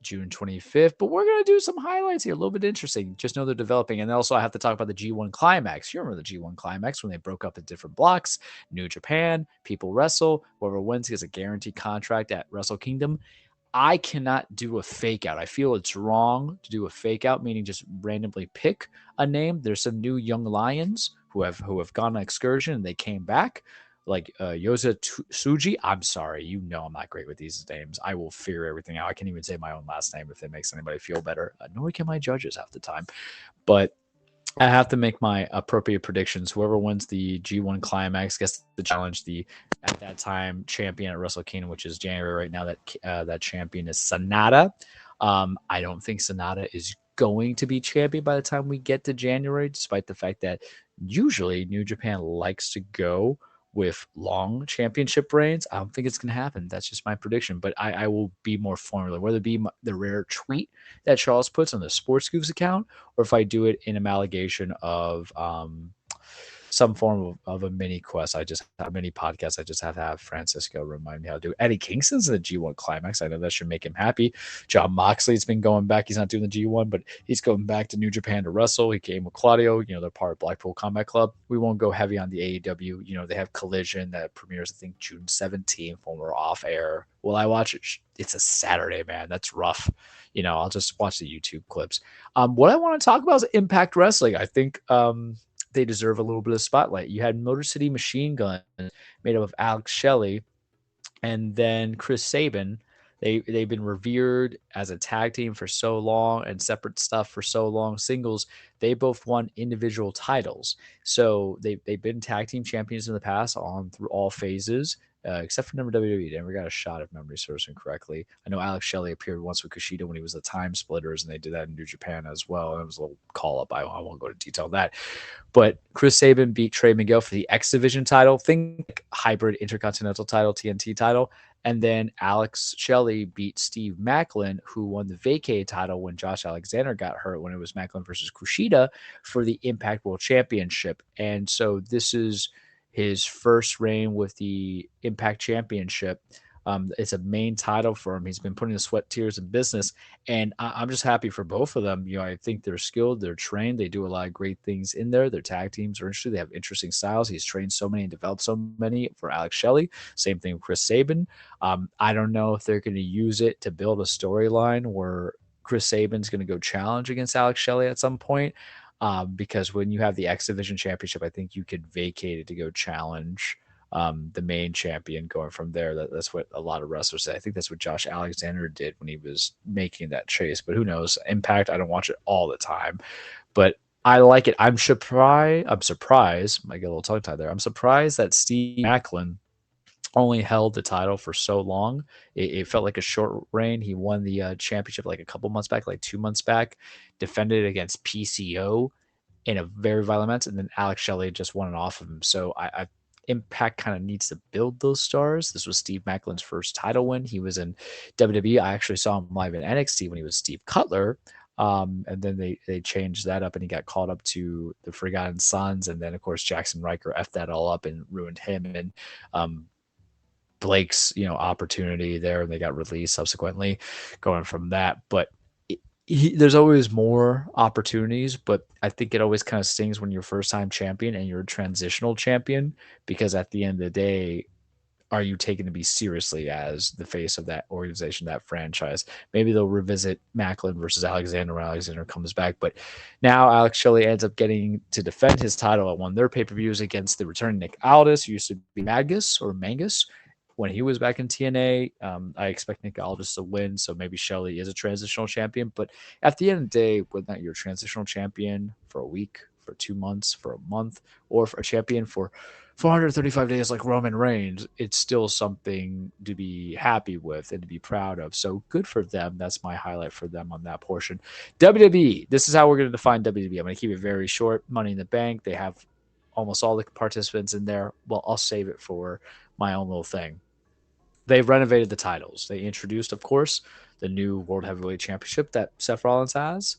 June 25th, but we're going to do some highlights here, a little bit interesting. Just know they're developing. And also I have to talk about the G1 Climax. You remember the G1 Climax when they broke up into different blocks, New Japan, people wrestle, whoever wins gets a guaranteed contract at Wrestle Kingdom. I cannot do a fake out. I feel it's wrong to do a fake out, meaning just randomly pick a name. There's some new young lions who have gone on excursion and they came back. Like Yosa Tsuji. I'm sorry. You know I'm not great with these names. I will figure everything out. I can't even say my own last name if it makes anybody feel better. Nor can my judges half the time. But I have to make my appropriate predictions. Whoever wins the G1 Climax gets to challenge the, at that time, champion at Wrestle Kingdom, which is January right now. That champion is Sonata. I don't think Sonata is going to be champion by the time we get to January, despite the fact that usually New Japan likes to go with long championship reigns. I don't think it's going to happen. That's just my prediction, but I will be more formula, whether it be the rare tweet that Charles puts on the Sports Goofs account, or if I do it in amalgamation of some form of a mini quest. A mini podcast. I just have to have Francisco remind me how to do it. Eddie Kingston's in the G1 Climax. I know that should make him happy. John Moxley's been going back. He's not doing the G1, but he's going back to New Japan to wrestle. He came with Claudio. You know, they're part of Blackpool Combat Club. We won't go heavy on the AEW. You know, they have Collision that premieres, I think, June 17th when we're off air. Will I watch it? It's a Saturday, man. That's rough. You know, I'll just watch the YouTube clips. What I want to talk about is Impact Wrestling. I think they deserve a little bit of spotlight. You had Motor City Machine Gun made up of Alex Shelley and then Chris Sabin. They've been revered as a tag team for so long and separate stuff for so long. Singles, they both won individual titles. So they've been tag team champions in the past on through all phases. except for WWE. They never got a shot if memory serves me correctly. I know Alex Shelley appeared once with Kushida when he was the Time Splitters, and they did that in New Japan as well. And it was a little call up. I won't go into detail on that. But Chris Sabin beat Trey Miguel for the X Division title, think like hybrid Intercontinental title, TNT title. And then Alex Shelley beat Steve Macklin, who won the vacay title when Josh Alexander got hurt when it was Macklin versus Kushida for the Impact World Championship. And so this is his first reign with the Impact Championship. It's a main title for him. He's been putting the sweat, tears, and business, and I'm just happy for both of them. I think they're skilled, they're trained, they do a lot of great things in there. Their tag teams are interesting. They have interesting styles. He's trained so many and developed so many for Alex Shelley. Same thing with Chris Sabin. I don't know if they're going to use it to build a storyline where Chris Sabin's going to go challenge against Alex Shelley at some point. Because when you have the X Division Championship, I think you could vacate it to go challenge the main champion going from there. That's what a lot of wrestlers say. I think that's what Josh Alexander did when he was making that chase. But who knows? Impact, I don't watch it all the time. But I like it. I'm surprised. I get a little tongue tied there. I'm surprised that Steve Macklin only held the title for so long. It felt like a short reign. He won the championship like a couple months back, like 2 months back, defended against PCO in a very violent match, and then Alex Shelley just won it off of him. So I Impact kind of needs to build those stars. This was Steve Macklin's first title win. He was in WWE. I actually saw him live in NXT when he was Steve Cutler. And then they changed that up and he got called up to the Forgotten Sons. And then, of course, Jackson Riker effed that all up and ruined him. And Blake's, opportunity there, and they got released subsequently going from that. But there's always more opportunities, but I think it always kind of stings when you're first time champion and you're a transitional champion, because at the end of the day, are you taken to be seriously as the face of that organization, that franchise? Maybe they'll revisit Macklin versus Alexander when Alexander comes back. But now Alex Shelley ends up getting to defend his title at one of their pay-per-views against the returning Nick Aldis, who used to be Mangus when he was back in TNA. I expect Nick Aldis to win, so maybe Shelley is a transitional champion. But at the end of the day, whether or not you're a transitional champion for a week, for 2 months, for a month, or for a champion for 435 days like Roman Reigns, it's still something to be happy with and to be proud of. So good for them. That's my highlight for them on that portion. WWE, this is how we're going to define WWE. I'm going to keep it very short. Money in the Bank, they have almost all the participants in there. Well, I'll save it for my own little thing. They've renovated the titles. They introduced, of course, the new World Heavyweight Championship that Seth Rollins has.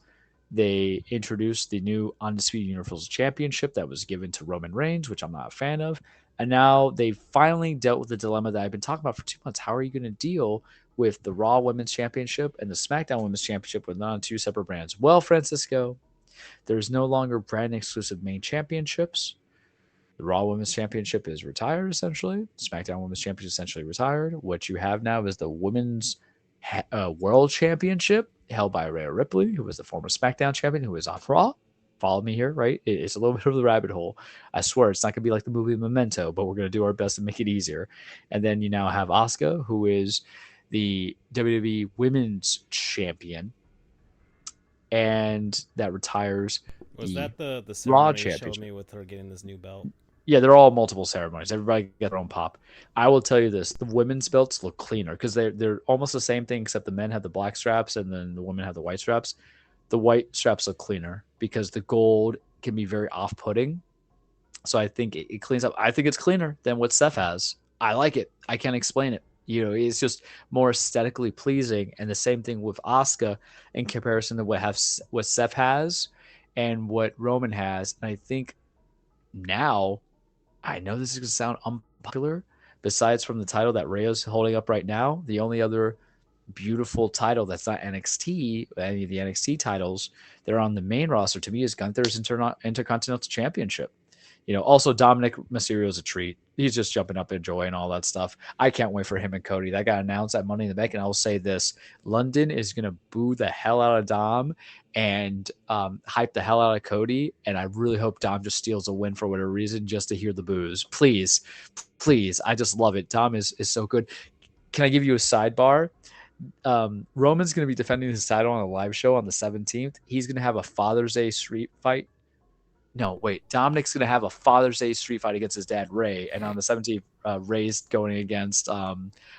They introduced the new Undisputed Universal Championship that was given to Roman Reigns, which I'm not a fan of. And now they finally dealt with the dilemma that I've been talking about for 2 months. How are you going to deal with the Raw Women's Championship and the SmackDown Women's Championship with on two separate brands? Well, Francisco, there's no longer brand exclusive main championships. The Raw Women's Championship is retired, essentially. SmackDown Women's Championship is essentially retired. What you have now is the Women's World Championship held by Rhea Ripley, who was the former SmackDown champion, who is on Raw. Follow me here, right? It's a little bit of the rabbit hole. I swear it's not going to be like the movie Memento, but we're going to do our best to make it easier. And then you now have Asuka, who is the WWE Women's Champion, and that retires. Was that the Raw ceremony you showed Championship me with her getting this new belt? Yeah, they're all multiple ceremonies. Everybody got their own pop. I will tell you this: the women's belts look cleaner because they're almost the same thing, except the men have the black straps and then the women have the white straps. The white straps look cleaner because the gold can be very off-putting. So I think it cleans up. I think it's cleaner than what Seth has. I like it. I can't explain it. It's just more aesthetically pleasing. And the same thing with Asuka in comparison to what Seth has and what Roman has. And I think now, I know this is going to sound unpopular. Besides from the title that Rhea's holding up right now, the only other beautiful title that's not NXT, any of the NXT titles, they're on the main roster to me is Gunther's Intercontinental Championship. Also Dominic Mysterio is a treat. He's just jumping up and enjoying all that stuff. I can't wait for him and Cody. That got announced at Money in the Bank, and I'll say this: London is going to boo the hell out of Dom and hype the hell out of Cody, and I really hope Dom just steals a win for whatever reason just to hear the boos. Please, I just love it. Dom is so good. Can I give you a sidebar? Roman's going to be defending his title on a live show on the 17th. He's going to have a Father's Day street fight no, wait. Dominic's going to have a Father's Day street fight against his dad, Ray. And on the 17th, Ray's going against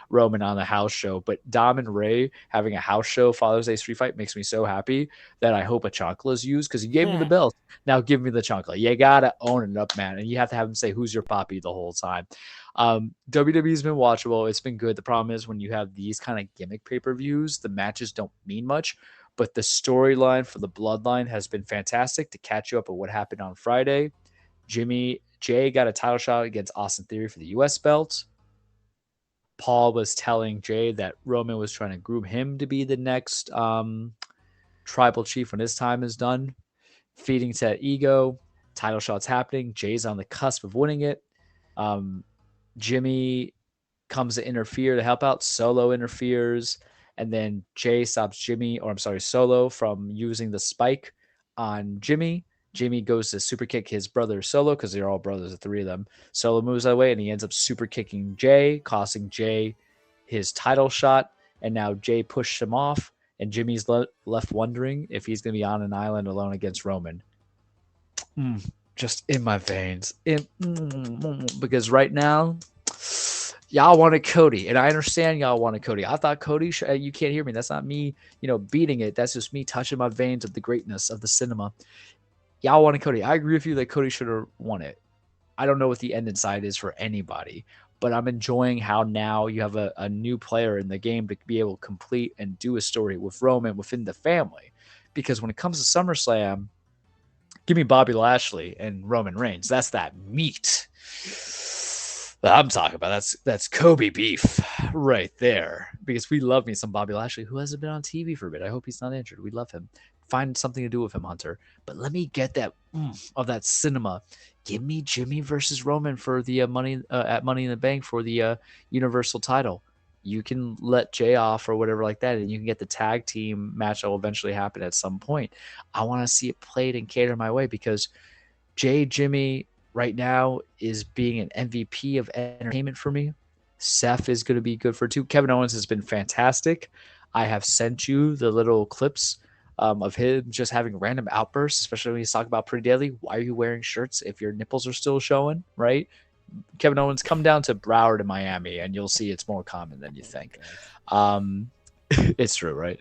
Roman on the house show. But Dom and Ray having a house show Father's Day street fight makes me so happy that I hope a chancla is used because he gave me the belt. Now give me the chancla. You got to own it up, man. And you have to have him say, who's your poppy the whole time. WWE's been watchable. It's been good. The problem is when you have these kind of gimmick pay-per-views, the matches don't mean much. But the storyline for the Bloodline has been fantastic to catch you up with what happened on Friday. Jay got a title shot against Austin Theory for the U.S. belt. Paul was telling Jay that Roman was trying to groom him to be the next tribal chief when his time is done. Feeding to that ego. Title shots happening. Jay's on the cusp of winning it. Jimmy comes to interfere to help out. Solo interferes. And then Jay stops Solo from using the spike on Jimmy. Jimmy goes to super kick his brother Solo because they're all brothers, the three of them. Solo moves that way and he ends up super kicking Jay, costing Jay his title shot. And now Jay pushed him off and Jimmy's left wondering if he's going to be on an island alone against Roman. Just in my veins. Because right now, y'all wanted Cody, and I understand y'all wanted Cody. I thought Cody, you can't hear me. That's not me, beating it. That's just me touching my veins of the greatness of the cinema. Y'all wanted Cody. I agree with you that Cody should have won it. I don't know what the end inside is for anybody, but I'm enjoying how now you have a new player in the game to be able to complete and do a story with Roman within the family. Because when it comes to SummerSlam, give me Bobby Lashley and Roman Reigns. That's that meat that I'm talking about. That's Kobe beef right there. Because we love me some Bobby Lashley, who hasn't been on TV for a bit. I hope he's not injured. We love him. Find something to do with him, Hunter. But let me get that of that cinema. Give me Jimmy versus Roman for the Money in the Bank for the Universal title. You can let Jay off or whatever like that, and you can get the tag team match that will eventually happen at some point. I want to see it played and cater my way because Jimmy right now is being an MVP of entertainment for me. Seth is going to be good for too. Kevin Owens has been fantastic. I have sent you the little clips of him just having random outbursts, especially when he's talking about Pretty Deadly. Why are you wearing shirts if your nipples are still showing, right? Kevin Owens, come down to Broward in Miami, and you'll see it's more common than you think. It's true, right?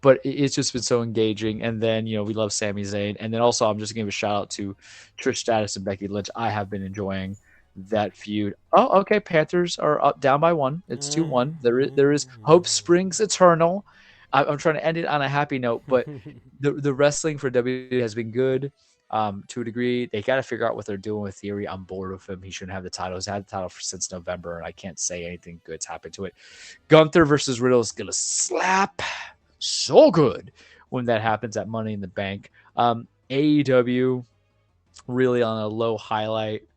But it's just been so engaging. And then, we love Sami Zayn. And then also, I'm just going to give a shout out to Trish Stratus and Becky Lynch. I have been enjoying that feud. Oh, okay. Panthers are up, down by 1. It's 2-1. There is hope springs eternal. I'm trying to end it on a happy note, but the wrestling for WWE has been good. To a degree, they got to figure out what they're doing with Theory. I'm bored with him. He shouldn't have the title. He's had the title since November, and I can't say anything good's happened to it. Gunther versus Riddle is gonna slap so good when that happens at Money in the Bank. AEW really on a low highlight.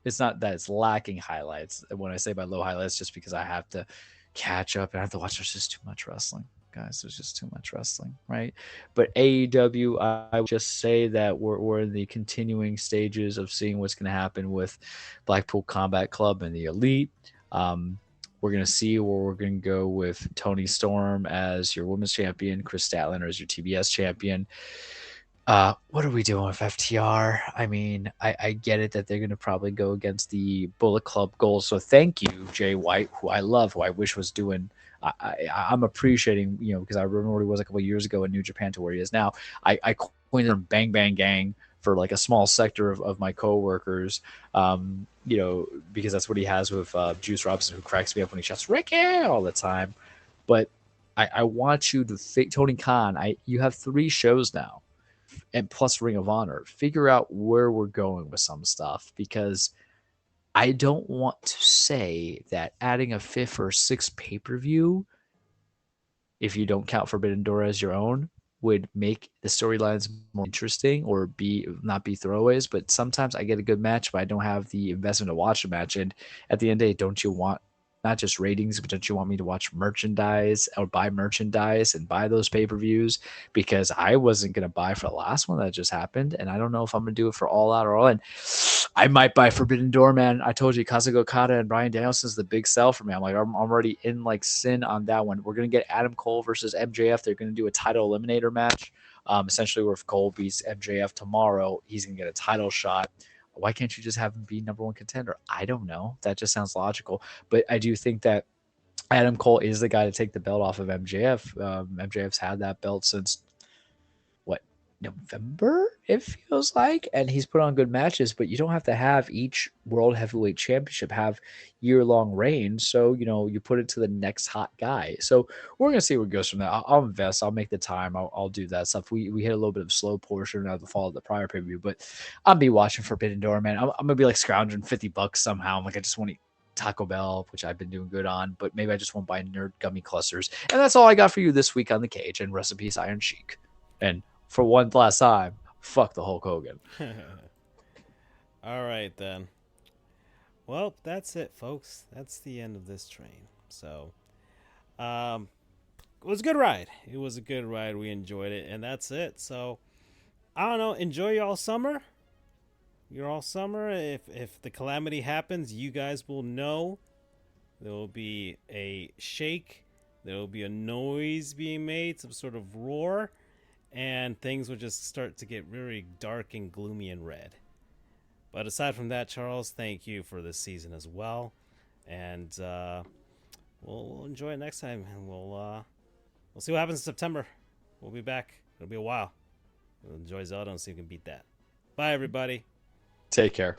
It's not that it's lacking highlights. When I say by low highlights, just because I have to catch up and I have to watch. There's just too much wrestling. Guys, there's just too much wrestling, right? But AEW, I would just say that we're in the continuing stages of seeing what's going to happen with Blackpool Combat Club and the Elite. We're going to see where we're going to go with Toni Storm as your women's champion, Chris Statlander as your TBS champion. What are we doing with FTR? I mean, I get it that they're going to probably go against the Bullet Club goals. So thank you, Jay White, who I love, who I wish was doing – I'm appreciating, because I remember what he was a couple of years ago in New Japan to where he is now. I coined him Bang Bang Gang for like a small sector of my coworkers, because that's what he has with Juice Robinson, who cracks me up when he shouts Ricky all the time. But I want you to Tony Khan. You have 3 shows now, and plus Ring of Honor. Figure out where we're going with some stuff, because I don't want to say that adding a 5th or 6th pay-per-view, if you don't count Forbidden Door as your own, would make the storylines more interesting or not be throwaways. But sometimes I get a good match, but I don't have the investment to watch a match. And at the end of the day, don't you want not just ratings, but don't you want me to watch merchandise or buy merchandise and buy those pay-per-views? Because I wasn't going to buy for the last one that just happened, and I don't know if I'm going to do it for All Out or All In. I might buy Forbidden Door, man. I told you Kazuga Okada and Bryan Danielson's the big sell for me. I'm like, I'm already in like sin on that one. We're going to get Adam Cole versus MJF. They're going to do a title eliminator match. Essentially, where if Cole beats MJF tomorrow, he's going to get a title shot. Why can't you just have him be number one contender? I don't know. That just sounds logical. But I do think that Adam Cole is the guy to take the belt off of MJF. MJF's had that belt since what, November, it feels like, and he's put on good matches, but you don't have to have each world heavyweight championship have year-long reigns. So, you put it to the next hot guy. So we're going to see where it goes from there. I'll invest. I'll make the time. I'll do that stuff. We hit a little bit of a slow portion of the fall of the prior pay-per-view, but I'll be watching Forbidden Door, man. I'm going to be like scrounging $50 somehow. I'm like, I just want to eat Taco Bell, which I've been doing good on, but maybe I just won't buy nerd gummy clusters. And that's all I got for you this week on the cage. And rest in peace, Iron Sheik. And for one last time, fuck the Hulk Hogan. All right, then. Well, that's it, folks. That's the end of this train. So, it was a good ride. It was a good ride. We enjoyed it, and that's it. So, I don't know. Enjoy your all summer. Your all summer. If the calamity happens, you guys will know. There will be a shake. There will be a noise being made, some sort of roar. And things will just start to get very dark and gloomy and red. But aside from that, Charles, thank you for this season as well. And we'll enjoy it next time. And we'll see what happens in September. We'll be back. It'll be a while. We'll enjoy Zelda and see if we can beat that. Bye, everybody. Take care.